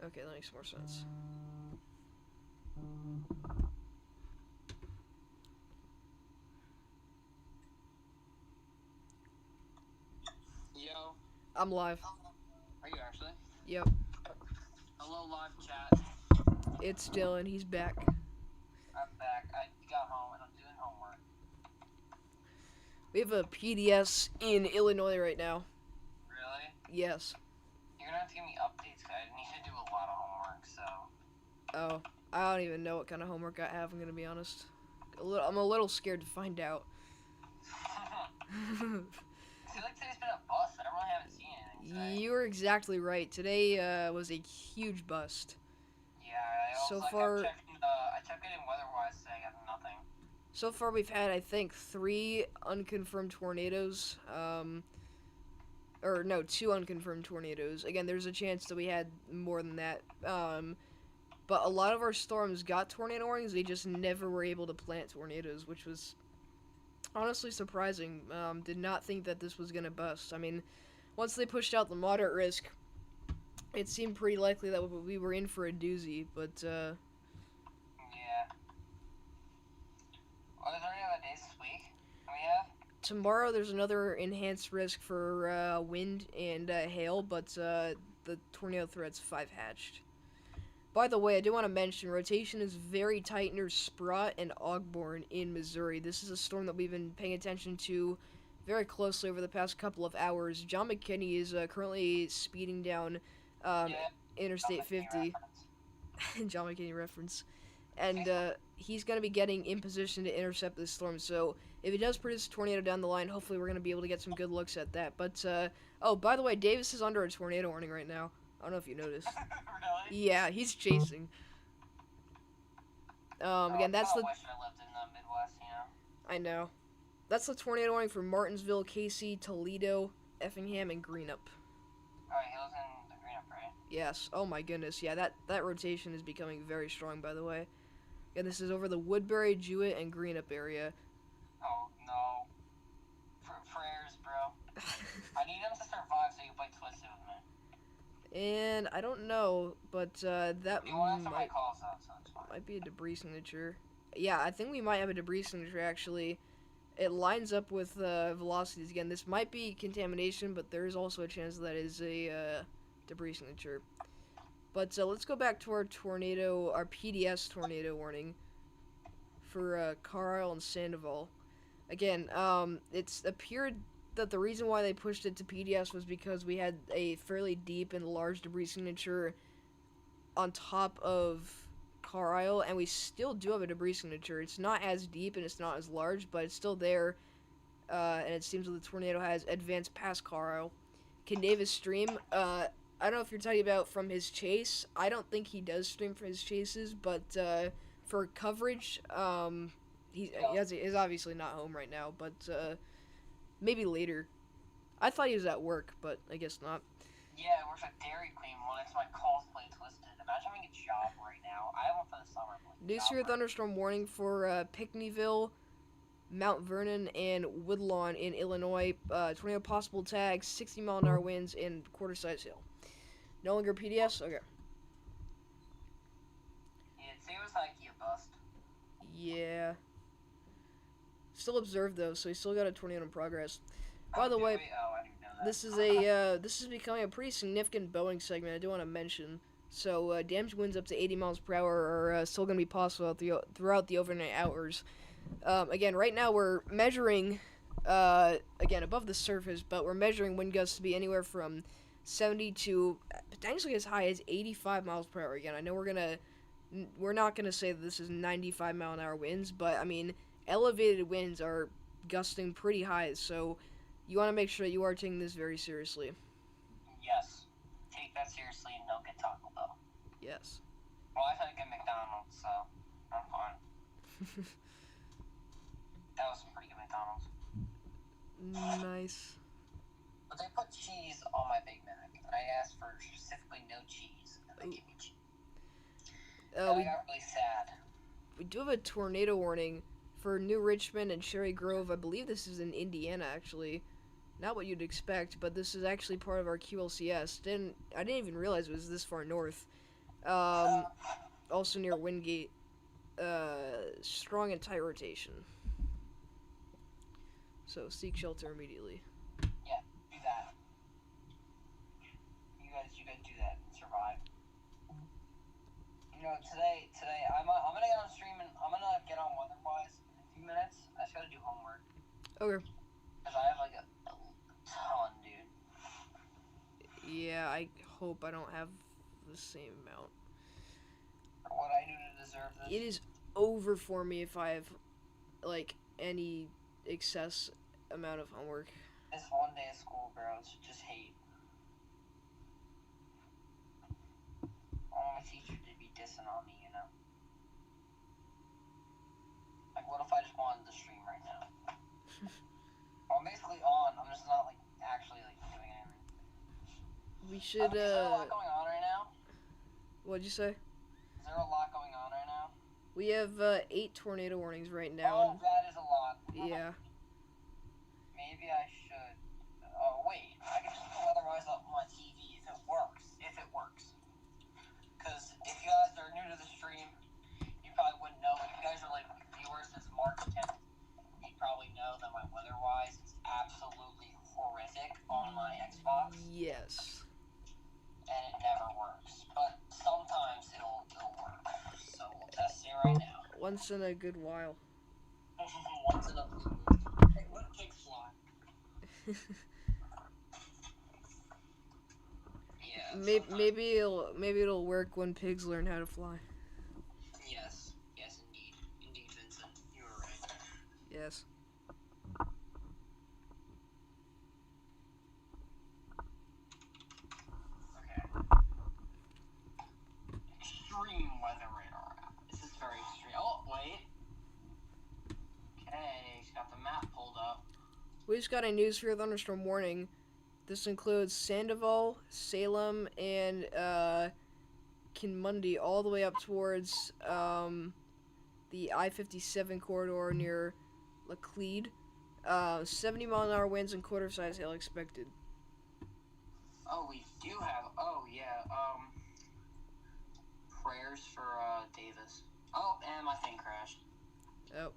Okay, that makes more sense. Yo. I'm live. Are you actually? Yep. Hello, live chat. It's Dylan, he's back. I'm back. I got home and I'm doing homework. We have a PDS in Illinois right now. Really? Yes. You're gonna have to give me updates, because I need to do a lot of homework, so. Oh, I don't even know what kind of homework I have, I'm gonna be honest. I'm a little scared to find out. I feel like today's been a bust. I really haven't seen anything today. You were exactly right. Today was a huge bust. Yeah, I also So far, I checked it in weather-wise today. I got nothing. So far we've had, I think, 3 unconfirmed tornadoes. Or no, 2 unconfirmed tornadoes. Again, there's a chance that we had more than that. But a lot of our storms got tornado warnings. They just never were able to plant tornadoes, which was honestly surprising. Did not think that this was gonna bust. I mean, once they pushed out the moderate risk, it seemed pretty likely that we were in for a doozy. But Yeah. Are there any other days this week we have? tomorrow there's another enhanced risk for wind and hail, but the tornado threat's 5 hatched. By the way, I do want to mention rotation is very tight near Sprott and Ogborn in Missouri. This is a storm that we've been paying attention to very closely over the past couple of hours. John McKinney is currently speeding down Yeah. Interstate 50. John McKinney reference. And he's going to be getting in position to intercept this storm. So if he does produce a tornado down the line, hopefully we're going to be able to get some good looks at that. But, oh, by the way, Davis is under a tornado warning right now. I don't know if you noticed. Really? Yeah, he's chasing. Again, that's the... I wish I lived in the Midwest, you know? I know. That's the tornado warning for Martinsville, Casey, Toledo, Effingham, and Greenup. Alright, he lives in the Greenup, right? Yes. Oh my goodness. Yeah, that rotation is becoming very strong, by the way. And this is over the Woodbury, Jewett, and Greenup area. Oh, no. Prayers, bro. I need him to survive so you can play Twisted with me. And I don't know, but that You won't answer my calls, though, so it's fine. might be a debris signature. Yeah, I think we might have a debris signature, actually. It lines up with velocities again. This might be contamination, but there is also a chance that is a debris signature. But let's go back to our PDS tornado warning for Carlisle and Sandoval. Again, it's appeared that the reason why they pushed it to PDS was because we had a fairly deep and large debris signature on top of Carlisle, and we still do have a debris signature. It's not as deep and it's not as large, but it's still there, and it seems that the tornado has advanced past Carlisle. Can Davis stream? I don't know if you're talking about from his chase. I don't think he does stream for his chases, but for coverage, he's obviously not home right now, but maybe later. I thought he was at work, but I guess not. Yeah, it works at Dairy Queen when it's my calls play Twisted. Imagine having a job right now. I have one for the summer. New severe thunderstorm warning for Pinckneyville, Mount Vernon, and Woodlawn in Illinois. Tornado possible tag, 60-mile-an-hour winds, and quarter-size hail. No longer PDS? Okay. Yeah, it seems like you bust. Yeah. Still observed, though, so he's still got a tornado in progress. By the way, I didn't know that. this is becoming a pretty significant Boeing segment I do want to mention. So, damage winds up to 80 miles per hour are still going to be possible throughout the overnight hours. Again, right now we're measuring, again, above the surface, but we're measuring wind gusts to be anywhere from 70 to potentially as high as 85 miles per hour. Again, I know we're not going to say that this is 95-mile-an-hour winds, but, I mean, elevated winds are gusting pretty high, so you want to make sure that you are taking this very seriously. Yes. Take that seriously and don't get Taco Bell. Yes. Well, I had to get McDonald's, so I'm fine. That was some pretty good McDonald's. Nice. But they put cheese on my Big Mac. I asked for specifically no cheese, and they gave me cheese. I got really sad. We do have a tornado warning for New Richmond and Cherry Grove. I believe this is in Indiana, actually. Not what you'd expect, but this is actually part of our QLCS. I didn't even realize it was this far north. Also near Wingate. Strong and tight rotation. So seek shelter immediately. Yeah, do that. You guys do that and survive. You know, today I'm gonna get on stream and I'm gonna get on weather-wise in a few minutes. I just gotta do homework. Okay. Cause I have like a ton, dude. Yeah, I hope I don't have the same amount. For what I do to deserve this. It is over for me if I have, like, any excess amount of homework. This one day of school, bro, it's just hate. All my teachers did be dissing on me, you know? Like, what if I just wanted to stream right now? Well, I'm basically on, I'm just not, like, actually, like, doing anything. We should, Is there a lot going on right now? What'd you say? Is there a lot going on right now? We have 8 tornado warnings right now. Oh, that is a lot. Yeah. Maybe I should. Oh, wait. I can just put weather-wise up on my TV if it works. If it works. Because if you guys are new to the stream, you probably wouldn't know. If you guys are like viewers since March 10th, you probably know that my weather-wise is absolutely horrific on my Xbox. Yes. And it never works. But sometimes it'll work. So we'll test it right now. Once in a good while. Once in a blue moon. Hey, let pigs fly. Yeah. Maybe it'll work when pigs learn how to fly. Yes. Yes, indeed. Indeed, Vincent. You were right. Yes. Okay. Extreme weather radar app. This is very extreme. Oh, wait. Okay, she's got the map pulled up. We just got a news for thunderstorm warning. This includes Sandoval, Salem, and Kinmundi, all the way up towards the I-57 corridor near Laclede. 70-mile-an-hour winds and quarter-size hail expected. Oh, we do have. Oh, yeah. Prayers for Davis. Oh, and my thing crashed. Oh.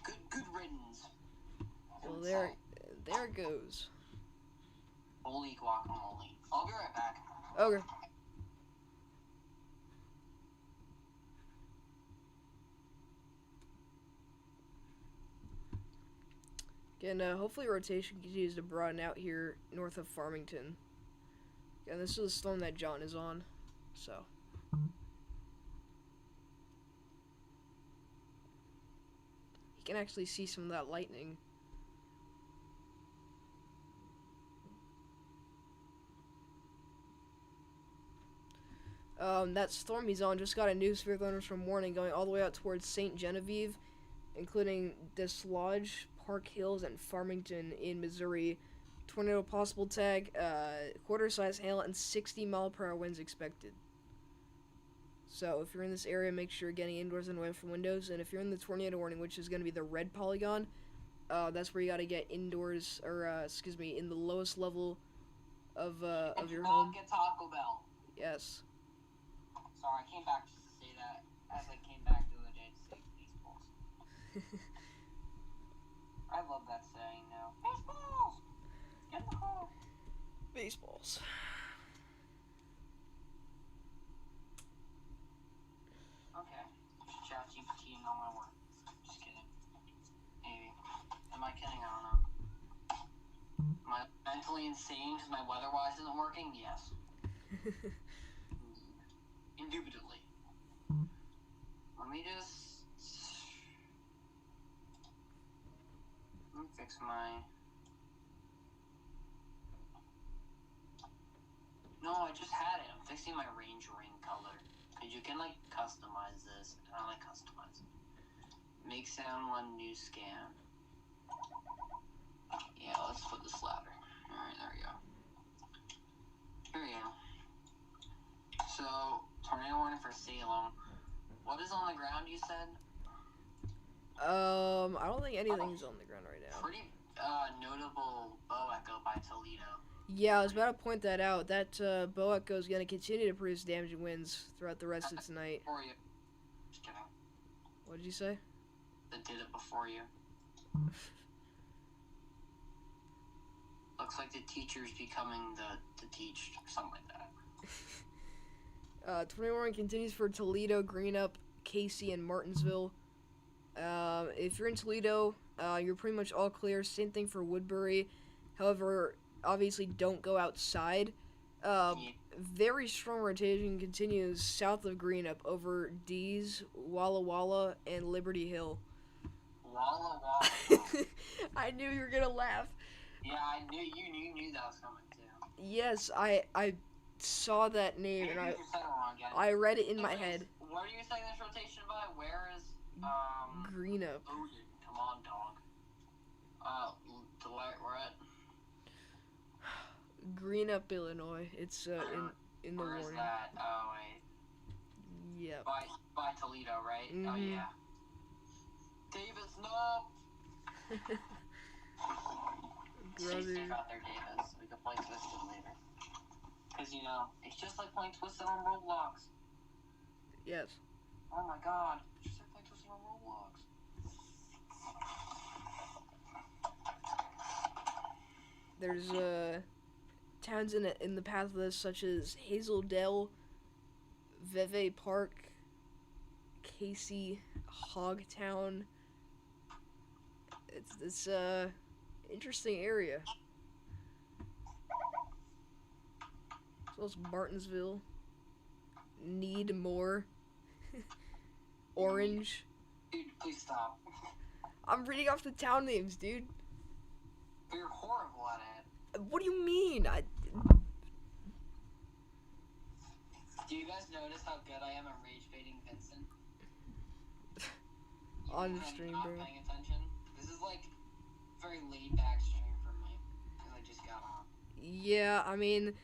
Good riddance. Well, there it goes. Holy guacamole. I'll be right back. Okay. Again, hopefully rotation continues to broaden out here north of Farmington. And this is the storm that John is on, so. You can actually see some of that lightning. That storm he's on just got a new severe thunderstorm warning going all the way out towards St. Genevieve, including Dislodge, Park Hills, and Farmington in Missouri. Tornado possible tag, quarter-size hail, and 60-mile-per-hour winds expected. So if you're in this area, make sure you're getting indoors and away from windows. And if you're in the tornado warning, which is going to be the red polygon, that's where you got to get indoors, or in the lowest level of your home. Get Taco Bell. Yes. Sorry, I came back just to say that as I came back the other day to say baseballs. I love that saying now. Baseballs! Get in the hole! Baseballs. Okay. Chat GPT and all my work. Just kidding. Maybe. Am I kidding? I don't know. Am I mentally insane because my weather-wise isn't working? Yes. Indubitably. Let me fix my... No, I just had it. I'm fixing my range ring color. Because you can, like, customize this. I don't like customize. Make sound one new scan. Yeah, let's put this louder. Alright, there we go. Here we go. So, tornado warning for Salem. What is on the ground, you said? I don't think anything's on the ground right now. Pretty notable bow echo by Toledo. Yeah, I was about to point that out. That bow echo is going to continue to produce damaging winds throughout the rest of tonight. Before you. Just kidding. What did you say? That did it before you. Looks like the teacher's becoming the teach, or something like that. Tornado warning continues for Toledo, Greenup, Casey, and Martinsville. If you're in Toledo, you're pretty much all clear. Same thing for Woodbury. However, obviously don't go outside. Very strong rotation continues south of Greenup over Dees, Walla Walla, and Liberty Hill. Walla Walla. I knew you were gonna laugh. Yeah, I knew you knew that was coming too. Yes, I saw that name and I read it in my head. What are you saying this rotation by? Where is Greenup. Odin? Come on, dog. To where we're at? Greenup, Illinois. It's in the Where is warning. that? Oh wait. Yep. by Toledo, right? Mm-hmm. Oh yeah. Davis, no. Stay safe out there, Davis. We can play Twisted later. Because it's just like playing Twisted on Roblox. Yes. Oh my God! It's just like playing Twisted on Roblox. There's towns in the path of this, such as Hazeldale, Veve Park, Casey, Hogtown. It's interesting area. As well as Martinsville, Needmore, Orange. Dude, please stop. I'm reading off the town names, dude. But you're horrible at it. What do you mean? Do you guys notice how good I am at rage baiting Vincent? On Even the when stream, I'm bro. not paying attention. This is like very laid back stream for me because I just got on. Yeah, I mean,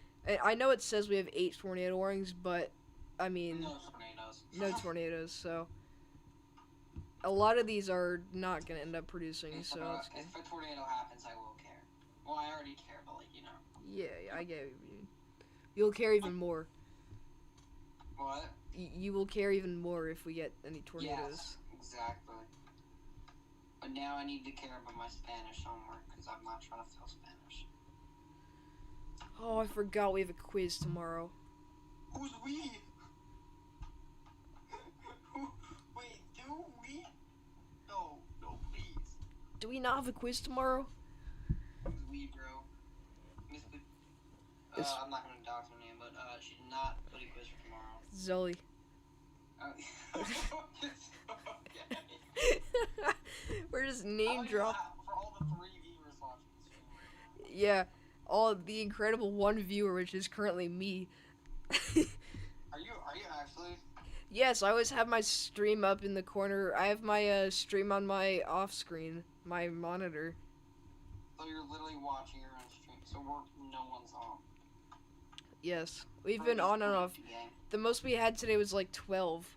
I know it says we have 8 tornado warnings, but I mean, No tornadoes. no tornadoes. So a lot of these are not gonna end up producing. If, So it's good. if a tornado happens, I will care. Well, I already care, but Yeah, I get it. You'll care even more. What? You will care even more if we get any tornadoes. Yes, exactly. But now I need to care about my Spanish homework because I'm not trying to fail Spanish. Oh, I forgot we have a quiz tomorrow. Who's we? Wait, do we? No, please. Do we not have a quiz tomorrow? Who's we, bro? Miss B- It's- I'm not gonna dox her name, but she did not put a quiz for tomorrow. Zoe. Okay. We're just name drop. For all the 3 viewers watching the stream right now. Yeah, all the incredible 1 viewer, which is currently me. Are you actually? Yes, I always have my stream up in the corner. I have my stream on my off screen, my monitor. So you're literally watching your own stream. So no one's on. Yes, we've been on and off. The most we had today was like 12.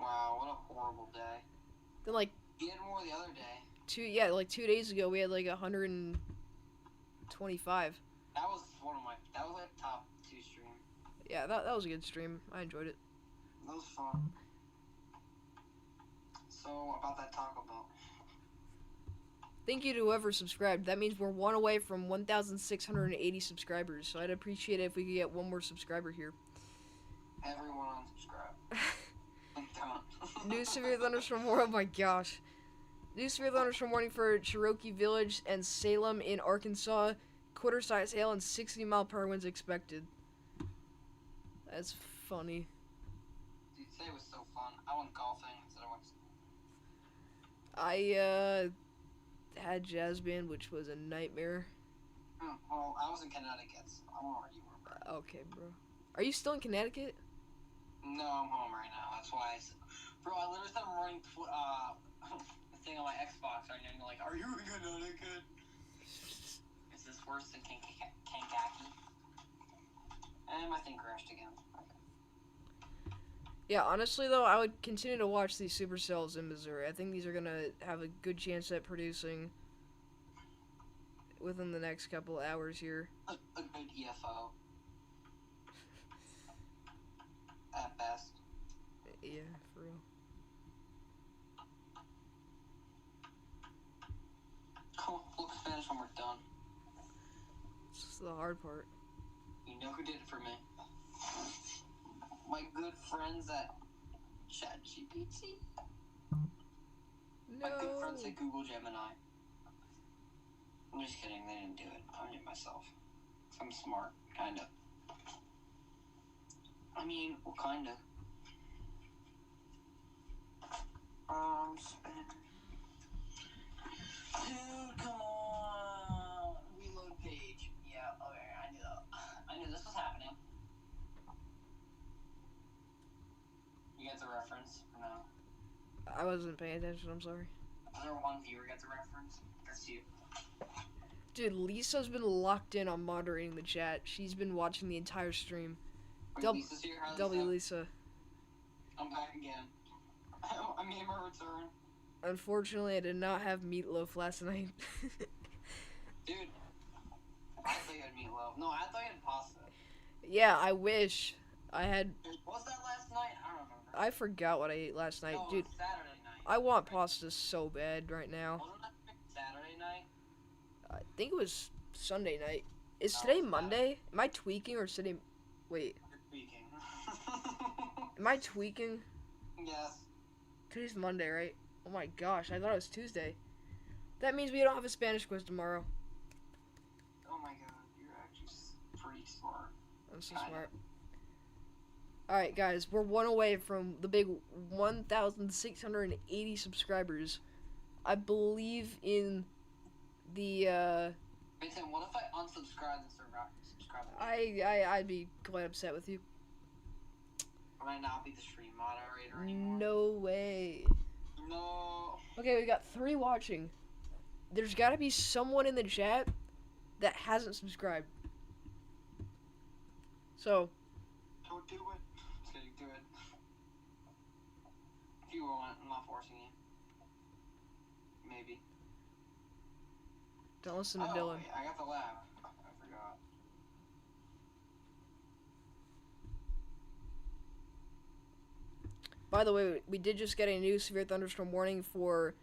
Wow, what a horrible day. Then like You had more the other day. 2 days ago we had like 125. That was like top 2 stream. Yeah, that was a good stream. I enjoyed it. That was fun. So about that Taco Bell. Thank you to whoever subscribed. That means we're 1 away from 1,680 subscribers. So I'd appreciate it if we could get 1 more subscriber here. Everyone unsubscribe. New severe thunderstorm warning. Oh my gosh. New severe thunderstorm warning for Cherokee Village and Salem in Arkansas. Quarter-size hail and 60-mile-per-hour winds expected. That's funny. Dude, today was so fun. I went golfing instead of I had jazz band, which was a nightmare. Well, I was in Connecticut. So I don't know where you were, bro. Okay, bro. Are you still in Connecticut? No, I'm home right now. That's why Bro, I literally started running the thing on my Xbox right now, and you're like, are you in Connecticut? Is this worse than Kankakee? And my thing crashed again. Okay. Yeah, honestly, though, I would continue to watch these Supercells in Missouri. I think these are going to have a good chance at producing within the next couple hours here. A good EFO. At best. Yeah, for real. Oh, look, Spanish homework done. It's just the hard part. You know who did it for me? My good friends at ChatGPT. No. My good friends at Google Gemini. I'm just kidding, they didn't do it. I did it myself. I'm smart, kinda. I mean, well, kinda. Spanish. Dude, come on! Reload page. Yeah, okay, I knew that. I knew this was happening. You get the reference? Or no? I wasn't paying attention, I'm sorry. Is there 1 viewer gets a reference? That's you. Dude, Lisa's been locked in on moderating the chat. She's been watching the entire stream. Wait, Lisa's here? How's W this Lisa. I'm back again. I made my return. Unfortunately, I did not have meatloaf last night. Dude, I thought you had meatloaf. No, I thought you had pasta. Yeah, I wish I had. What was that last night? I don't remember. I forgot what I ate last night, No, dude. it was Saturday night. I want pasta so bad right now. Wasn't that Saturday night? I think it was Sunday night. Is Oh, today it's Monday? Am I tweaking or is today? Wait, You're speaking. am I tweaking? Yes. Today's Monday, right? Oh my gosh, I thought it was Tuesday. That means we don't have a Spanish quiz tomorrow. Oh my god, you're actually pretty smart. I'm so smart. Alright, guys, we're one away from the big 1,680 subscribers. I believe in the, Vincent, what if I unsubscribe and subscribe? I'd be quite upset with you. Would I not be the stream moderator anymore? No way. No. Okay, we got 3 watching. There's gotta be someone in the chat that hasn't subscribed. So, Don't do it. Just kidding, do it. If you want, I'm not forcing you. Maybe. don't listen to Oh, Dylan. wait, I got the lab. I forgot. By the way, we did just get a new severe thunderstorm warning for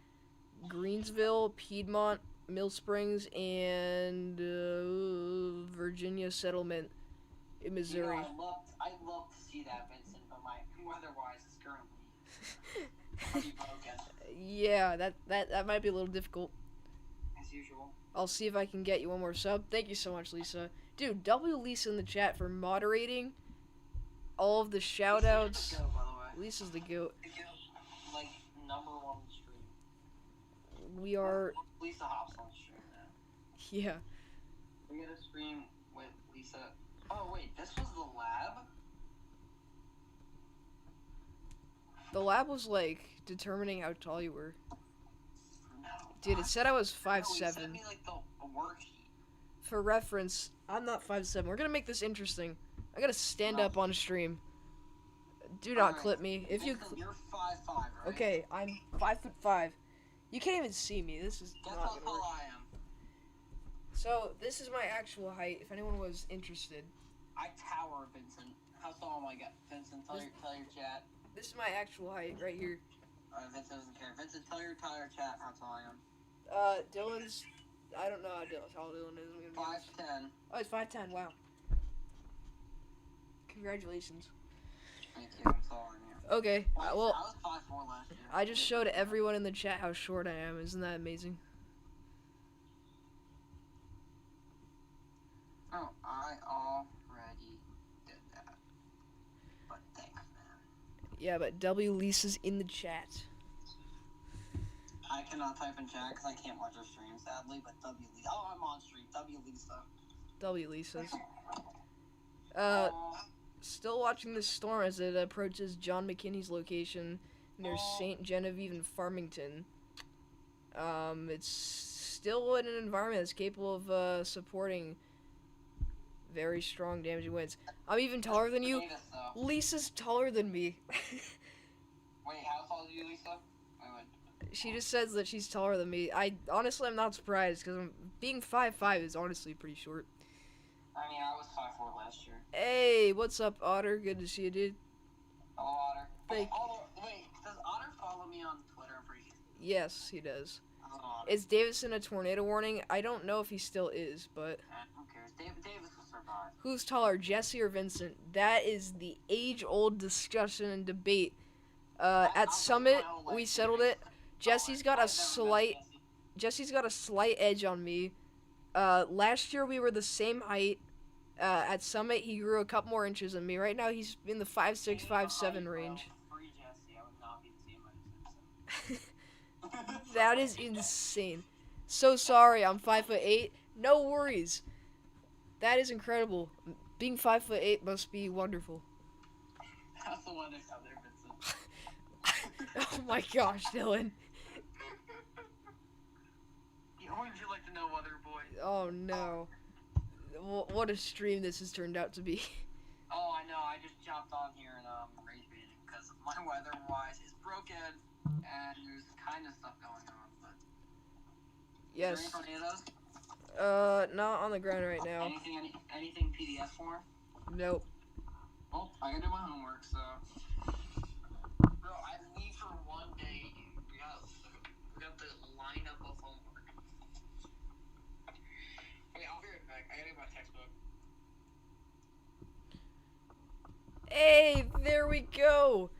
Greensville, Piedmont, Mill Springs, and Virginia Settlement in Missouri. You know, I'd love to see that, Vincent, but my weather-wise is currently pretty broken, Yeah, that might be a little difficult. as usual. I'll see if I can get you one more sub. Thank you so much, Lisa. Dude, W Lisa in the chat for moderating all of the shoutouts. Go, by the way. Lisa's the goat. Like, #1 stream. We are, Lisa hops on the stream now. yeah. We got a stream with Lisa. Oh, wait, this was the lab? The lab was like determining how tall you were. No. Dude, it said I was No, he 5'7". sent me, like, the worksheet. For reference, I'm not 5'7". We're gonna make this interesting. I gotta stand up on stream. Do not clip me. If you. You're 5'5", right? Okay, I'm 5'5". You can't even see me. This is Guess not how gonna tall work. I am. So this is my actual height. If anyone was interested, I tower, Vincent. How tall am I? Vincent, tell your chat. this is my actual height right here. Vincent doesn't care. Vincent, tell your chat how tall I am. Dylan's. I don't know how tall Dylan is. I'm gonna be honest. 5'10". Oh, he's 5'10". Wow. Congratulations. Thank you. I'm taller than you. Okay. Well, I was 5'4" last year. I just showed everyone in the chat how short I am. Isn't that amazing? Oh, I already did that. But thanks, man. Yeah, but W Lisa's in the chat. I cannot type in chat because I can't watch your stream, sadly, but W Lisa. Oh, I'm on stream. W Lisa. W Lisa's. Oh, Still watching this storm as it approaches John McKinney's location near St. Genevieve and Farmington. It's still in an environment that's capable of supporting very strong damaging winds. I'm even taller than you. Davis, though. Lisa's taller than me. Wait, how tall are you, Lisa? Wait. She just says that she's taller than me. I'm not surprised because being 5'5" is honestly pretty short. I mean, I was 5'4" last year. Hey, what's up, Otter? Good to see you, dude. Hello, Otter. Wait. Wait, does Otter follow me on Twitter? I'm pretty sure. Yes, he does. Hello, Otter. Is Davis in a tornado warning? I don't know if he still is, but Who cares? Davis will survive. who's taller, Jesse or Vincent? That is the age-old discussion and debate. At Summit, we settled it. Jesse's got a slight edge on me. Last year we were the same height. At Summit, he grew a couple more inches than me. Right now, he's in the 5'6", 5'7" range. Free Jesse, I would not be the same height as him. That is insane. So sorry, I'm 5'8". No worries. That is incredible. Being 5'8" must be wonderful. How's the weather out there, Vincent? Oh my gosh, Dylan. Wouldn't you like to know, weather boy? Oh no. What a stream this has turned out to be. Oh, I I know. I just jumped on here and rage baiting because my weather-wise is broken and there's kind of stuff going on. But Yes. is there any tornadoes? Not on the ground right now. Anything PDF form? Nope. Well, I gotta do my homework, so. Bro, I leave for 1 day. We got the lineup of homework. Okay, I'll be right back. I gotta get my textbook. Hey, there we go.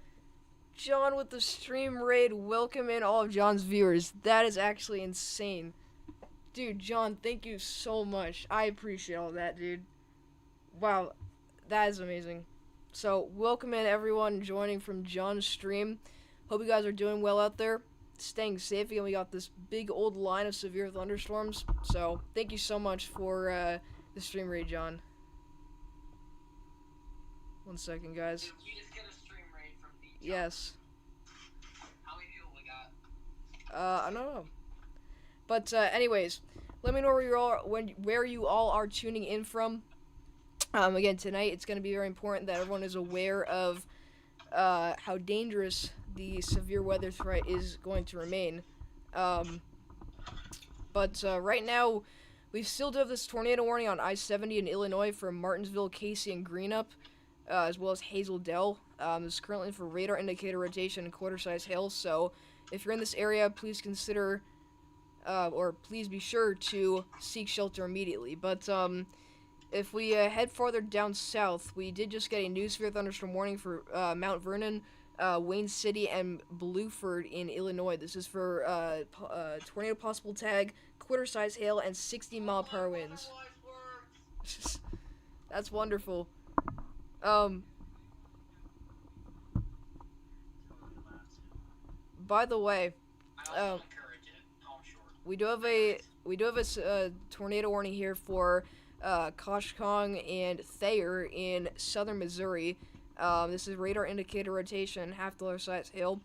John with the stream raid. Welcome in all of John's viewers. That is actually insane. Dude, John, thank you so much. I appreciate all that, dude. Wow, that is amazing. So, welcome in everyone joining from John's stream. Hope you guys are doing well out there, staying safe. Again, we got this big old line of severe thunderstorms. So, thank you so much for the stream raid, John. 1 second, guys. Did we just get a stream raid from the Yes. How many people we got? I don't know. But anyways, let me know where you all are tuning in from. Again, tonight it's going to be very important that everyone is aware of how dangerous the severe weather threat is going to remain. But right now, we still do have this tornado warning on I-70 in Illinois for Martinsville, Casey, and Greenup, as well as Hazel Dell. This is currently for radar indicator rotation and quarter-size hail. So if you're in this area, please consider, or please be sure to seek shelter immediately. But if we head farther down south, we did just get a new severe thunderstorm warning for Mount Vernon, Wayne City, and Blueford in Illinois. This is for tornado possible tag, quarter-size hail, and 60-mile-per-hour winds. That's wonderful. By the way, we do have a tornado warning here for Koshkong and Thayer in southern Missouri. This is radar indicator rotation, half-dollar size hail.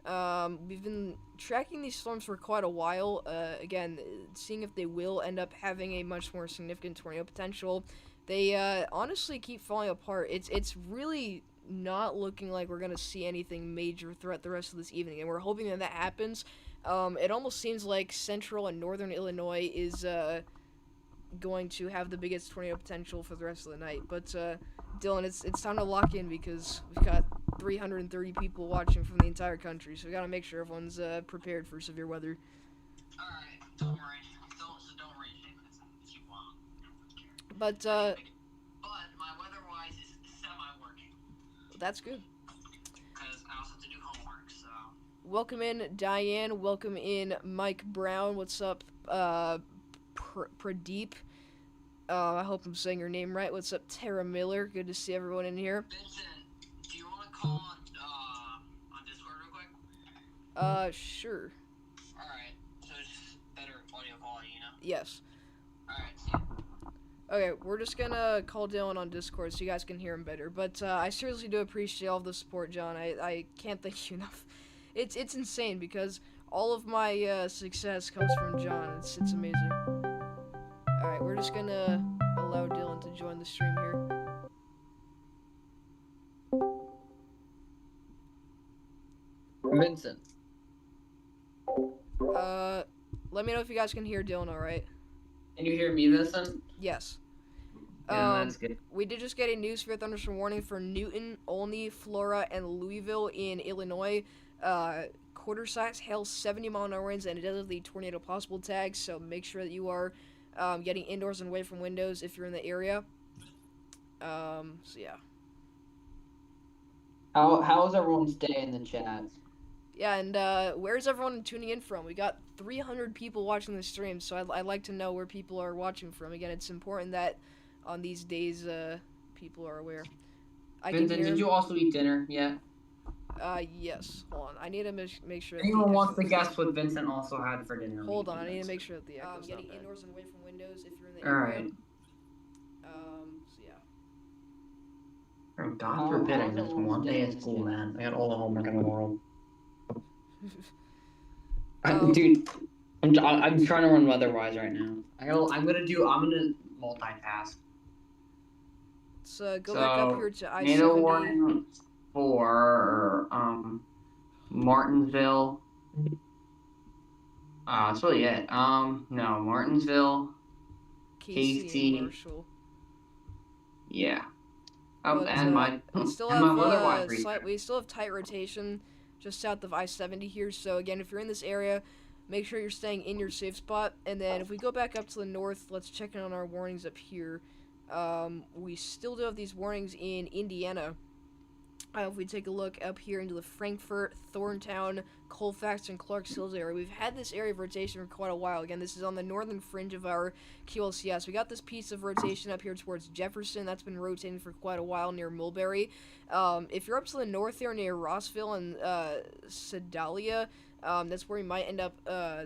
We've been tracking these storms for quite a while. Again, seeing if they will end up having a much more significant tornado potential. They honestly keep falling apart. It's really not looking like we're gonna see anything major throughout the rest of this evening, and we're hoping that happens. It almost seems like central and northern Illinois is going to have the biggest tornado potential for the rest of the night. But Dylan, it's time to lock in because we've got 330 people watching from the entire country, so we gotta make sure everyone's prepared for severe weather. All right, don't worry. Don't rage if you want. But my weather-wise is semi-working. That's good. Because I also have to do homework, so. Welcome in, Diane. Welcome in, Mike Brown. What's up, Pradeep? I hope I'm saying your name right. What's up, Tara Miller? Good to see everyone in here. Vincent, do you want to call on Discord real quick? Sure. Alright, so it's better audio quality, you know? Yes. Alright, see ya. Okay, we're just gonna call Dylan on Discord so you guys can hear him better. But I seriously do appreciate all the support, John. I can't thank you enough. It's insane because all of my success comes from John. It's amazing. Alright, we're just gonna allow Dylan to join the stream here. Vincent. Let me know if you guys can hear Dylan alright. Can you hear me, Vincent? Yes. Yeah, that's good. We did just get a new severe thunderstorm warning for Newton, Olney, Flora, and Louisville in Illinois. Quarter-size hail, 70-mile-an-hour winds, and it does have the tornado possible tag, so make sure that you are getting indoors and away from windows if you're in the area. So yeah. How's everyone's day in the chat? Yeah, and where's everyone tuning in from? We got 300 people watching the stream, so I'd like to know where people are watching from. Again, it's important that on these days people are aware. Vincent, did you also eat dinner yet? Yes. Hold on. I need to make sure. Anyone wants to guess what Vincent also had for dinner? Hold on. I need to make sure that the echo's getting indoors and away from windows if you're in the All area. right. So yeah. Oh, God forbid I missed one day at school, man. I got all the homework in the world. Dude, I'm trying to run weather-wise right now. I'm gonna multitask. let's go back up So here to tornado I-70. warning for Martinsville. That's really it. No, Martinsville, Casey and Casey, Marshall. yeah. Oh, But and my we still and my have weather-wise research. we still have tight rotation just south of I-70 here. So again, if you're in this area, make sure you're staying in your safe spot. And then if we go back up to the north, let's check in on our warnings up here. We still do have these warnings in Indiana. If we take a look up here into the Frankfort, Thorntown, Colfax, and Clarks Hills area, we've had this area of rotation for quite a while. Again, this is on the northern fringe of our QLCS. We got this piece of rotation up here towards Jefferson. That's been rotating for quite a while near Mulberry. If you're up to the north here near Rossville and Sedalia, that's where we might end up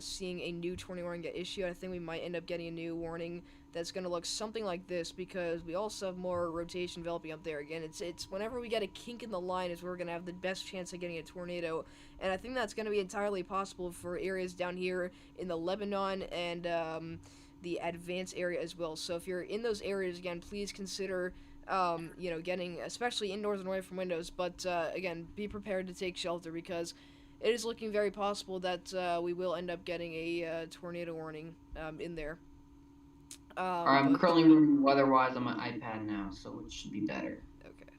seeing a new tornado warning get issued. I think we might end up getting a new warning that's going to look something like this, because we also have more rotation developing up there. Again, it's whenever we get a kink in the line is where we're going to have the best chance of getting a tornado, and I think that's going to be entirely possible for areas down here in the Lebanon and the Advance area as well. So if you're in those areas, again, please consider getting, especially indoors and away from windows, but again, be prepared to take shelter, because it is looking very possible that we will end up getting a tornado warning in there. I'm currently moving weather-wise on my iPad now, so it should be better. Okay.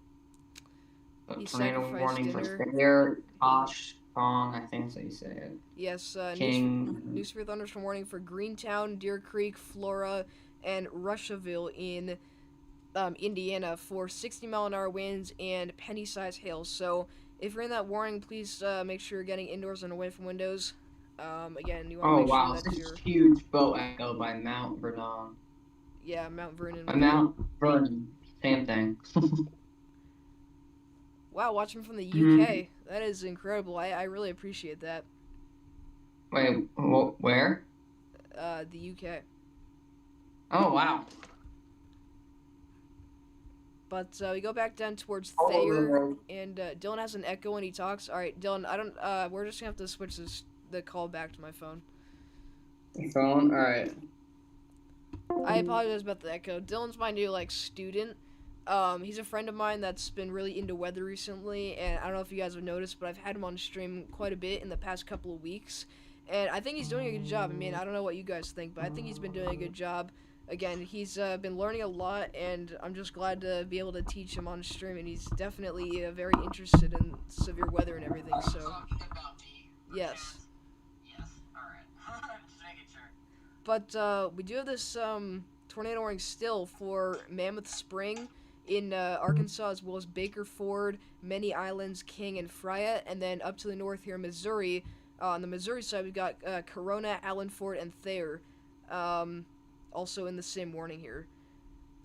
So He tornado sacrificed warning for dinner. Fair, Tosh, Kong, I think that's how you say it. Yes, King. News for thunderstorm warning for Greentown, Deer Creek, Flora, and Russiaville in Indiana for 60-mile-an-hour winds and penny-sized hail. So if you're in that warning, please make sure you're getting indoors and away from windows. Again, you want to Oh make wow, sure that this you're... huge boat echo by Mount Vernon. Yeah, Mount Vernon. By Mount Vernon, same thing. Wow, watching from the UK. That is incredible. I really appreciate that. Wait, where? The UK. Oh wow. But we go back down towards All over the Thayer, world. and Dylan has an echo when he talks. All right, Dylan, I don't. We're just gonna have to switch the call back to my phone. Your phone? All right. I apologize about the echo. Dylan's my new student. He's a friend of mine that's been really into weather recently, and I don't know if you guys have noticed, but I've had him on stream quite a bit in the past couple of weeks, and I think he's doing a good job. I mean, I don't know what you guys think, but I think he's been doing a good job. Again, he's been learning a lot, and I'm just glad to be able to teach him on stream, and he's definitely very interested in severe weather and everything, so... Talking about me? Yes. Yes. Alright. Just making sure. But we do have this tornado warning still for Mammoth Spring in Arkansas, as well as Baker Ford, Many Islands, King, and Freya, and then up to the north here, Missouri. On the Missouri side, we've got Corona, Allen Ford, and Thayer. Also in the same warning here.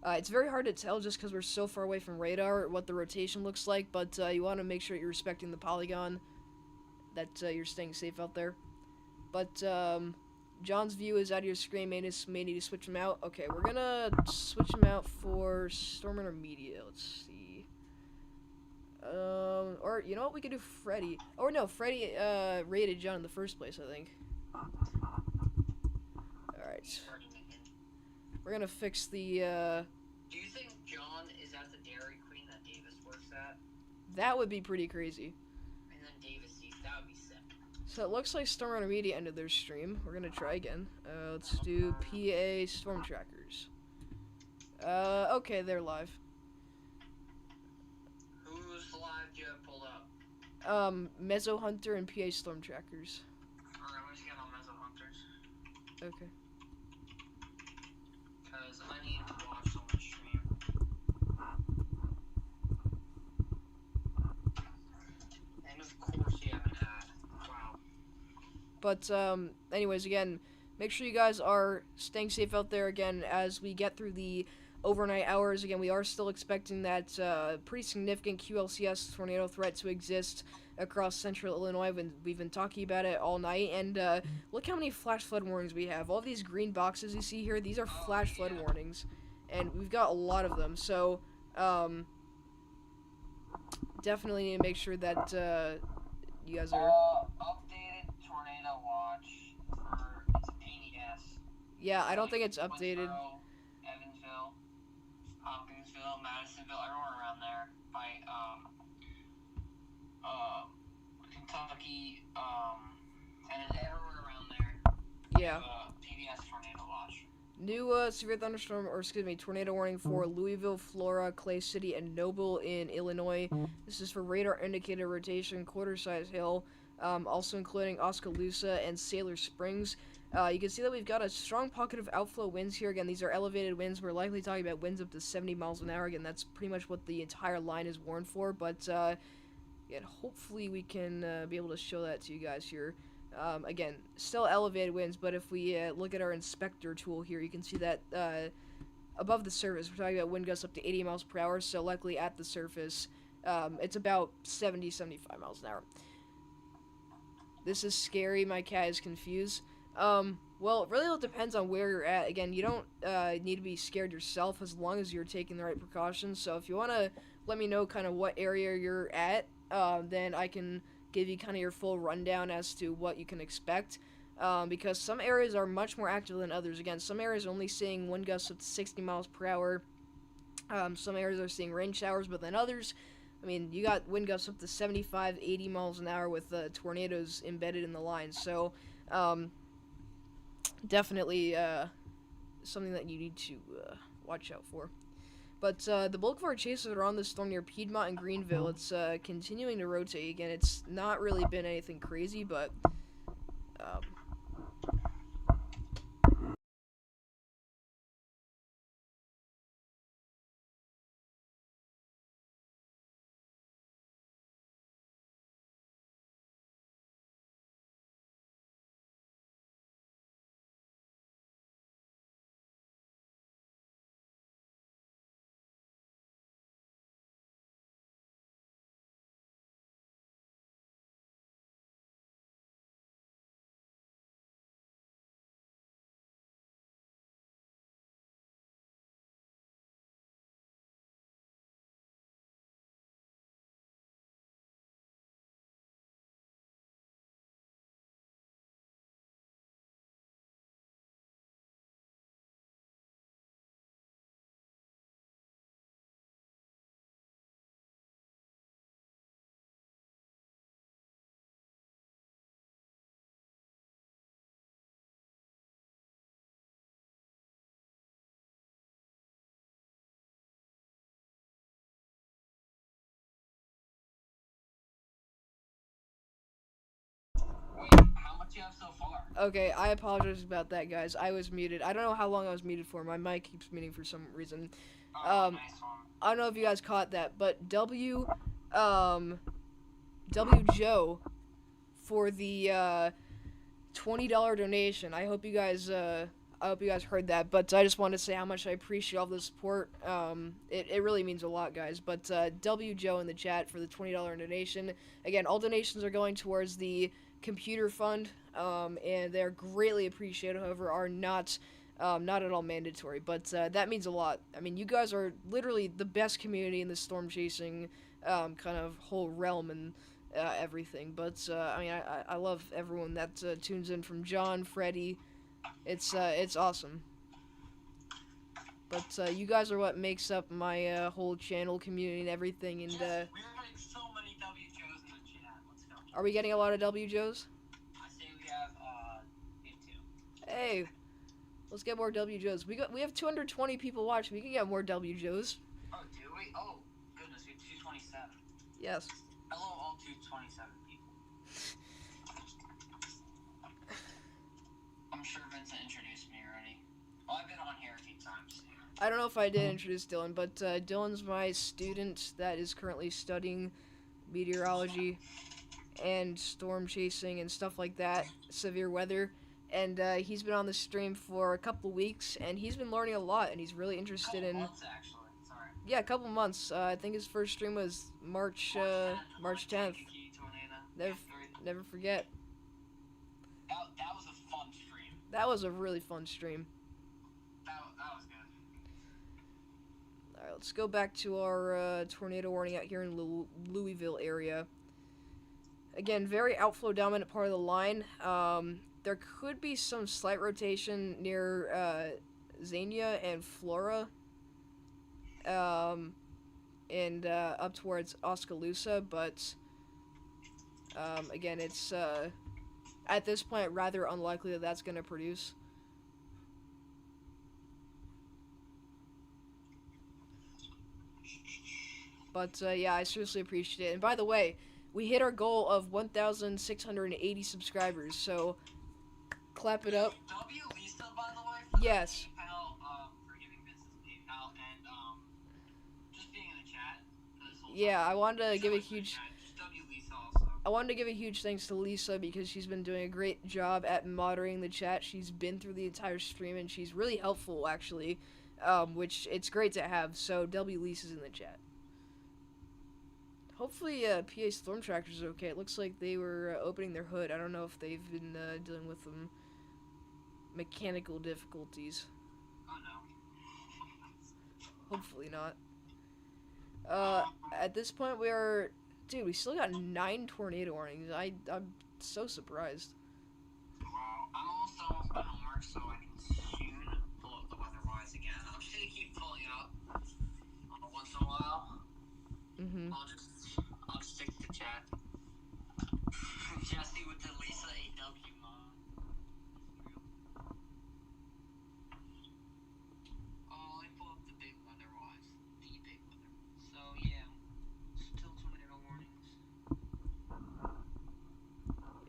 It's very hard to tell just because we're so far away from radar what the rotation looks like, but you want to make sure you're respecting the polygon, that you're staying safe out there. But John's view is out of your screen. May need to switch him out. Okay, we're gonna switch him out for Storm Intermediate. Let's see. Or you know what? We could do Freddy. Or no, Freddy rated John in the first place, I think. Alright. We're gonna fix the, Do you think John is at the Dairy Queen that Davis works at? That would be pretty crazy. And then Davis sees, that would be sick. So it looks like Storm Intermediate ended their stream. We're gonna try again. Let's do PA Storm Trackers. Okay, they're live. Who's live do you have pulled up? Mezzo Hunter and PA Storm Trackers. Alright, let's get on Mezzo Hunters. Okay. Because I need to watch someone stream. And of course you haven't had. Wow. But, anyways, again, make sure you guys are staying safe out there, again, as we get through the overnight hours. Again, we are still expecting that pretty significant QLCS tornado threat to exist across central Illinois. We've been talking about it all night, and look how many flash flood warnings we have. All these green boxes you see here, these are flash flood warnings, and we've got a lot of them, so definitely need to make sure that you guys are... Updated tornado watch for, it's a pain in the ass. Yeah, I don't think it's updated. Evansville, Hopkinsville, Madison. Madisonville, everywhere around there, by Kentucky, and then everywhere around there. Yeah. PBS tornado watch. New severe thunderstorm, or excuse me, tornado warning for Louisville, Flora, Clay City, and Noble in Illinois. This is for radar indicated rotation, quarter-size hail, also including Oskaloosa and Sailor Springs. You can see that we've got a strong pocket of outflow winds here. Again, these are elevated winds. We're likely talking about winds up to 70 miles an hour. Again, that's pretty much what the entire line is warned for. But again, hopefully we can be able to show that to you guys here. Again, still elevated winds, but if we look at our inspector tool here, you can see that above the surface, we're talking about wind gusts up to 80 miles per hour, so likely at the surface, it's about 70, 75 miles an hour. This is scary. My cat is confused. Well, it really all depends on where you're at. Again, you don't need to be scared yourself as long as you're taking the right precautions. So if you want to let me know kind of what area you're at, then I can give you kind of your full rundown as to what you can expect. Because some areas are much more active than others. Again, some areas are only seeing wind gusts up to 60 miles per hour. Some areas are seeing rain showers, but then others, I mean, you got wind gusts up to 75, 80 miles an hour with tornadoes embedded in the line. So, definitely something that you need to watch out for. But the bulk of our chasers are on this storm near Piedmont and Greenville. It's continuing to rotate. Again, it's not really been anything crazy, but Wait, how much you have so far? okay, I apologize about that, guys. I was muted. I don't know how long I was muted for. My mic keeps muting for some reason. Oh, nice one. I don't know if you guys caught that, but W Joe for the $20 donation. I hope you guys heard that, but I just wanted to say how much I appreciate all the support. It really means a lot, guys. But W Joe in the chat for the $20 donation. Again, all donations are going towards the computer fund, and they're greatly appreciated. However, are not at all mandatory. But that means a lot. I mean, you guys are literally the best community in the storm chasing kind of whole realm and everything. But I mean, I love everyone that tunes in, from John, Freddie. It's awesome. But you guys are what makes up my whole channel community and everything. And Yes, we're getting so many WJOs in the chat. Let's go. are we getting a lot of WJOs? I say we have 2. Hey, let's get more WJOs. We have 220 people watching. We can get more WJOs. Oh, do we? Oh, goodness, we have 227. Yes. Hello, all 227 people. I'm sure Vincent introduced me already. Well, I've been on here a few times. I don't know if I did introduce Dylan, but Dylan's my student that is currently studying meteorology and storm chasing and stuff like that, severe weather. And he's been on the stream for a couple weeks, and he's been learning a lot, and he's really interested in... months, actually. Sorry. Yeah, a couple months. I think his first stream was March 10th. Never forget. That was a fun stream. That was a really fun stream. That was good. Alright, let's go back to our tornado warning out here in Louisville area. Again, very outflow dominant part of the line. There could be some slight rotation near Xenia and Flora. and up towards Oskaloosa, but again, it's at this point rather unlikely that that's going to produce. But yeah, I seriously appreciate it. And by the way, we hit our goal of 1,680 subscribers, so clap it up. W Lisa, by the way, for Yes. the PayPal, for giving Vince's PayPal and just being in the chat this whole Yeah, time. I wanted to So give a much in the huge chat. Just W Lisa also. I wanted to give a huge thanks to Lisa because she's been doing a great job at moderating the chat. She's been through the entire stream and she's really helpful actually, which it's great to have. So W Lisa's in the chat. Hopefully, PA Storm Tractors are okay. It looks like they were opening their hood. I don't know if they've been dealing with some mechanical difficulties. Oh no. Hopefully not. At this point, we are... Dude, we still got 9 tornado warnings. I'm so surprised. Wow. I'm almost done with my homework, so I can soon pull up the weather-wise again. I'm just gonna keep pulling it up once in a while. Mm-hmm. I'll just stick to chat. Jesse with the Lisa AW mod. Oh, let me pull up the big weather-wise. The big weather. So yeah, still tornado warnings.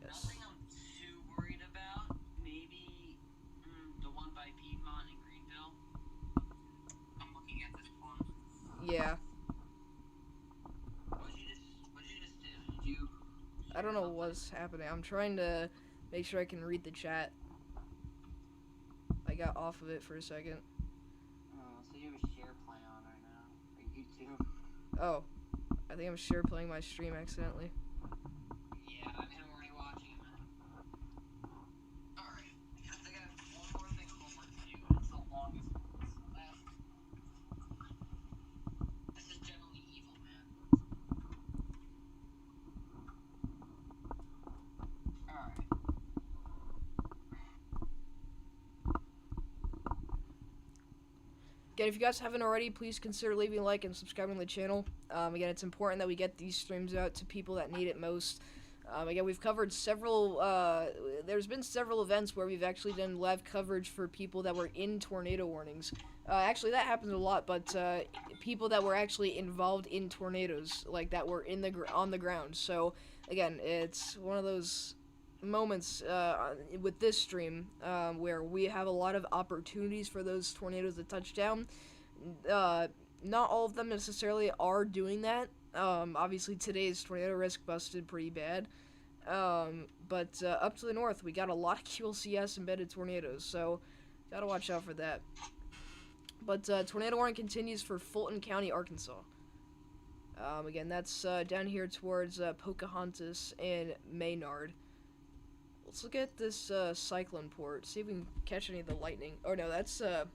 Yes. Nothing I'm too worried about. Maybe the one by Piedmont and Greenville. I'm looking at this one. Yeah. What did you just do? Did you? I don't know what's happening. I'm trying to make sure I can read the chat. I got off of it for a second. Oh, so you have a share play on right now. Or YouTube. Oh. I think I'm share playing my stream accidentally. Yeah, I'm already watching it. Alright. I think I have one more thing of homework to do. It's the longest one. This is generally evil, man. Alright. Again, if you guys haven't already, please consider leaving a like and subscribing to the channel. Again, it's important that we get these streams out to people that need it most. Again, we've covered several, there's been several events where we've actually done live coverage for people that were in tornado warnings. Actually, that happens a lot, but people that were actually involved in tornadoes, like that were in the on the ground. So, again, it's one of those moments with this stream where we have a lot of opportunities for those tornadoes to touch down. Not all of them necessarily are doing that. Obviously, today's tornado risk busted pretty bad. But up to the north, we got a lot of QLCS embedded tornadoes, so gotta watch out for that. But tornado warning continues for Fulton County, Arkansas. Again, that's down here towards Pocahontas and Maynard. Let's look at this cyclone port, see if we can catch any of the lightning. Oh no, that's a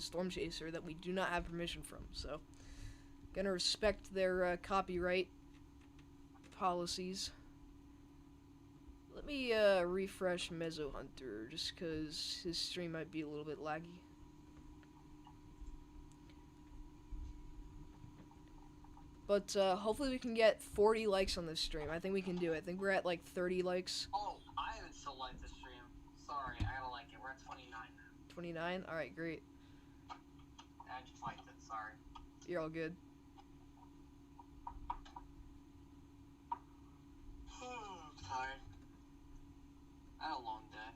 storm chaser that we do not have permission from, so gonna respect their copyright policies. Let me refresh Mezzo Hunter, just because his stream might be a little bit laggy. But hopefully we can get 40 likes on this stream. I think we can do it. I think we're at like 30 likes. Oh, I haven't still liked this stream. Sorry, I gotta like it. We're at 29 now. 29? Alright, great. I just liked it, sorry. You're all good. I'm tired. I had a long day.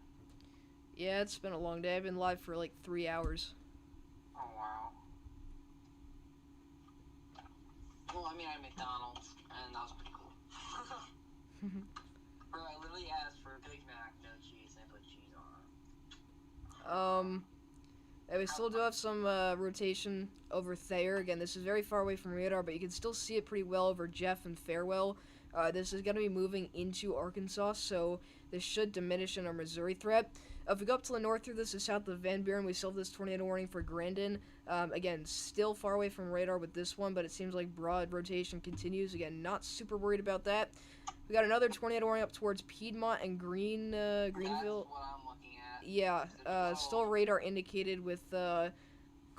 Yeah, it's been a long day. I've been live for like 3 hours. Oh, wow. Well, I mean, I had McDonald's, and that was pretty cool. Bro, I literally asked for a Big Mac, no cheese, and I put cheese on it. And we still do have some rotation over Thayer. Again, this is very far away from radar, but you can still see it pretty well over Jeff and Farewell. This is going to be moving into Arkansas, so this should diminish in our Missouri threat. If we go up to the north through this is south of Van Buren, we still have this tornado warning for Grandin. Again, still far away from radar with this one, but it seems like broad rotation continues. Again, not super worried about that. We got another tornado warning up towards Piedmont and Greenville. That's what I'm looking at. Yeah, still radar indicated with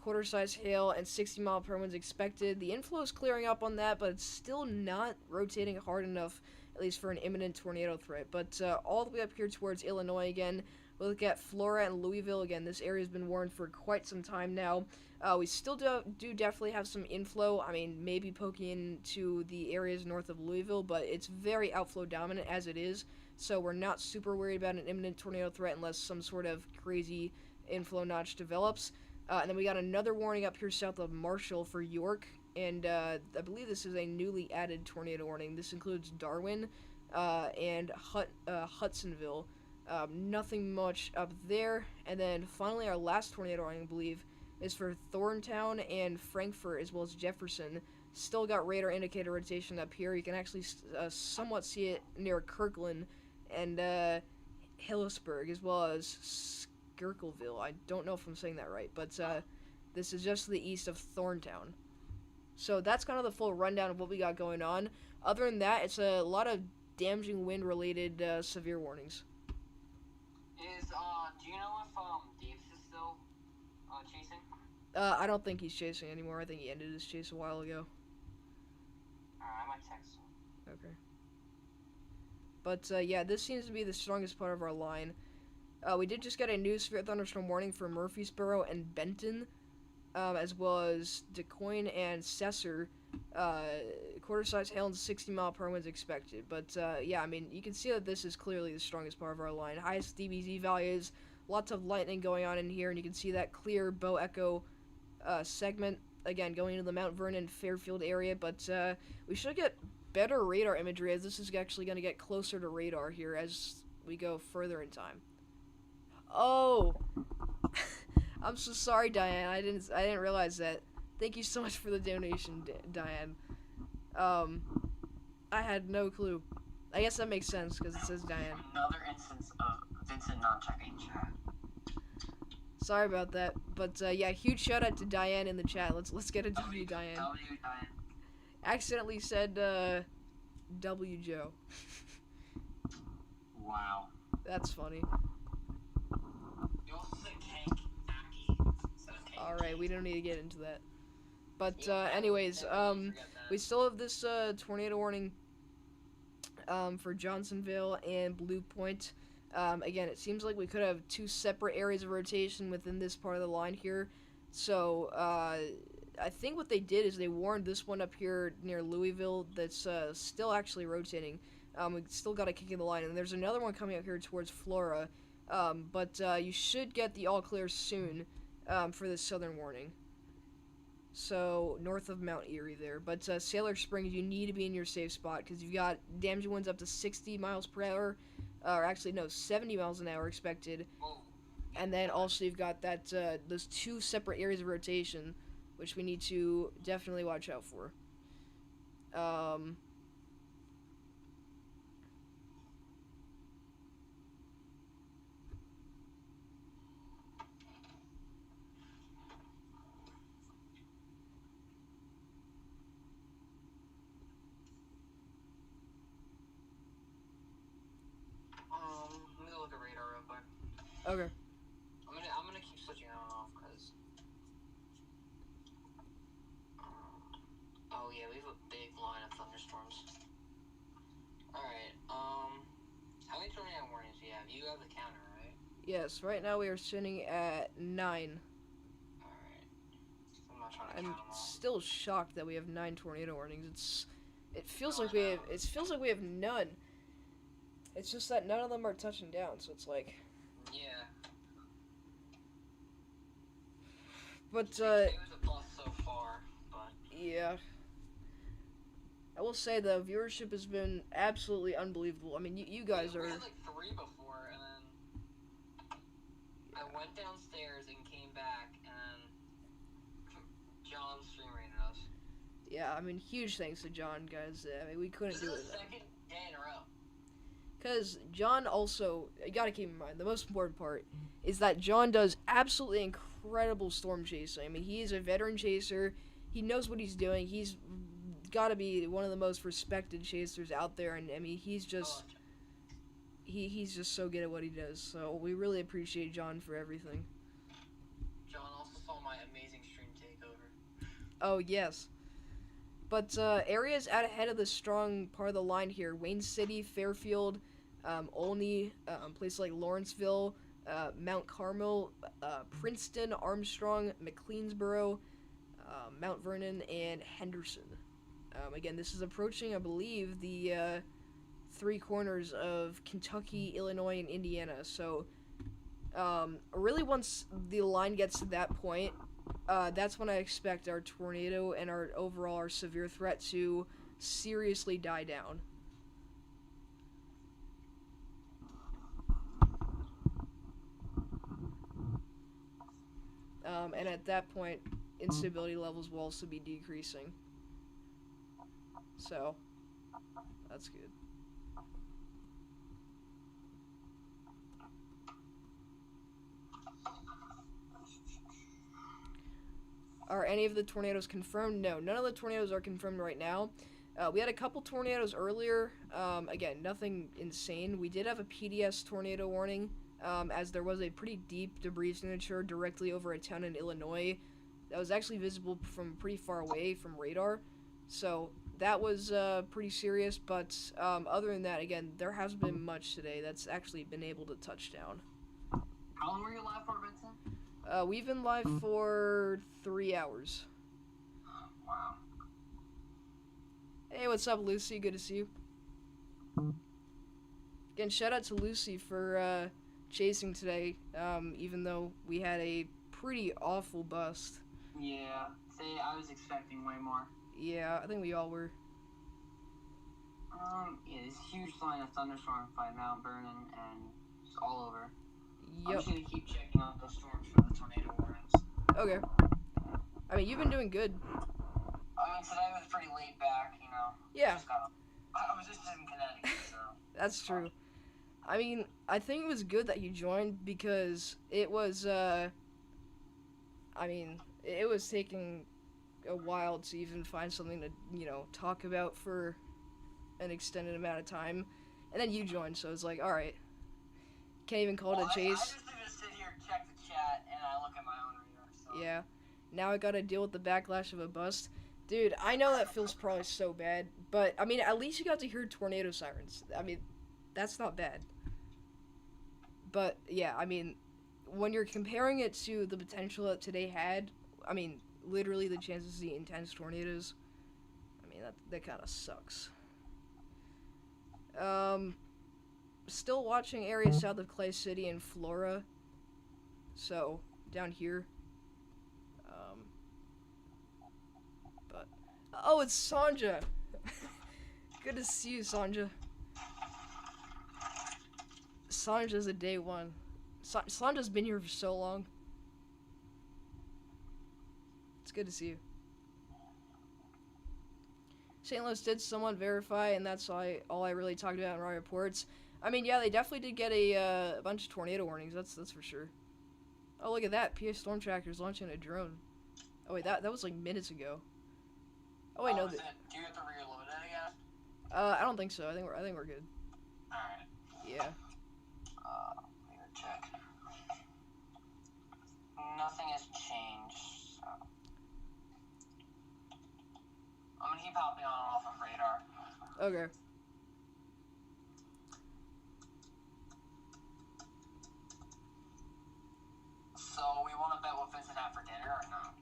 quarter-size hail, and 60-mile-per-hour winds expected. The inflow is clearing up on that, but it's still not rotating hard enough, at least for an imminent tornado threat. But all the way up here towards Illinois again, we look at Flora and Louisville again. This area has been warned for quite some time now. We still do definitely have some inflow. I mean, maybe poking into the areas north of Louisville, but it's very outflow dominant as it is. So we're not super worried about an imminent tornado threat unless some sort of crazy inflow notch develops. And then we got another warning up here south of Marshall for York, and I believe this is a newly added tornado warning. This includes Darwin and Hudsonville. Nothing much up there. And then finally our last tornado warning, I believe, is for Thorntown and Frankfort as well as Jefferson. Still got radar indicator rotation up here. You can actually somewhat see it near Kirkland and Hillsboro as well as Skirkleville. I don't know if I'm saying that right, but this is just to the east of Thorntown. So that's kind of the full rundown of what we got going on. Other than that, it's a lot of damaging wind-related severe warnings. Do you know if Davis is still chasing? I don't think he's chasing anymore. I think he ended his chase a while ago. Alright, I might text him. Okay. But yeah, this seems to be the strongest part of our line. We did just get a new severe thunderstorm warning for Murfreesboro and Benton, as well as DeCoin and Cesar. Quarter-size hail and 60-mile-per-hour winds expected. But yeah, I mean, you can see that this is clearly the strongest part of our line. Highest DBZ values, lots of lightning going on in here, and you can see that clear bow echo segment, again, going into the Mount Vernon Fairfield area. But we should get better radar imagery, as this is actually going to get closer to radar here as we go further in time. Oh, I'm so sorry, Diane. I didn't realize that. Thank you so much for the donation, Diane. I had no clue. I guess that makes sense because it says Diane. Another instance of Vincent not checking chat. Sorry about that, but yeah, huge shout out to Diane in the chat. Let's get a W, Diane. W, Diane. Accidentally said W Joe. Wow. That's funny. You also said Kank Aki. All right, we don't need to get into that. But anyways, we still have this tornado warning for Johnsonville and Blue Point. Again, it seems like we could have two separate areas of rotation within this part of the line here. So I think what they did is they warned this one up here near Louisville that's still actually rotating. We still got a kick in the line, and there's another one coming up here towards Flora. But you should get the all clear soon for the southern warning. So north of Mount Erie there. But Sailor Springs, you need to be in your safe spot because you've got damaging winds up to 60 miles per hour. Or actually, no, 70 miles an hour expected. And then also you've got that those two separate areas of rotation, which we need to definitely watch out for. Let me look at radar real quick. Okay. I'm gonna keep switching on and off because. Oh yeah, we have a big line of thunderstorms. All right. How many tornado warnings do you have? You have the counter, right? Yes. Right now we are sitting at 9. All right. I'm not trying to I'm count them all. still shocked that we have 9 tornado warnings. It feels Oh, like we have none. It's just that none of them are touching down, so it's like. Yeah. But It was a plus so far, but. yeah. I will say the viewership has been absolutely unbelievable. I mean, you guys We are. had like 3 before, and then I went downstairs and came back, and John stream rated us. Yeah, I mean, huge thanks to John, guys. I mean, we couldn't This do is it the without. second day in a row. Because John also, you gotta keep in mind, the most important part is that John does absolutely incredible storm chasing. I mean, he is a veteran chaser. He knows what he's doing. He's gotta be one of the most respected chasers out there. And I mean, he's just, he's just so good at what he does. So we really appreciate John for everything. John also saw my amazing stream Oh, yes. But areas out ahead of the strong part of the line here: Wayne City, Fairfield, Olney, places like Lawrenceville, Mount Carmel, Princeton, Armstrong, McLeansboro, Mount Vernon, and Henderson. Again, this is approaching, I believe, the three corners of Kentucky, Illinois, and Indiana. So, really, once the line gets to that point, that's when I expect our tornado and our severe threat to seriously die down. And at that point, instability levels will also be decreasing. So, that's good. Are any of the tornadoes confirmed? No, none of the tornadoes are confirmed right now. We had a couple tornadoes earlier. Again, nothing insane. We did have a PDS tornado warning, as there was a pretty deep debris signature directly over a town in Illinois that was actually visible from pretty far away from radar. So that was pretty serious. But other than that, again, there hasn't been much today that's actually been able to touch down. How long were you live for, Vincent? We've been live for 3 hours. Wow. Hey, what's up, Lucy? Good to see you. Again, shout out to Lucy for chasing today, even though we had a pretty awful bust. Yeah. See, I was expecting way more. Yeah, I think we all were. Yeah, this huge line of thunderstorms by Mount Vernon and just all over. I'm Yep. just gonna keep checking out those storms for the tornado warnings. Okay. I mean, you've been doing good. I mean, today was pretty laid back, you know. Yeah, I was just in Connecticut, so. that's true. I mean, I think it was good that you joined because it was, I mean, it was taking a while to even find something to, talk about for an extended amount of time. And then you joined, so it's like, alright. Can't even call it a chase. I just need to sit here, check the chat, and I look at my own radar, so. Yeah. Now I gotta deal with the backlash of a bust. Dude, I know that feels probably so bad, but, I mean, at least you got to hear tornado sirens. I mean, that's not bad. But, yeah, I mean, when you're comparing it to the potential that today had, I mean, literally the chances to see intense tornadoes, I mean, that kind of sucks. Still watching areas south of Clay City and Flora. So, down here. But, oh, it's Sanja! Good to see you, Sanja. Sanja's a day one. Sanja's been here for so long. It's good to see you. St. Louis did somewhat verify, and that's all I really talked about in our reports. I mean, yeah, they definitely did get a bunch of tornado warnings. That's for sure. Oh, look at that! PA Storm Tracker's launching a drone. Oh wait, that was like minutes ago. Oh wait, no. Do you have to reload it again? I don't think so. I think we're good. All right. Yeah. Let me check. Nothing has changed. So. I'm gonna keep hopping on and off of radar. Okay. So we want to bet what Vincent had for dinner or not?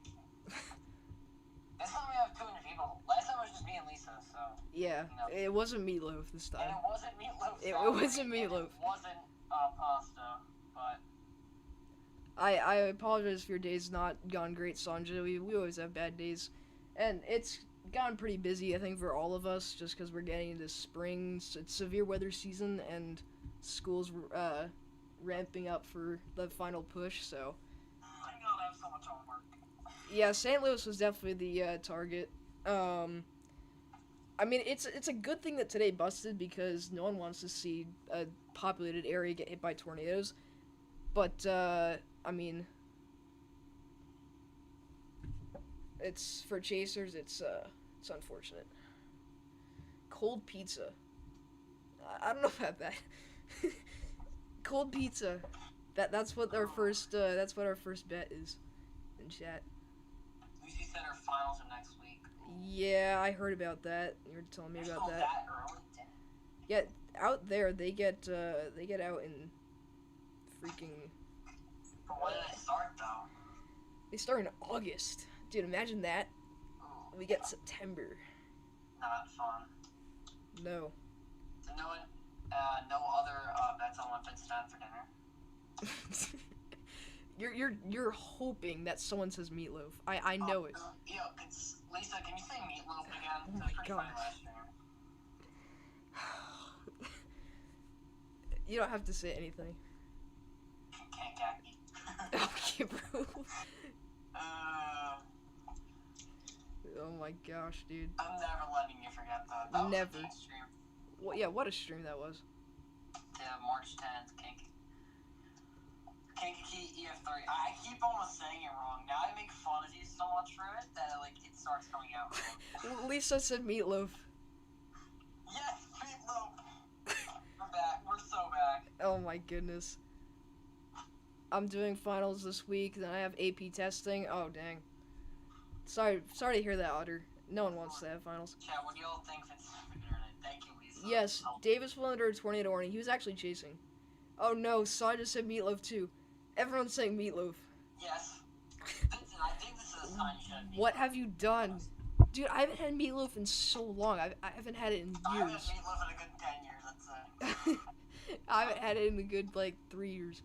This time we have 200 people. Last time it was just me and Lisa, so. Yeah. No. It wasn't meatloaf this time. And it wasn't meatloaf. It wasn't meatloaf. It wasn't pasta, but. I apologize if your day's not gone great, Sanja. We always have bad days. And it's gone pretty busy, I think, for all of us, just because we're getting into spring, it's severe weather season, and school's ramping up for the final push, so. I gotta have so much homework. Yeah, St. Louis was definitely the target. I mean, it's a good thing that today busted, because no one wants to see a populated area get hit by tornadoes. But, I mean, it's, for chasers, it's unfortunate. Cold pizza. I don't know about that. Cold pizza. That's what our first bet is in chat. Lucy said her finals are Yeah, I heard about that. You were telling me You're about still that. that early? Damn. Yeah, out there they get out in freaking. But when did they start though? They start in August, dude. Imagine that. Ooh, We get September. not fun. No. So no other bets on what Vince had for dinner. You're hoping that someone says meatloaf. I know it. Yo, Lisa, can you say meatloaf again? Oh It my was pretty funny gosh. last year. You don't have to say anything. Can't gag me. Okay, bro. uh, Oh my gosh, dude. I'm never letting you forget that. That was Never. a King stream. Well, yeah, what a stream that was. Yeah, March 10th, Kankakee EF3. I keep almost saying it wrong. Now I make fun of you so much for it that like it starts coming out wrong. Lisa said meatloaf. Yes, meatloaf. We're back. We're so back. Oh my goodness. I'm doing finals this week, then I have AP testing. Oh dang. Sorry to hear that, Otter. No one wants to have finals. Chat, what do y'all think Vince for dinner tonight? Thank you, Lisa. Yes, Davis flew under a tornado warning. He was actually chasing. Oh no, Sai just said meatloaf too. Everyone's saying meatloaf. Yes. Vincent, I think this is a sign you should have What have you done? Dude, I haven't had meatloaf in so long. I haven't had it in I haven't years. meatloaf in a good 10 years, I'd say. I haven't had it in a good, 3 years.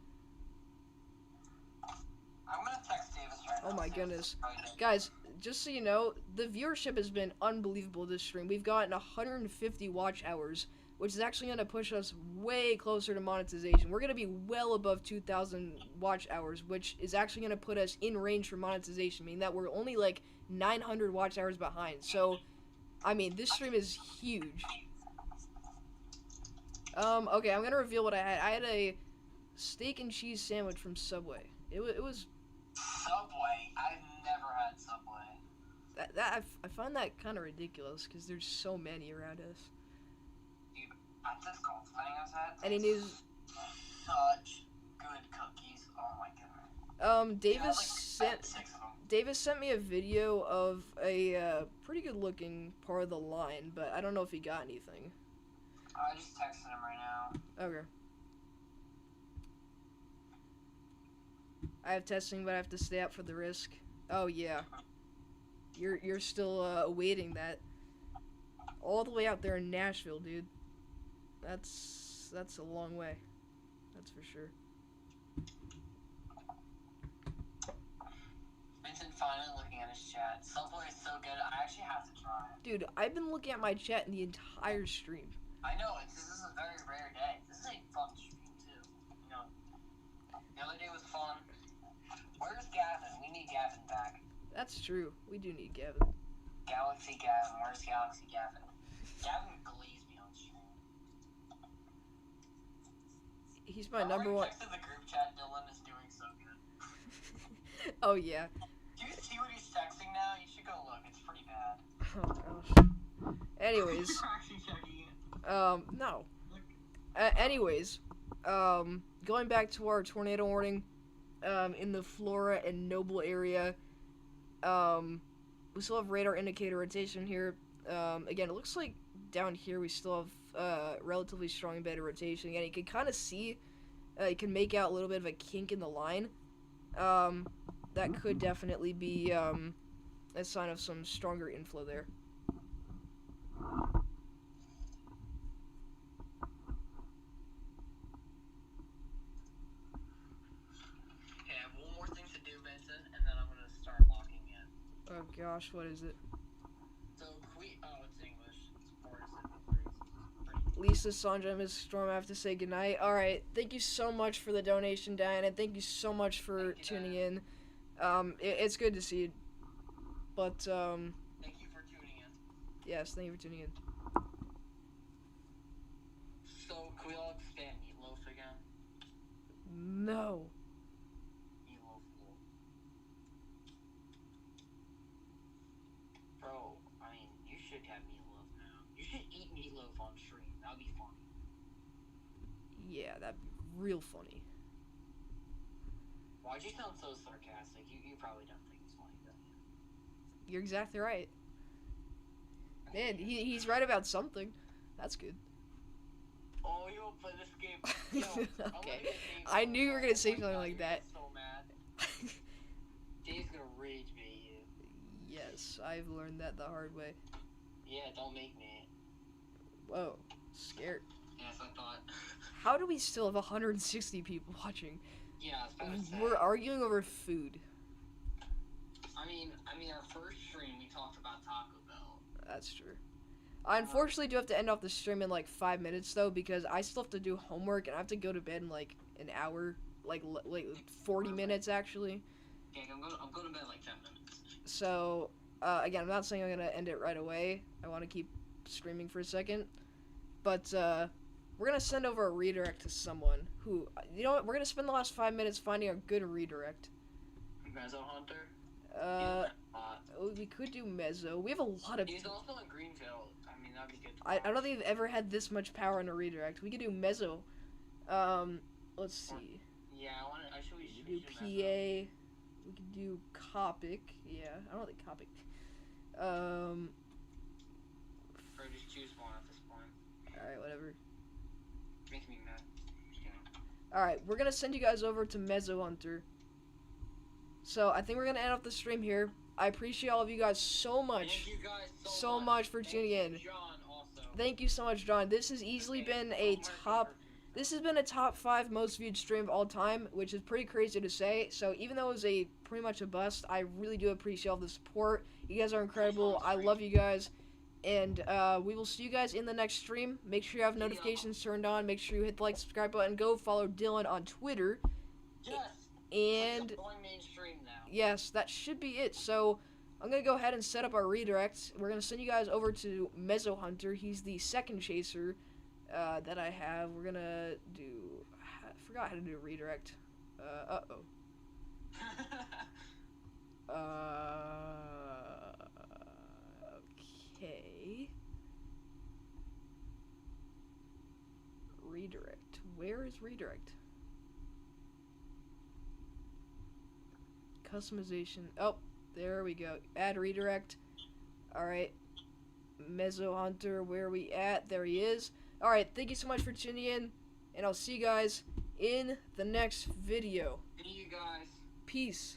I'm gonna text Davis right now. Oh my see if goodness. he's probably- Guys, just so you know, the viewership has been unbelievable this stream. We've gotten 150 watch hours, which is actually going to push us way closer to monetization. We're going to be well above 2,000 watch hours, which is actually going to put us in range for monetization, meaning that we're only 900 watch hours behind. So, I mean, this stream is huge. Okay, I'm going to reveal what I had. I had a steak and cheese sandwich from Subway. It was Subway. I've never had Subway. I find that kind of ridiculous because there's so many around us. Dude, at this golf wedding I was at, Any they news? such good cookies. Oh my goodness. They had, like, 6 of them. Davis sent me a video of a pretty good looking part of the line, but I don't know if he got anything. I just texted him right now. Okay. I have testing, but I have to stay up for the risk. Oh yeah. You're still awaiting that. All the way out there in Nashville, dude. That's a long way. That's for sure. Vincent finally looking at his chat. Subway is so good. I actually have to try it. Dude, I've been looking at my chat in the entire stream. I know, this is a very rare day. This is a fun stream, too. You know, the other day was fun. Where's Gavin? We need Gavin back. That's true. We do need Gavin. Galaxy Gavin. Where's Galaxy Gavin? Gavin glees me on stream. He's my number one. Texted the group chat, Dylan is doing so good. Oh yeah. Do you see what he's texting now? You should go look. It's pretty bad. Oh gosh. Anyways, You're actually checking it. no. Anyways, going back to our tornado warning, in the Flora and Noble area, we still have radar indicator rotation here. Again, it looks like down here we still have relatively strong embedded rotation. Again, you can kind of see, you can make out a little bit of a kink in the line. That could definitely be a sign of some stronger inflow there. Okay, I have one more thing to do, Vincent, and then I'm gonna start locking in. Oh gosh, what is it? So, it's English. It's partisan. Lisa, Sandra, and Ms. Storm, I have to say goodnight. Alright, thank you so much for the donation, Diana. Thank you so much for tuning in. It's good to see you. But, Thank you for tuning in. yes, thank you for tuning in. So, can we all expand Meatloaf again? No. Meatloaf. Bro, I mean, you should have Meatloaf now. You should eat Meatloaf on stream. That would be funny. Yeah, that'd be real funny. Why'd you sound so sarcastic? You probably don't think it's funny, don't you? You're exactly right. Man, he's right about something. That's good. Oh, you won't play this game. Yo, Okay. I knew you were gonna say something like that. So mad. Dave's gonna rage bait you. Yes, I've learned that the hard way. Yeah, don't make me. Whoa, scared. Yes, I thought. How do we still have 160 people watching? Yeah, I was about to say. We're arguing over food. I mean, our first stream we talked about Taco Bell. That's true. I unfortunately do have to end off the stream in like 5 minutes though, because I still have to do homework and I have to go to bed in like an hour, like 40 minutes actually. Okay, I'm going to bed in like 10 minutes. So again, I'm not saying I'm gonna end it right away. I want to keep streaming for a second, but we're gonna send over a redirect to someone who, you know what? We're gonna spend the last 5 minutes finding a good redirect. Mezzo Hunter. We could do Mezzo. We have a lot of. He's also in Greenville. I mean, that'd be good. I don't think they've ever had this much power in a redirect. We could do Mezzo. Let's see. Yeah, I should We could do PA. We could do Copic. Yeah, I don't think Copic. Or just choose one at this point. Alright, whatever. Makes me mad. Alright, we're gonna send you guys over to Mezzo Hunter. So I think we're gonna end off the stream here. I appreciate all of you guys so much. Thank you guys so much for tuning in. John also. Thank you so much, John. This has easily been a top. This has been a top 5 most viewed stream of all time, which is pretty crazy to say. So even though it was a pretty much a bust, I really do appreciate all the support. You guys are incredible. I love you guys. And we will see you guys in the next stream. Make sure you have notifications turned on. Make sure you hit the like, subscribe button. Go follow Dylan on Twitter. Yes. And Going mainstream now. yes, that should be it. So I'm going to go ahead and set up our redirect. We're going to send you guys over to Mezzo Hunter. He's the second chaser that I have. We're going to do... I forgot how to do a redirect. Uh-oh. Okay. Redirect. Where is redirect? Customization. Oh, there we go. Add redirect. Alright. Mezzo Hunter, where are we at? There he is. Alright, thank you so much for tuning in, and I'll see you guys in the next video. See you guys. Peace.